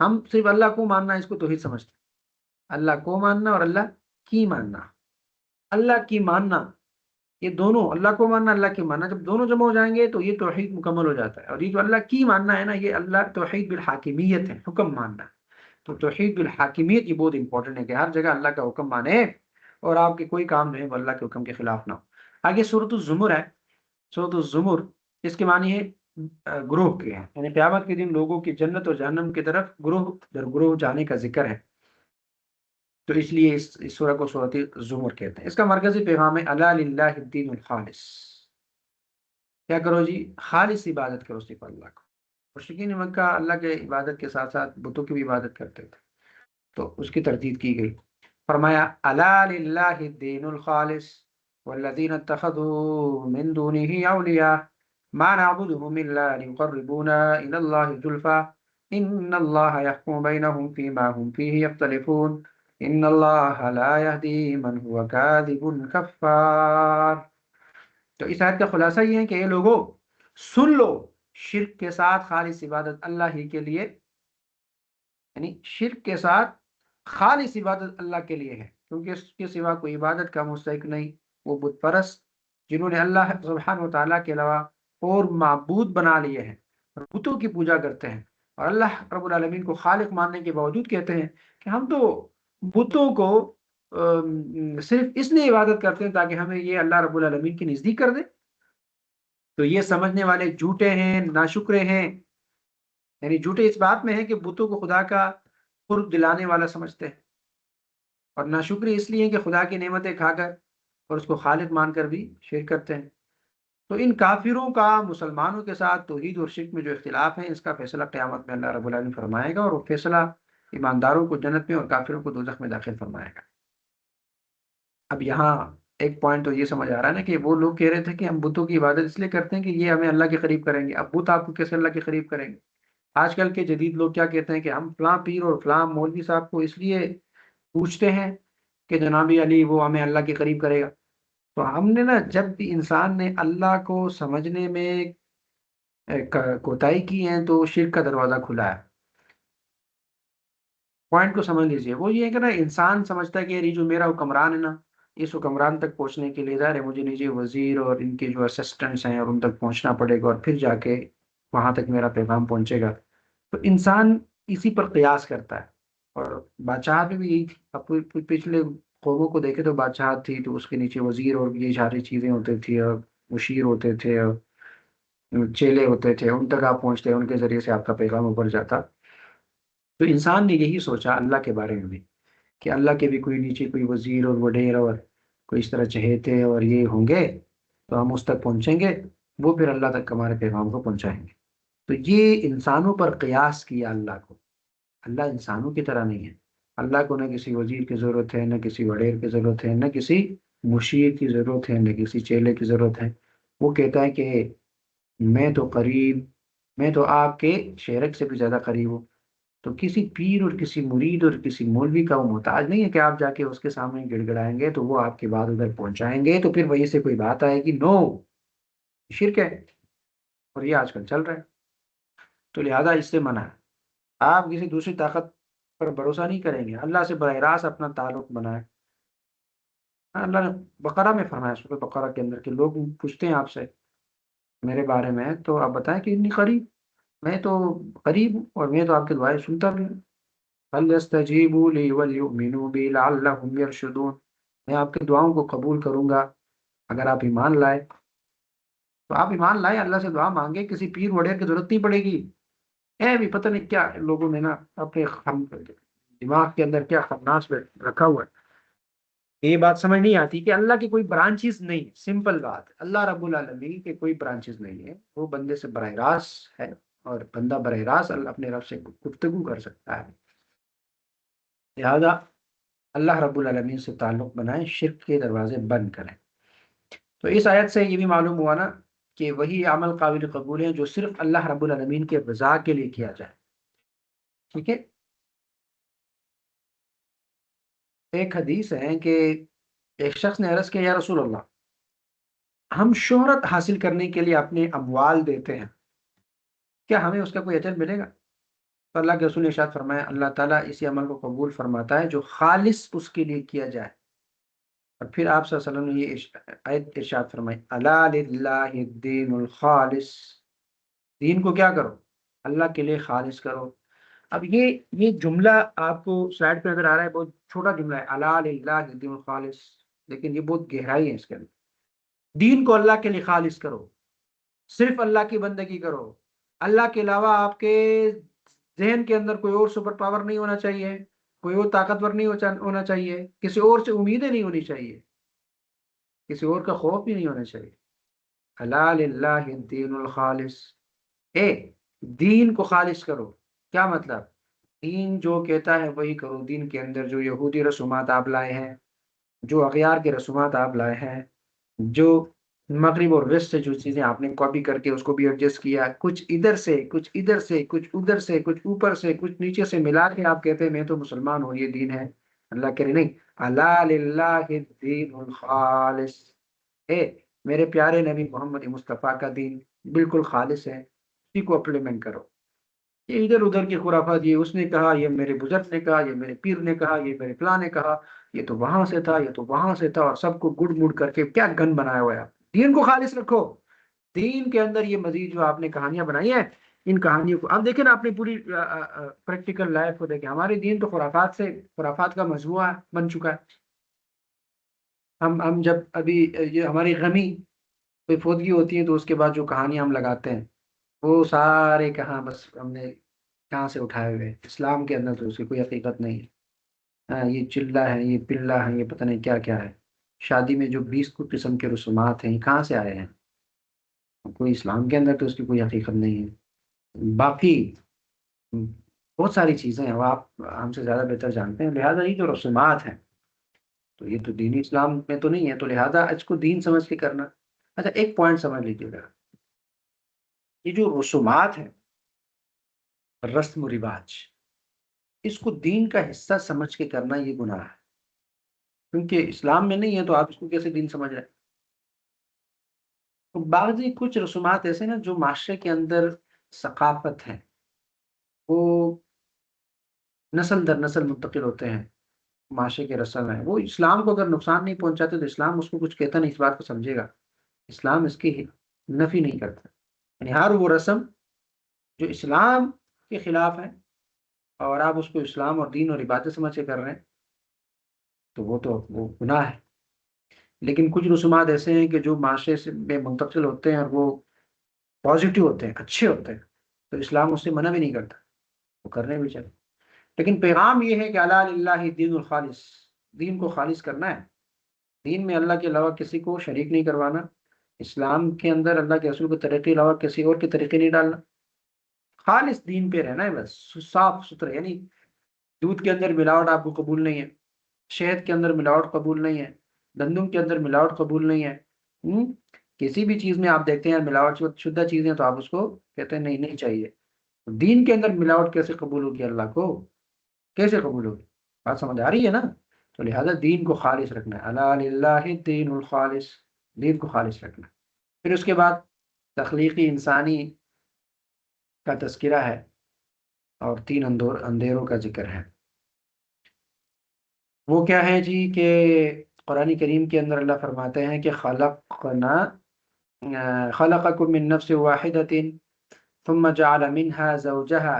[SPEAKER 1] ہم صرف اللہ کو ماننا اس کو توحید سمجھتے ہیں۔ اللہ کو ماننا اور اللہ کی ماننا، اللہ کی ماننا، یہ دونوں، اللہ کو ماننا اللہ کی ماننا، جب دونوں جمع ہو جائیں گے تو یہ توحید مکمل ہو جاتا ہے۔ اور یہ جو اللہ کی ماننا ہے نا، یہ اللہ توحید بالحاکمیت ہے، حکم ماننا ہے۔ تو توحید بالحاکمیت یہ بہت امپورٹنٹ ہے کہ ہر جگہ اللہ کا حکم مانے، اور آپ کے کوئی کام جو ہے وہ اللہ کے حکم کے خلاف نہ ہو۔ آگے سورۃ الزمر ہے۔ سورۃ الزمر اس کے معنی ہے گروہ کے ہیں، یعنی قیامت کے دن لوگوں کی جنت اور جہنم کی طرف گروہ در گروہ جانے کا ذکر ہے، تو اس لیے اس سورہ کو سورۃ الزمر کہتے ہیں۔ اس کا مرکزی پیغام ہے الا للہ الدین الخالص۔ کیا کرو جی؟ خالص عبادت کرو صرف اللہ کو۔ مشرکین مکہ اللہ کے عبادت کے ساتھ ساتھ بتوں کی بھی عبادت کرتے تھے، تو اس کی تردید کی گئی۔ فرمایا الا للہ الدین الخالص والذین اتخذوا من دونه اولیاء ما نعبدهم الا ليقربونا الى الله زلفى ان الله يحكم بينهم فيما هم فيه يختلفون ان الله لا يهدي من هو كاذب كفار۔ تو اس آیت کا خلاصہ یہ ہے کہ یہ لوگوں سن لو، شرک کے ساتھ خالص عبادت اللہ ہی کے لیے، یعنی شرک کے ساتھ خالص عبادت اللہ کے لیے ہے، کیونکہ اس کے سوا کوئی عبادت کا مستحق نہیں۔ وہ بت پرست جنہوں نے اللہ سبحانہ و تعالیٰ کے علاوہ اور معبود بنا لیے ہیں، اور بتوں کی پوجا کرتے ہیں، اور اللہ رب العالمین کو خالق ماننے کے باوجود کہتے ہیں کہ ہم تو بتوں کو صرف اس لیے عبادت کرتے ہیں تاکہ ہمیں یہ اللہ رب العالمین کے نزدیک کر دے۔ تو یہ سمجھنے والے جھوٹے ہیں، ناشکرے ہیں، یعنی جھوٹے اس بات میں ہے کہ بتوں کو خدا کا قرب دلانے والا سمجھتے ہیں، اور ناشکری اس لیے کہ خدا کی نعمتیں کھا کر اور اس کو خالق مان کر بھی شرک کرتے ہیں۔ تو ان کافروں کا مسلمانوں کے ساتھ توحید اور شرک میں جو اختلاف ہے، اس کا فیصلہ قیامت میں اللہ رب العالمین فرمائے گا، اور وہ فیصلہ ایمانداروں کو جنت میں اور کافروں کو دوزخ میں داخل فرمائے گا۔ اب یہاں ایک پوائنٹ تو یہ سمجھ آ رہا ہے نا کہ وہ لوگ کہہ رہے تھے کہ ہم بتوں کی عبادت اس لیے کرتے ہیں کہ یہ ہمیں اللہ کے قریب کریں گے۔ اب بت آپ کو کیسے اللہ کے قریب کریں گے؟ آج کل کے جدید لوگ کیا کہتے ہیں کہ ہم فلاں پیر اور فلاں مولوی صاحب کو اس لیے پوچھتے ہیں کہ جناب علی وہ ہمیں اللہ کے قریب کرے گا۔ تو ہم نے نا، جب بھی انسان نے اللہ کو سمجھنے میں کوتاہی کی ہے تو شرک کا دروازہ کھلا ہے۔ پوائنٹ کو سمجھ لیجئے، وہ یہ ہے کہ نا انسان سمجھتا ہے کہ یہ جو میرا حکمران ہے نا، اس حکمران تک پہنچنے کے لیے ظاہر ہے مجھے نیچے وزیر اور ان کے جو اسسٹنٹس ہیں اور ان تک پہنچنا پڑے گا، اور پھر جا کے وہاں تک میرا پیغام پہنچے گا۔ تو انسان اسی پر قیاس کرتا ہے، اور بادشاہت میں بھی یہی تھی۔ اب پچھلے قوموں کو دیکھے تو بادشاہت تھی تو اس کے نیچے وزیر اور یہ ساری چیزیں ہوتی تھی، اور مشیر ہوتے تھے، اور چیلے ہوتے تھے، ان تک آپ پہنچتے، ان کے ذریعے سے آپ کا پیغام اوپر جاتا۔ تو انسان نے یہی سوچا اللہ کے بارے میں بھی کہ اللہ کے بھی کوئی نیچے کوئی وزیر اور وڈیر اور کوئی اس طرح چہیتے اور یہ ہوں گے، تو ہم اس تک پہنچیں گے، وہ پھر اللہ تک ہمارے پیغام کو پہنچائیں گے۔ تو یہ انسانوں پر قیاس کیا اللہ کو۔ اللہ انسانوں کی طرح نہیں ہے، اللہ کو نہ کسی وزیر کی ضرورت ہے، نہ کسی وڈیر کی ضرورت ہے، نہ کسی مشیر کی ضرورت ہے، نہ کسی چیلے کی ضرورت ہے۔ وہ کہتا ہے کہ میں تو آپ کے شہرک سے بھی زیادہ قریب ہوں۔ تو کسی پیر اور کسی مرید اور کسی مولوی کا وہ محتاج نہیں ہے کہ آپ جا کے اس کے سامنے گڑ گڑائیں گے تو وہ آپ کی بات ادھر پہنچائیں گے، تو پھر وہیں سے کوئی بات آئے گی، نو، شرک ہے۔ اور یہ آج کل چل رہا ہے، تو لہذا اس سے منع ہے۔ آپ کسی دوسری طاقت پر بھروسہ نہیں کریں گے، اللہ سے براہ راست اپنا تعلق بنائیں۔ اللہ نے بقرہ میں فرمایا، سورہ بقرہ کے اندر، کہ لوگ پوچھتے ہیں آپ سے میرے بارے میں تو آپ بتائیں کہ اتنی قریب، میں تو قریب ہوں اور میں تو آپ کی دعائیں سنتا بھی ہوں۔ فَلْيَسْتَجِيبُوا لِي وَلْيُؤْمِنُوا بِي لَعَلَّهُمْ يَرْشُدُونَ، میں آپ کی دعاؤں کو قبول کروں گا اگر آپ ایمان لائے۔ تو آپ ایمان لائے، اللہ سے دعا مانگے، کسی پیر وڈیر کی ضرورت نہیں پڑے گی۔ بھی پتہ نہیں کیا لوگوں نے نا اپنے دماغ کے اندر کیا خناس میں رکھا ہوا ہے، یہ بات سمجھ نہیں آتی کہ اللہ کی کوئی برانچز نہیں ہے۔ سمپل بات، اللہ رب العالمین کے کوئی برانچز نہیں ہے، وہ بندے سے براہ راست ہے، اور بندہ براہ راست اللہ اپنے رب سے گفتگو کر سکتا ہے۔ لہذا اللہ رب العالمین سے تعلق بنائیں، شرک کے دروازے بند کریں۔ تو اس آیت سے یہ بھی معلوم ہوا نا کہ وہی عمل قابل قبول ہے جو صرف اللہ رب العالمین کے رضا کے لیے کیا جائے۔ ٹھیک ہے، ایک حدیث ہے کہ ایک شخص نے عرض کیا، یا رسول اللہ، ہم شہرت حاصل کرنے کے لیے اپنے اموال دیتے ہیں، کیا ہمیں اس کا کوئی اجر ملے گا؟ تو اللہ کے رسول نے ارشاد فرمایا، اللہ تعالیٰ اسی عمل کو قبول فرماتا ہے جو خالص اس کے لیے کیا جائے۔ اور پھر آپ صلی اللہ علیہ وسلم نے یہ آیت ارشاد فرمائی، الا للہ الدین الخالص، دین کو کیا کرو؟ اللہ کے لیے خالص کرو۔ اب یہ جملہ آپ کو سلائڈ پہ نظر آ رہا ہے، بہت چھوٹا جملہ ہے، الا للہ الدین الخالص، لیکن یہ بہت گہرائی ہے اس کے اندر۔ دین کو اللہ کے لیے خالص کرو، صرف اللہ کی بندگی کرو، اللہ کے علاوہ آپ کے ذہن کے اندر کوئی اور سپر پاور نہیں ہونا چاہیے، کوئی اور طاقتور نہیں ہونا چاہیے، کسی اور سے امیدیں نہیں ہونی چاہیے، کسی اور کا خوف بھی نہیں ہونا چاہیے۔ الا للہ الدین الخالص، اے دین کو خالص کرو، کیا مطلب؟ دین جو کہتا ہے وہی کرو، دین کے اندر جو یہودی رسومات آپ لائے ہیں، جو اغیار کے رسومات آپ لائے ہیں، جو مغرب اور ویسٹ سے جو چیزیں آپ نے کاپی کر کے اس کو بھی ایڈجسٹ کیا، کچھ ادھر سے، کچھ ادھر سے، کچھ ادھر سے، کچھ اوپر سے، کچھ نیچے سے ملا کے آپ کہتے ہیں میں تو مسلمان ہوں، یہ دین ہے؟ اللہ کہہ رہے نہیں، الا للہ الدین الخالص، اے میرے پیارے نبی محمد مصطفیٰ کا دین بالکل خالص ہے، اسی کو امپلیمنٹ کرو۔ یہ ادھر ادھر کی خرافات، یہ اس نے کہا، یہ میرے بزرگ نے کہا، یہ میرے پیر نے کہا، یہ میرے فلاں نے کہا، یہ تو وہاں سے تھا، یہ تو وہاں سے تھا، اور سب کو گڑ مڑ کر کے کیا گن بنایا ہوا ہے آپ۔ دین کو خالص رکھو۔ دین کے اندر یہ مزید جو آپ نے کہانیاں بنائی ہیں، ان کہانیوں کو آپ دیکھیں نا، اپنی پوری پریکٹیکل لائف کو دیکھیں، ہمارے دین تو خرافات کا مجموعہ بن چکا ہے۔ ہم جب ابھی یہ ہماری غمی کوئی فوتگی ہوتی ہے تو اس کے بعد جو کہانیاں ہم لگاتے ہیں، وہ سارے کہاں بس ہم نے کہاں سے اٹھائے ہوئے، اسلام کے اندر تو اس کی کوئی حقیقت نہیں ہے۔ ہاں، یہ چلہ ہے، یہ پلہ ہے، یہ پتہ نہیں کیا کیا ہے۔ شادی میں جو 20 قسم کے رسومات ہیں، یہ کہاں سے آئے ہیں؟ کوئی اسلام کے اندر تو اس کی کوئی حقیقت نہیں ہے۔ باقی بہت ساری چیزیں ہیں، وہ آپ ہم سے زیادہ بہتر جانتے ہیں، لہٰذا یہ جو رسومات ہیں تو یہ تو دینی اسلام میں تو نہیں ہے، تو لہٰذا اس کو دین سمجھ کے کرنا۔ اچھا، ایک پوائنٹ سمجھ لیجیے گا، یہ جو رسومات ہیں، رسم و رواج، اس کو دین کا حصہ سمجھ کے کرنا یہ گناہ ہے، کیونکہ اسلام میں نہیں ہے تو آپ اس کو کیسے دین سمجھ رہے ہیں؟ تو بعضی کچھ رسومات ایسے نا جو معاشرے کے اندر ثقافت ہے، وہ نسل در نسل منتقل ہوتے ہیں، معاشرے کے رسم ہیں، وہ اسلام کو اگر نقصان نہیں پہنچاتے تو اسلام اس کو کچھ کہتا نہیں، اس بات کو سمجھے گا، اسلام اس کی نفی نہیں کرتا۔ یعنی ہر وہ رسم جو اسلام کے خلاف ہے اور آپ اس کو اسلام اور دین اور عبادت سمجھ کے کر رہے ہیں تو وہ گناہ ہے۔ لیکن کچھ رسومات ایسے ہیں کہ جو معاشرے سے میں منتقل ہوتے ہیں اور وہ پازیٹیو ہوتے ہیں، اچھے ہوتے ہیں، تو اسلام اس سے منع بھی نہیں کرتا، وہ کرنے بھی چاہیے۔ لیکن پیغام یہ ہے کہ الا للہ دین الخالص، دین کو خالص کرنا ہے، دین میں اللہ کے علاوہ کسی کو شریک نہیں کروانا، اسلام کے اندر اللہ کے رسول کے طریقے کے علاوہ کسی اور کے طریقے نہیں ڈالنا، خالص دین پہ رہنا ہے، بس صاف ستھرا، یعنی دودھ کے اندر ملاوٹ آپ کو قبول نہیں ہے، شہد کے اندر ملاوٹ قبول نہیں ہے، گندم کے اندر ملاوٹ قبول نہیں ہے، کسی بھی چیز میں آپ دیکھتے ہیں ملاوٹ شدہ چیزیں تو آپ اس کو کہتے ہیں نہیں نہیں چاہیے۔ دین کے اندر ملاوٹ کیسے قبول ہوگی اللہ کو؟ کیسے قبول ہوگی؟ بات سمجھ آ رہی ہے نا؟ تو لہذا دین کو خالص رکھنا ہے، الا للہ الدین الخالص، دین کو خالص رکھنا ہے۔ پھر اس کے بعد تخلیقی انسانی کا تذکرہ ہے اور تین اندھیروں کا ذکر ہے۔ وہ کیا ہے جی کہ قرآن کریم کے اندر اللہ فرماتے ہیں کہ خلقکم من نفس واحدۃ ثم جعل منها زوجها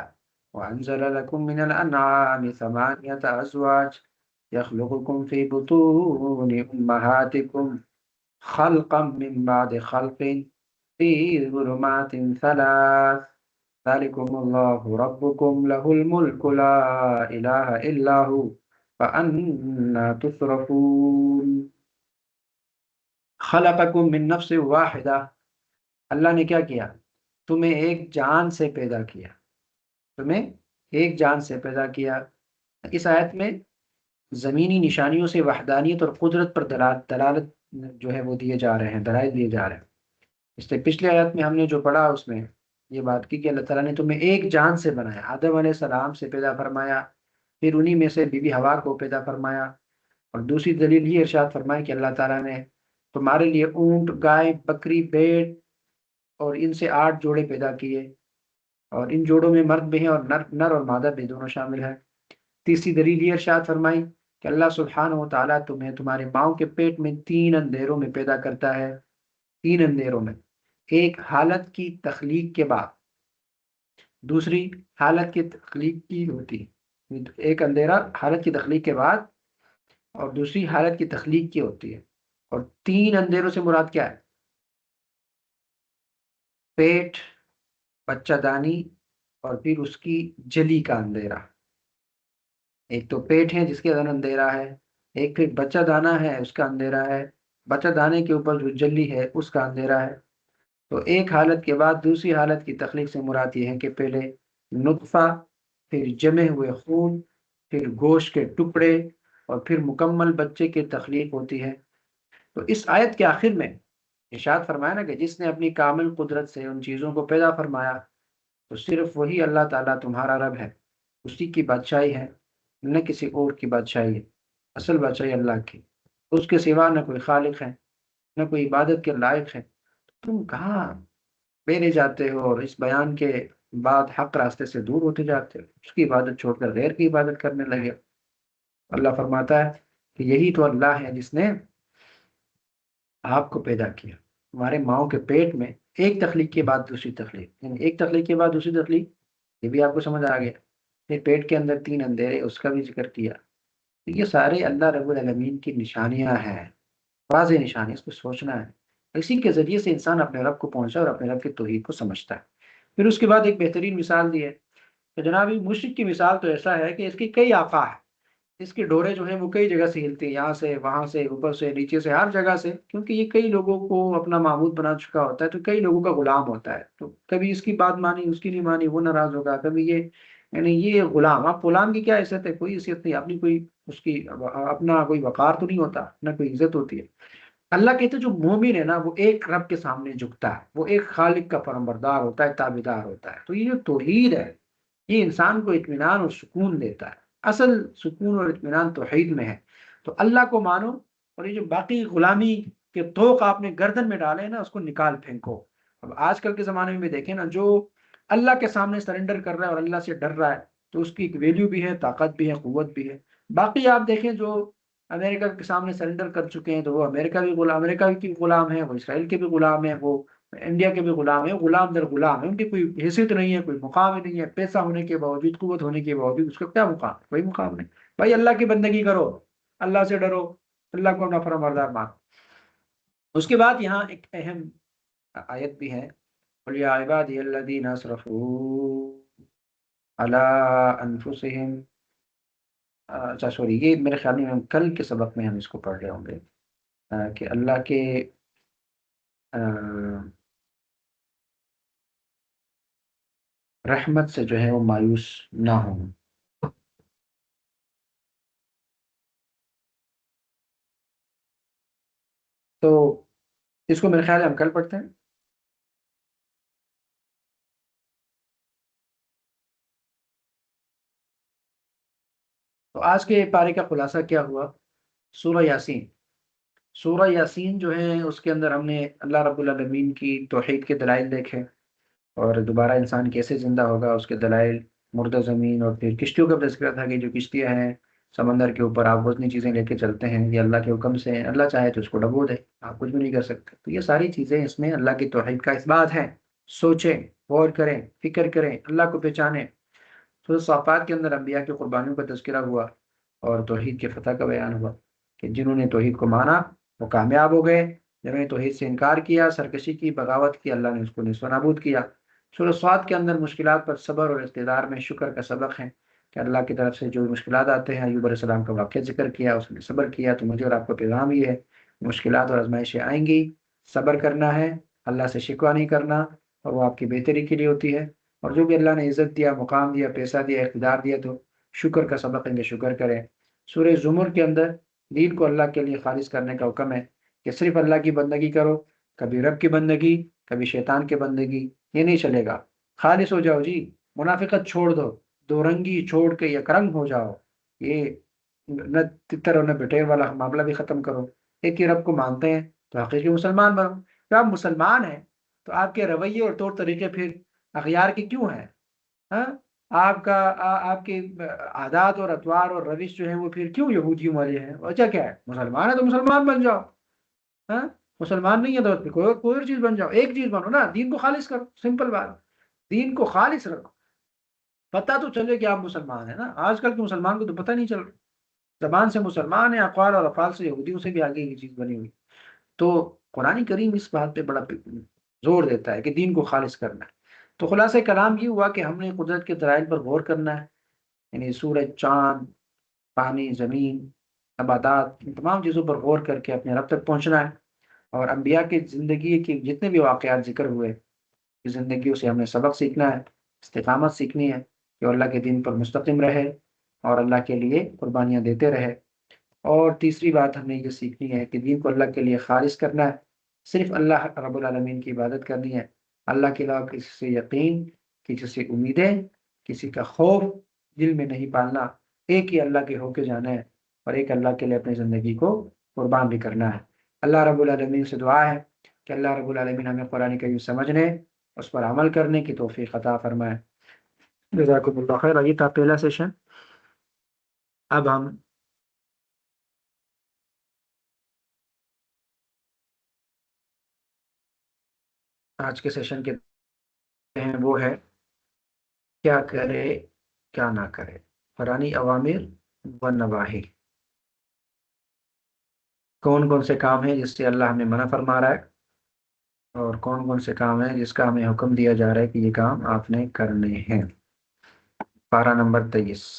[SPEAKER 1] وأنزل لكم من الأنعام ثمانية أزواج يخلقكم في بطون أمهاتكم خلقا من بعد خلق في ظلمات ثلاث ذلكم الله ربكم له الملك لا إله إلا هو فأنا تصرفون۔ خلقکم من نفس واحدہ، اللہ نے کیا کیا؟ تمہیں ایک جان سے پیدا کیا، تمہیں ایک جان سے پیدا کیا۔ اس آیت میں زمینی نشانیوں سے وحدانیت اور قدرت پر دلالت جو ہے وہ دیے جا رہے ہیں، دلائل دیے جا رہے ہیں۔ اس سے پچھلے آیت میں ہم نے جو پڑھا اس میں یہ بات کی کہ اللہ تعالیٰ نے تمہیں ایک جان سے بنایا، آدم علیہ السلام سے پیدا فرمایا، پھر انہی میں سے بی بی حوا کو پیدا فرمایا، اور دوسری دلیل یہ ارشاد فرمائی کہ اللہ تعالیٰ نے تمہارے لیے اونٹ، گائے، بکری، بھیڑ اور ان سے 8 جوڑے پیدا کیے، اور ان جوڑوں میں مرد بھی ہیں اور نر اور مادہ بھی دونوں شامل ہیں۔ تیسری دلیل یہ ارشاد فرمائی کہ اللہ سبحانہ و تعالیٰ تمہیں تمہارے ماؤں کے پیٹ میں 3 اندھیروں میں پیدا کرتا ہے، 3 اندھیروں میں، ایک حالت کی تخلیق کے بعد، دوسری حالت کی تخلیق کی ہوتی ہے، ایک اندھیرا حالت کی تخلیق کے بعد اور دوسری حالت کی تخلیق کی ہوتی ہے، اور 3 اندھیروں سے مراد کیا ہے؟ پیٹ، بچہ دانی، اور پھر اس کی جلی کا اندھیرا۔ ایک تو پیٹ ہے جس کے اندر اندھیرا ہے، ایک پھر بچہ دانا ہے اس کا اندھیرا ہے، بچہ دانے کے اوپر جو جلی ہے اس کا اندھیرا ہے۔ تو ایک حالت کے بعد دوسری حالت کی تخلیق سے مراد یہ ہے کہ پہلے نطفہ، پھر جمے ہوئے خون، پھر گوشت کے ٹکڑے، اور پھر مکمل بچے کی تخلیق ہوتی ہے۔ تو اس آیت کے آخر میں ارشاد فرمایا نا کہ جس نے اپنی کامل قدرت سے ان چیزوں کو پیدا فرمایا، تو صرف وہی اللہ تعالیٰ تمہارا رب ہے، اسی کی بادشاہی ہے، نہ کسی اور کی بادشاہی ہے، اصل بادشاہی اللہ کی، اس کے سوا نہ کوئی خالق ہے، نہ کوئی عبادت کے لائق ہے۔ تم کہاں میرے جاتے ہو اور اس بیان کے بعد حق راستے سے دور ہوتے جاتے ہو، اس کی عبادت چھوڑ کر غیر کی عبادت کرنے لگے۔ اللہ فرماتا ہے کہ یہی تو اللہ ہے جس نے آپ کو پیدا کیا ہمارے ماؤں کے پیٹ میں، ایک تخلیق کے بعد دوسری تخلیق، یعنی ایک تخلیق کے بعد دوسری تخلیق، یہ بھی آپ کو سمجھ آ گیا۔ پھر پیٹ کے اندر 3 اندھیرے، اس کا بھی ذکر کیا۔ تو یہ سارے اللہ رب العالمین کی نشانیاں ہیں، واضح نشانی، اس کو سوچنا ہے۔ اسی کے ذریعے سے انسان اپنے رب کو پہنچا اور اپنے رب کی توحید کو سمجھتا ہے۔ پھر اس کے بعد ایک بہترین مثال دی ہے کہ جناب مشرک کی مثال تو ایسا ہے کہ اس کی کئی آقا ہے، اس کی ڈوریں جو ہیں وہ کئی جگہ سے ہلتی ہیں، یہاں سے وہاں سے اوپر سے نیچے سے ہر جگہ سے، کیونکہ یہ کئی لوگوں کو اپنا معبود بنا چکا ہوتا ہے، تو کئی لوگوں کا غلام ہوتا ہے، تو کبھی اس کی بات مانی، اس کی نہیں مانی، وہ ناراض ہوگا، کبھی یہ، یعنی یہ غلام، اب غلام کی کیا حیثیت ہے؟ کوئی حیثیت نہیں، اپنی کوئی اس کی اپنا کوئی وقار تو نہیں ہوتا، نہ کوئی عزت ہوتی ہے۔ اللہ کہتے ہیں جو مومن ہے نا وہ ایک رب کے سامنے جھکتا ہے، وہ ایک خالق کا فرمانبردار ہوتا ہے، تابعدار ہوتا ہے۔ تو یہ جو توحید ہے یہ انسان کو اطمینان اور سکون دیتا ہے، اصل سکون اور اطمینان توحید میں ہے۔ تو اللہ کو مانو، اور یہ جو باقی غلامی کے طوق آپ نے گردن میں ڈالے ہیں نا اس کو نکال پھینکو۔ اب آج کل کے زمانے میں بھی دیکھیں نا، جو اللہ کے سامنے سرنڈر کر رہا ہے اور اللہ سے ڈر رہا ہے تو اس کی ایک ویلیو بھی ہے، طاقت بھی ہے، قوت بھی ہے۔ باقی آپ دیکھیں جو امریکہ کے سامنے سرنڈر کر چکے ہیں تو وہ امریکہ کی غلام ہے، وہ اسرائیل کے بھی غلام ہے، وہ انڈیا کے بھی غلام ہے، غلام در غلام ہے، ان کی کوئی حیثیت نہیں ہے، کوئی مقام ہی نہیں ہے، پیسہ ہونے کے باوجود، قوت ہونے کے باوجود اس کا کیا مقام ہے؟ کوئی مقام نہیں۔ بھائی اللہ کی بندگی کرو، اللہ سے ڈرو، اللہ کو اپنا فرمانبردار مانو۔ اس کے بعد یہاں ایک اہم آیت بھی ہے، قل یا عبادی الذین اسرفوا علی انفسہم۔ اچھا سوری، یہ میرے خیال میں ہم کل کے سبق میں ہم اس کو پڑھ رہے ہوں گے کہ اللہ کے رحمت سے جو ہے وہ مایوس نہ ہوں۔ تو اس کو میرے خیال ہے ہم کل پڑھتے ہیں. تو آج کے پارے کا خلاصہ کیا ہوا؟ سورہ یاسین. سورہ یاسین جو ہے اس کے اندر ہم نے اللہ رب العالمین کی توحید کے دلائل دیکھے، اور دوبارہ انسان کیسے زندہ ہوگا اس کے دلائل، مردہ زمین، اور پھر کشتیوں کا بھی تذکرہ تھا کہ جو کشتیاں ہیں سمندر کے اوپر آپ وزنی چیزیں لے کے چلتے ہیں، یہ اللہ کے حکم سے ہیں، اللہ چاہے تو اس کو ڈبو دے، آپ کچھ بھی نہیں کر سکتے. تو یہ ساری چیزیں اس میں اللہ کی توحید کا اس بات ہے. سوچیں، غور کریں، فکر کریں، اللہ کو پہچانیں. تو صافات کے اندر انبیاء کی قربانیوں کا تذکرہ ہوا، اور توحید کے فتح کا بیان ہوا کہ جنہوں نے توحید کو مانا وہ کامیاب ہو گئے، جنہوں نے توحید سے انکار کیا، سرکشی کی، بغاوت کی، اللہ نے اس کو نصف و نابود کیا. سورہ صاد کے اندر مشکلات پر صبر اور اقتدار میں شکر کا سبق ہے کہ اللہ کی طرف سے جو مشکلات آتے ہیں، ایوب علیہ السلام کا واقعہ ذکر کیا، اس نے صبر کیا. تو مجھے اور آپ کو پیغام یہ ہے، مشکلات اور آزمائشیں آئیں گی، صبر کرنا ہے، اللہ سے شکوہ نہیں کرنا، اور وہ آپ کی بہتری کے لیے ہوتی ہے. اور جو بھی اللہ نے عزت دیا، مقام دیا، پیسہ دیا، اقتدار دیا، تو شکر کا سبق ہے کہ شکر کریں. سورہ زمر کے اندر دین کو اللہ کے لیے خالص کرنے کا حکم ہے کہ صرف اللہ کی بندگی کرو، کبھی رب کی بندگی، کبھی شیطان کی بندگی، یہ نہیں چلے گا. خالص ہو جاؤ جی، منافقت چھوڑ دو، دو رنگی چھوڑ کے یک رنگ ہو جاؤ. یہ نہ تتر اور نہ بٹیر والا معاملہ بھی ختم کرو. ایک ہی رب کو مانتے ہیں تو حقیقی مسلمان بنو. جب آپ مسلمان ہیں تو آپ کے رویے اور طور طریقے پھر اغیار کے کیوں ہیں؟ ہاں، آپ کا آپ کے عادات اور اطوار اور روش جو ہیں وہ پھر کیوں یہودیوں والے ہیں؟ وجہ کیا ہے؟ مسلمان ہے تو مسلمان بن جاؤ. ہاں، مسلمان نہیں ہے تو پھر کوئی اور چیز بن جاؤ. ایک چیز بنو نا، دین کو خالص کرو، سمپل بات. دین کو خالص رکھو، پتہ تو چلے کہ آپ مسلمان ہیں نا. آج کل کے مسلمان کو تو پتہ نہیں چل رہا، زبان سے مسلمان ہے، اقوال اور افعال سے یہودیوں سے بھی آگے یہ چیز بنی ہوئی. تو قرآن کریم اس بات پہ بڑا زور دیتا ہے کہ دین کو خالص کرنا ہے. تو خلاصہ کلام یہ ہوا کہ ہم نے قدرت کے دلائل پر غور کرنا ہے، یعنی سورج، چاند، پانی، زمین، نباتات، ان تمام چیزوں پر غور کر کے اپنے رب تک پہنچنا ہے. اور انبیاء کی زندگی کے جتنے بھی واقعات ذکر ہوئے، اس زندگیوں سے ہم نے سبق سیکھنا ہے، استقامت سیکھنی ہے کہ وہ اللہ کے دین پر مستقیم رہے اور اللہ کے لیے قربانیاں دیتے رہے. اور تیسری بات ہم نے یہ سیکھنی ہے کہ دین کو اللہ کے لیے خالص کرنا ہے، صرف اللہ رب العالمین کی عبادت کرنی ہے. اللہ کے علاوہ کسی سے یقین، کسی سے امیدیں، کسی کا خوف دل میں نہیں پالنا. ایک ہی اللہ کے ہو کے جانا ہے، اور ایک اللہ کے لیے اپنی زندگی کو قربان بھی کرنا ہے. اللہ رب العالمین سے دعا ہے کہ اللہ رب العالمین ہمیں قرآن کریم سمجھنے، اس پر عمل کرنے کی توفیق عطا فرمائے. جزاکم اللہ خیر. یہ تھا پہلا سیشن. اب ہم آج کے سیشن کے ہیں وہ ہے کیا کرے کیا نہ کرے، قرآنی اوامر و نواہی. کون کون سے کام ہیں جس سے اللہ ہمیں منع فرما رہا ہے، اور کون کون سے کام ہیں جس کا ہمیں حکم دیا جا رہا ہے کہ یہ کام آپ نے کرنے ہیں. پارہ نمبر 23.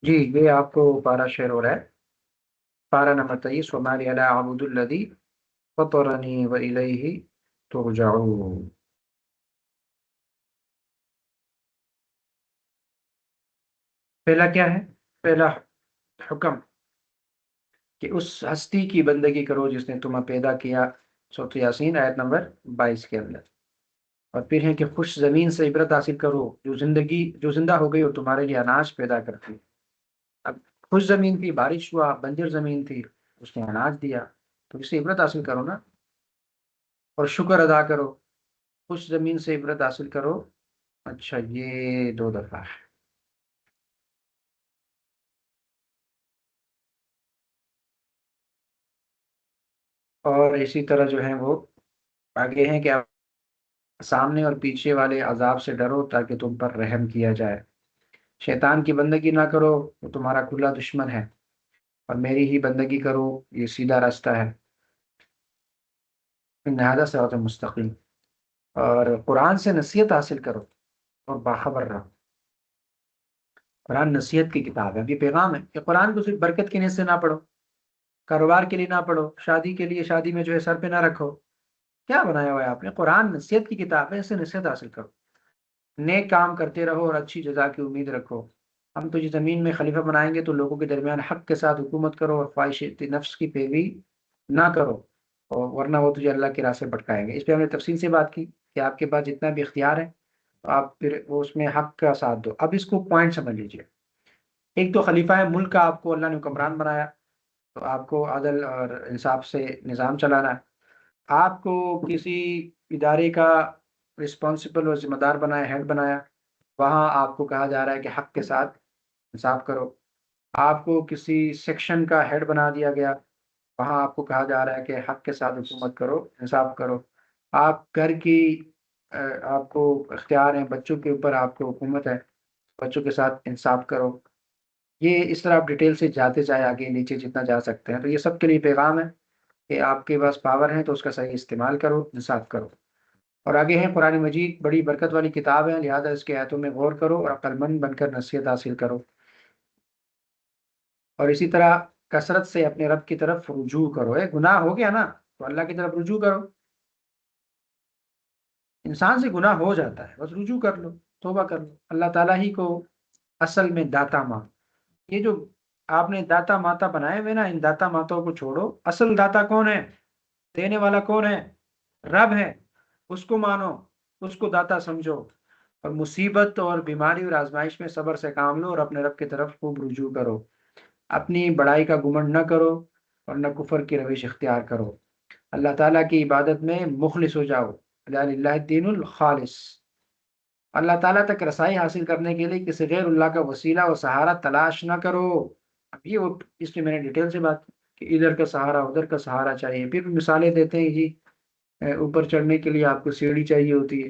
[SPEAKER 1] جی، یہ آپ کو پارہ شعر ہو رہا ہے. پارہ نمبر 23. وَمَا لِيَ لَا أَعْبُدُ الَّذِي فَطَرَنِي وَإِلَيْهِ تُرْجَعُونَ. پہلا کیا ہے؟ پہلا حکم کہ اس ہستی کی بندگی کرو جس نے تمہیں پیدا کیا، سورۃ یاسین آیت نمبر 22 کے اندر. اور پھر ہے کہ خوش زمین سے عبرت حاصل کرو جو زندہ ہو گئی اور تمہارے لیے اناج پیدا کرتی. اب خوش زمین تھی، بارش ہوا، بنجر زمین تھی، اس نے اناج دیا، تو اس سے عبرت حاصل کرو نا، اور شکر ادا کرو. خوش زمین سے عبرت حاصل کرو. اچھا، یہ 2 دفعہ ہے. اور اسی طرح جو ہے وہ آگے ہیں کہ آپ سامنے اور پیچھے والے عذاب سے ڈرو تاکہ تم پر رحم کیا جائے۔ شیطان کی بندگی نہ کرو، وہ تمہارا کھلا دشمن ہے، اور میری ہی بندگی کرو، یہ سیدھا راستہ ہے، نہایت صراط مستقیم۔ اور قرآن سے نصیحت حاصل کرو اور باخبر رہو۔ قرآن نصیحت کی کتاب ہے، یہ پیغام ہے کہ قرآن کو صرف برکت کی نیت سے نہ پڑھو، کاروبار کے لیے نہ پڑھو، شادی کے لیے شادی میں جو ہے سر پہ نہ رکھو۔ کیا بنایا ہوا ہے آپ نے؟ قرآن نصیحت کی کتاب ہے، اس سے نصیحت حاصل کرو، نیک کام کرتے رہو اور اچھی جزا کی امید رکھو۔ ہم تجھے زمین میں خلیفہ بنائیں گے تو لوگوں کے درمیان حق کے ساتھ حکومت کرو اور خواہش نفس کی پیروی نہ کرو، اور ورنہ وہ تجھے اللہ کی راہ سے بھٹکائیں گے۔ اس پہ ہم نے تفصیل سے بات کی کہ آپ کے پاس جتنا بھی اختیار ہے تو آپ پھر وہ اس میں حق کا ساتھ دو۔ اب اس کو پوائنٹ سمجھ لیجئے۔ ایک تو خلیفہ ہے ملک کا، آپ کو اللہ نے حکمران بنایا تو آپ کو عدل اور انصاف سے نظام چلانا ہے۔ آپ کو کسی ادارے کا رسپانسبل اور ذمہ دار بنایا، ہیڈ بنایا، وہاں آپ کو کہا جا رہا ہے کہ حق کے ساتھ انصاف کرو۔ آپ کو کسی سیکشن کا ہیڈ بنا دیا گیا، وہاں آپ کو کہا جا رہا ہے کہ حق کے ساتھ حکومت کرو، انصاف کرو۔ آپ گھر کی آپ کو اختیار ہیں، بچوں کے اوپر آپ کو حکومت ہے، بچوں کے ساتھ انصاف کرو۔ یہ اس طرح آپ ڈیٹیل سے جاتے جائے آگے نیچے جتنا جا سکتے ہیں، تو یہ سب کے لیے پیغام ہے کہ آپ کے پاس پاور ہے تو اس کا صحیح استعمال کرو، انصاف کرو۔ اور آگے ہیں قرآن مجید بڑی برکت والی کتاب ہے، لہذا اس کے آیتوں میں غور کرو اور عقل مند بن کر نصیحت حاصل کرو، اور اسی طرح کثرت سے اپنے رب کی طرف رجوع کرو۔ گناہ ہو گیا نا تو اللہ کی طرف رجوع کرو۔ انسان سے گناہ ہو جاتا ہے، بس رجوع کر لو، توبہ کر لو، اللہ تعالیٰ ہی کو اصل میں داتا ماں۔ یہ جو آپ نے داتا ماتا بنائے ہوئے نا، ان داتا ماتاؤں کو چھوڑو، اصل داتا کون ہے؟ دینے والا کون ہے؟ رب ہے، اس کو مانو، اس کو داتا سمجھو، اور مصیبت اور بیماری اور آزمائش میں صبر سے کام لو اور اپنے رب کی طرف خوب رجوع کرو۔ اپنی بڑائی کا گمنڈ نہ کرو اور نہ کفر کی روش اختیار کرو۔ اللہ تعالیٰ کی عبادت میں مخلص ہو جاؤ، للہ الدین الخالص۔ اللہ تعالیٰ تک رسائی حاصل کرنے کے لیے کسی غیر اللہ کا وسیلہ و سہارا تلاش نہ کرو۔ اب یہ اس میں میں نے ڈیٹیل سے بات کی کہ ادھر کا سہارا ادھر کا سہارا چاہیے، پھر مثالیں دیتے ہیں جی اوپر چڑھنے کے لیے آپ کو سیڑھی چاہیے ہوتی ہے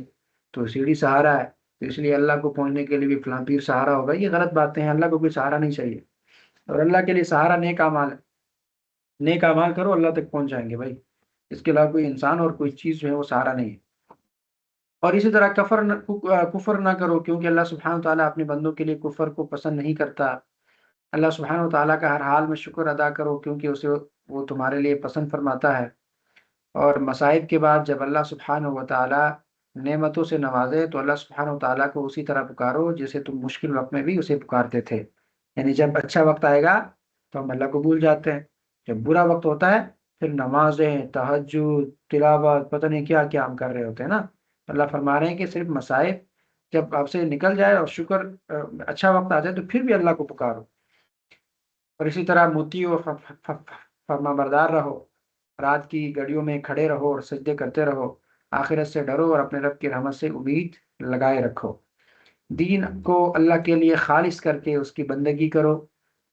[SPEAKER 1] تو سیڑھی سہارا ہے، تو اس لیے اللہ کو پہنچنے کے لیے بھی فلاں پیر سہارا ہوگا۔ یہ غلط باتیں ہیں، اللہ کو کوئی سہارا نہیں چاہیے، اور اللہ کے لیے سہارا نیک اعمال ہے۔ نیک اعمال کرو، اللہ تک پہنچ جائیں گے بھائی، اس کے علاوہ کوئی انسان اور کوئی چیز جو ہے وہ سہارا نہیں ہے۔ اور اسی طرح کفر نہ کرو، کیونکہ اللہ سبحانہ و تعالیٰ اپنے بندوں کے لیے کفر کو پسند نہیں کرتا۔ اللہ سبحانہ و تعالیٰ کا ہر حال میں شکر ادا کرو، کیونکہ اسے وہ تمہارے لیے پسند فرماتا ہے۔ اور مصائب کے بعد جب اللہ سبحانہ و تعالیٰ نعمتوں سے نوازے تو اللہ سبحانہ و تعالیٰ کو اسی طرح پکارو جیسے تم مشکل وقت میں بھی اسے پکارتے تھے۔ یعنی جب اچھا وقت آئے گا تو ہم اللہ کو بھول جاتے ہیں، جب برا وقت ہوتا ہے پھر نمازیں، تہجد، تلاوت، پتہ نہیں کیا کیا ہم کر رہے ہوتے ہیں نا۔ اللہ فرما رہے ہیں کہ صرف مصائب جب آپ سے نکل جائے اور شکر اچھا وقت آ جائے تو پھر بھی اللہ کو پکارو، اور اسی طرح مطیع و فرما بردار رہو، رات کی گھڑیوں میں کھڑے رہو اور سجدے کرتے رہو، آخرت سے ڈرو اور اپنے رب کی رحمت سے امید لگائے رکھو۔ دین کو اللہ کے لیے خالص کر کے اس کی بندگی کرو،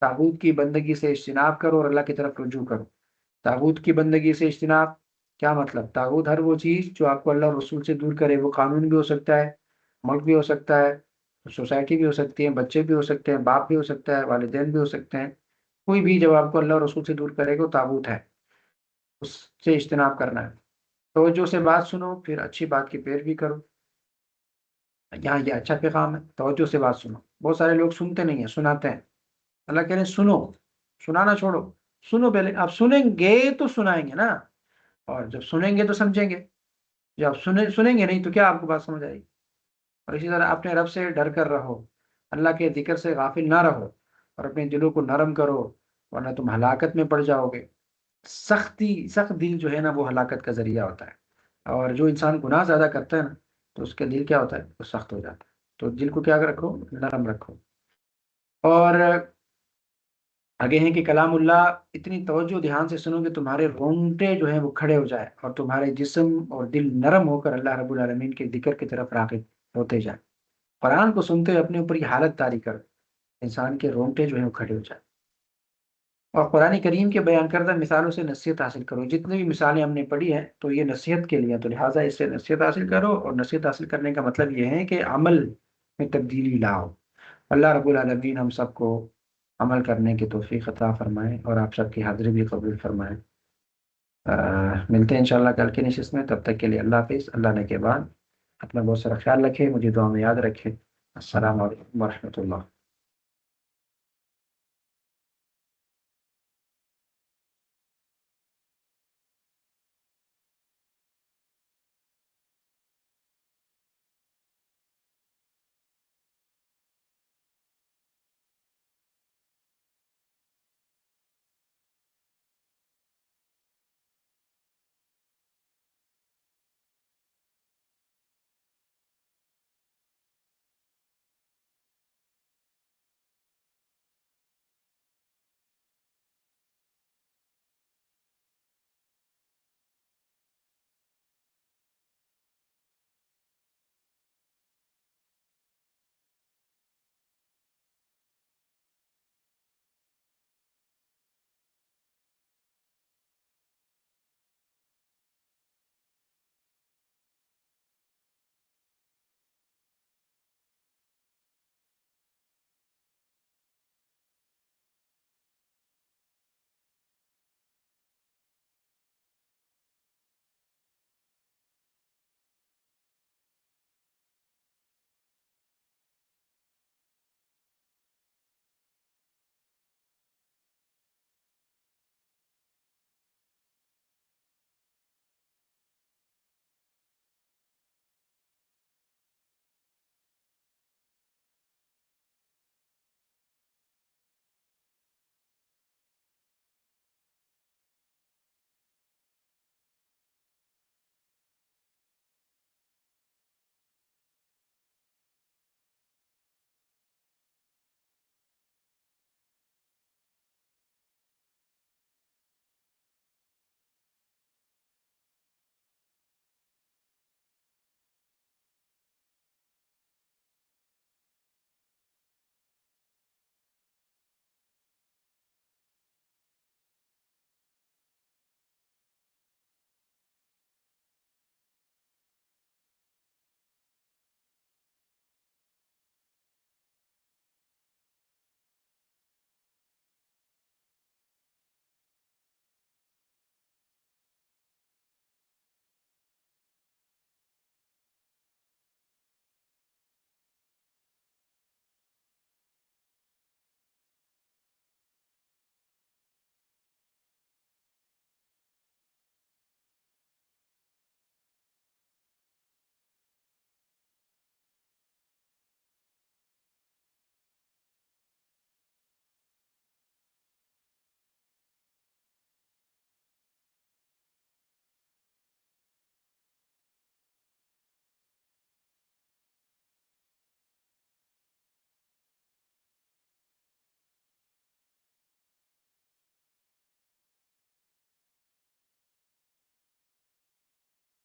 [SPEAKER 1] طاغوت کی بندگی سے اجتناب کرو اور اللہ کی طرف رجوع کرو۔ طاغوت کی بندگی سے اجتناب کیا مطلب؟ طاغوت ہر وہ چیز جو آپ کو اللہ اور رسول سے دور کرے، وہ قانون بھی ہو سکتا ہے، ملک بھی ہو سکتا ہے، سوسائٹی بھی ہو سکتی ہے، بچے بھی ہو سکتے ہیں، باپ بھی ہو سکتا ہے، والدین بھی ہو سکتے ہیں، کوئی بھی جب آپ کو اللہ اور رسول سے دور کرے گا وہ طاغوت ہے، اس سے اجتناب کرنا ہے۔ توجہ سے بات سنو پھر اچھی بات کی پیروی کرو۔ یہاں یہ اچھا پیغام ہے، توجہ سے بات سنو۔ بہت سارے لوگ سنتے نہیں ہیں، سناتے ہیں۔ اللہ کہہ رہے ہیں سنو، سنانا چھوڑو، سنو پہلے۔ آپ سنیں گے تو سنائیں گے نا، اور جب سنیں گے تو سمجھیں گے، جب آپ سنیں گے نہیں تو کیا آپ کو بات سمجھ آئے گی؟ اور اسی طرح اپنے رب سے ڈر کر رہو، اللہ کے ذکر سے غافل نہ رہو، اور اپنے دلوں کو نرم کرو، ورنہ تم ہلاکت میں پڑ جاؤ گے۔ سخت دل جو ہے نا وہ ہلاکت کا ذریعہ ہوتا ہے، اور جو انسان گناہ زیادہ کرتا ہے نا تو اس کا دل کیا ہوتا ہے؟ وہ سخت ہو جاتا ہے۔ تو دل کو کیا رکھو؟ نرم رکھو۔ اور آگے ہیں کہ کلام اللہ اتنی توجہ دھیان سے سنو کہ تمہارے رونگٹے جو ہیں وہ کھڑے ہو جائے اور تمہارے جسم اور دل نرم ہو کر اللہ رب العالمین کے ذکر کی طرف راغب ہوتے جائیں۔ قرآن کو سنتے ہوئے اپنے اوپر یہ حالت طاری کر انسان کے رونگٹے جو ہیں وہ کھڑے ہو جائیں۔ اور قرآن کریم کے بیان کردہ مثالوں سے نصیحت حاصل کرو. جتنی بھی مثالیں ہم نے پڑھی ہیں تو یہ نصیحت کے لیے ہیں، تو لہٰذا اس سے نصیحت حاصل کرو. اور نصیحت حاصل کرنے کا مطلب یہ ہے کہ عمل میں تبدیلی لاؤ. اللہ رب العالمین ہم سب کو عمل کرنے کی توفیق عطا فرمائے اور آپ سب کی حاضری بھی قبول فرمائے. ملتے ہیں انشاءاللہ کل کی نشست میں. تب تک کے لیے اللہ حافظ. اللہ نے کے بعد اپنا بہت سارا خیال رکھے، مجھے دعا میں یاد رکھے. السلام علیکم ورحمۃ اللہ.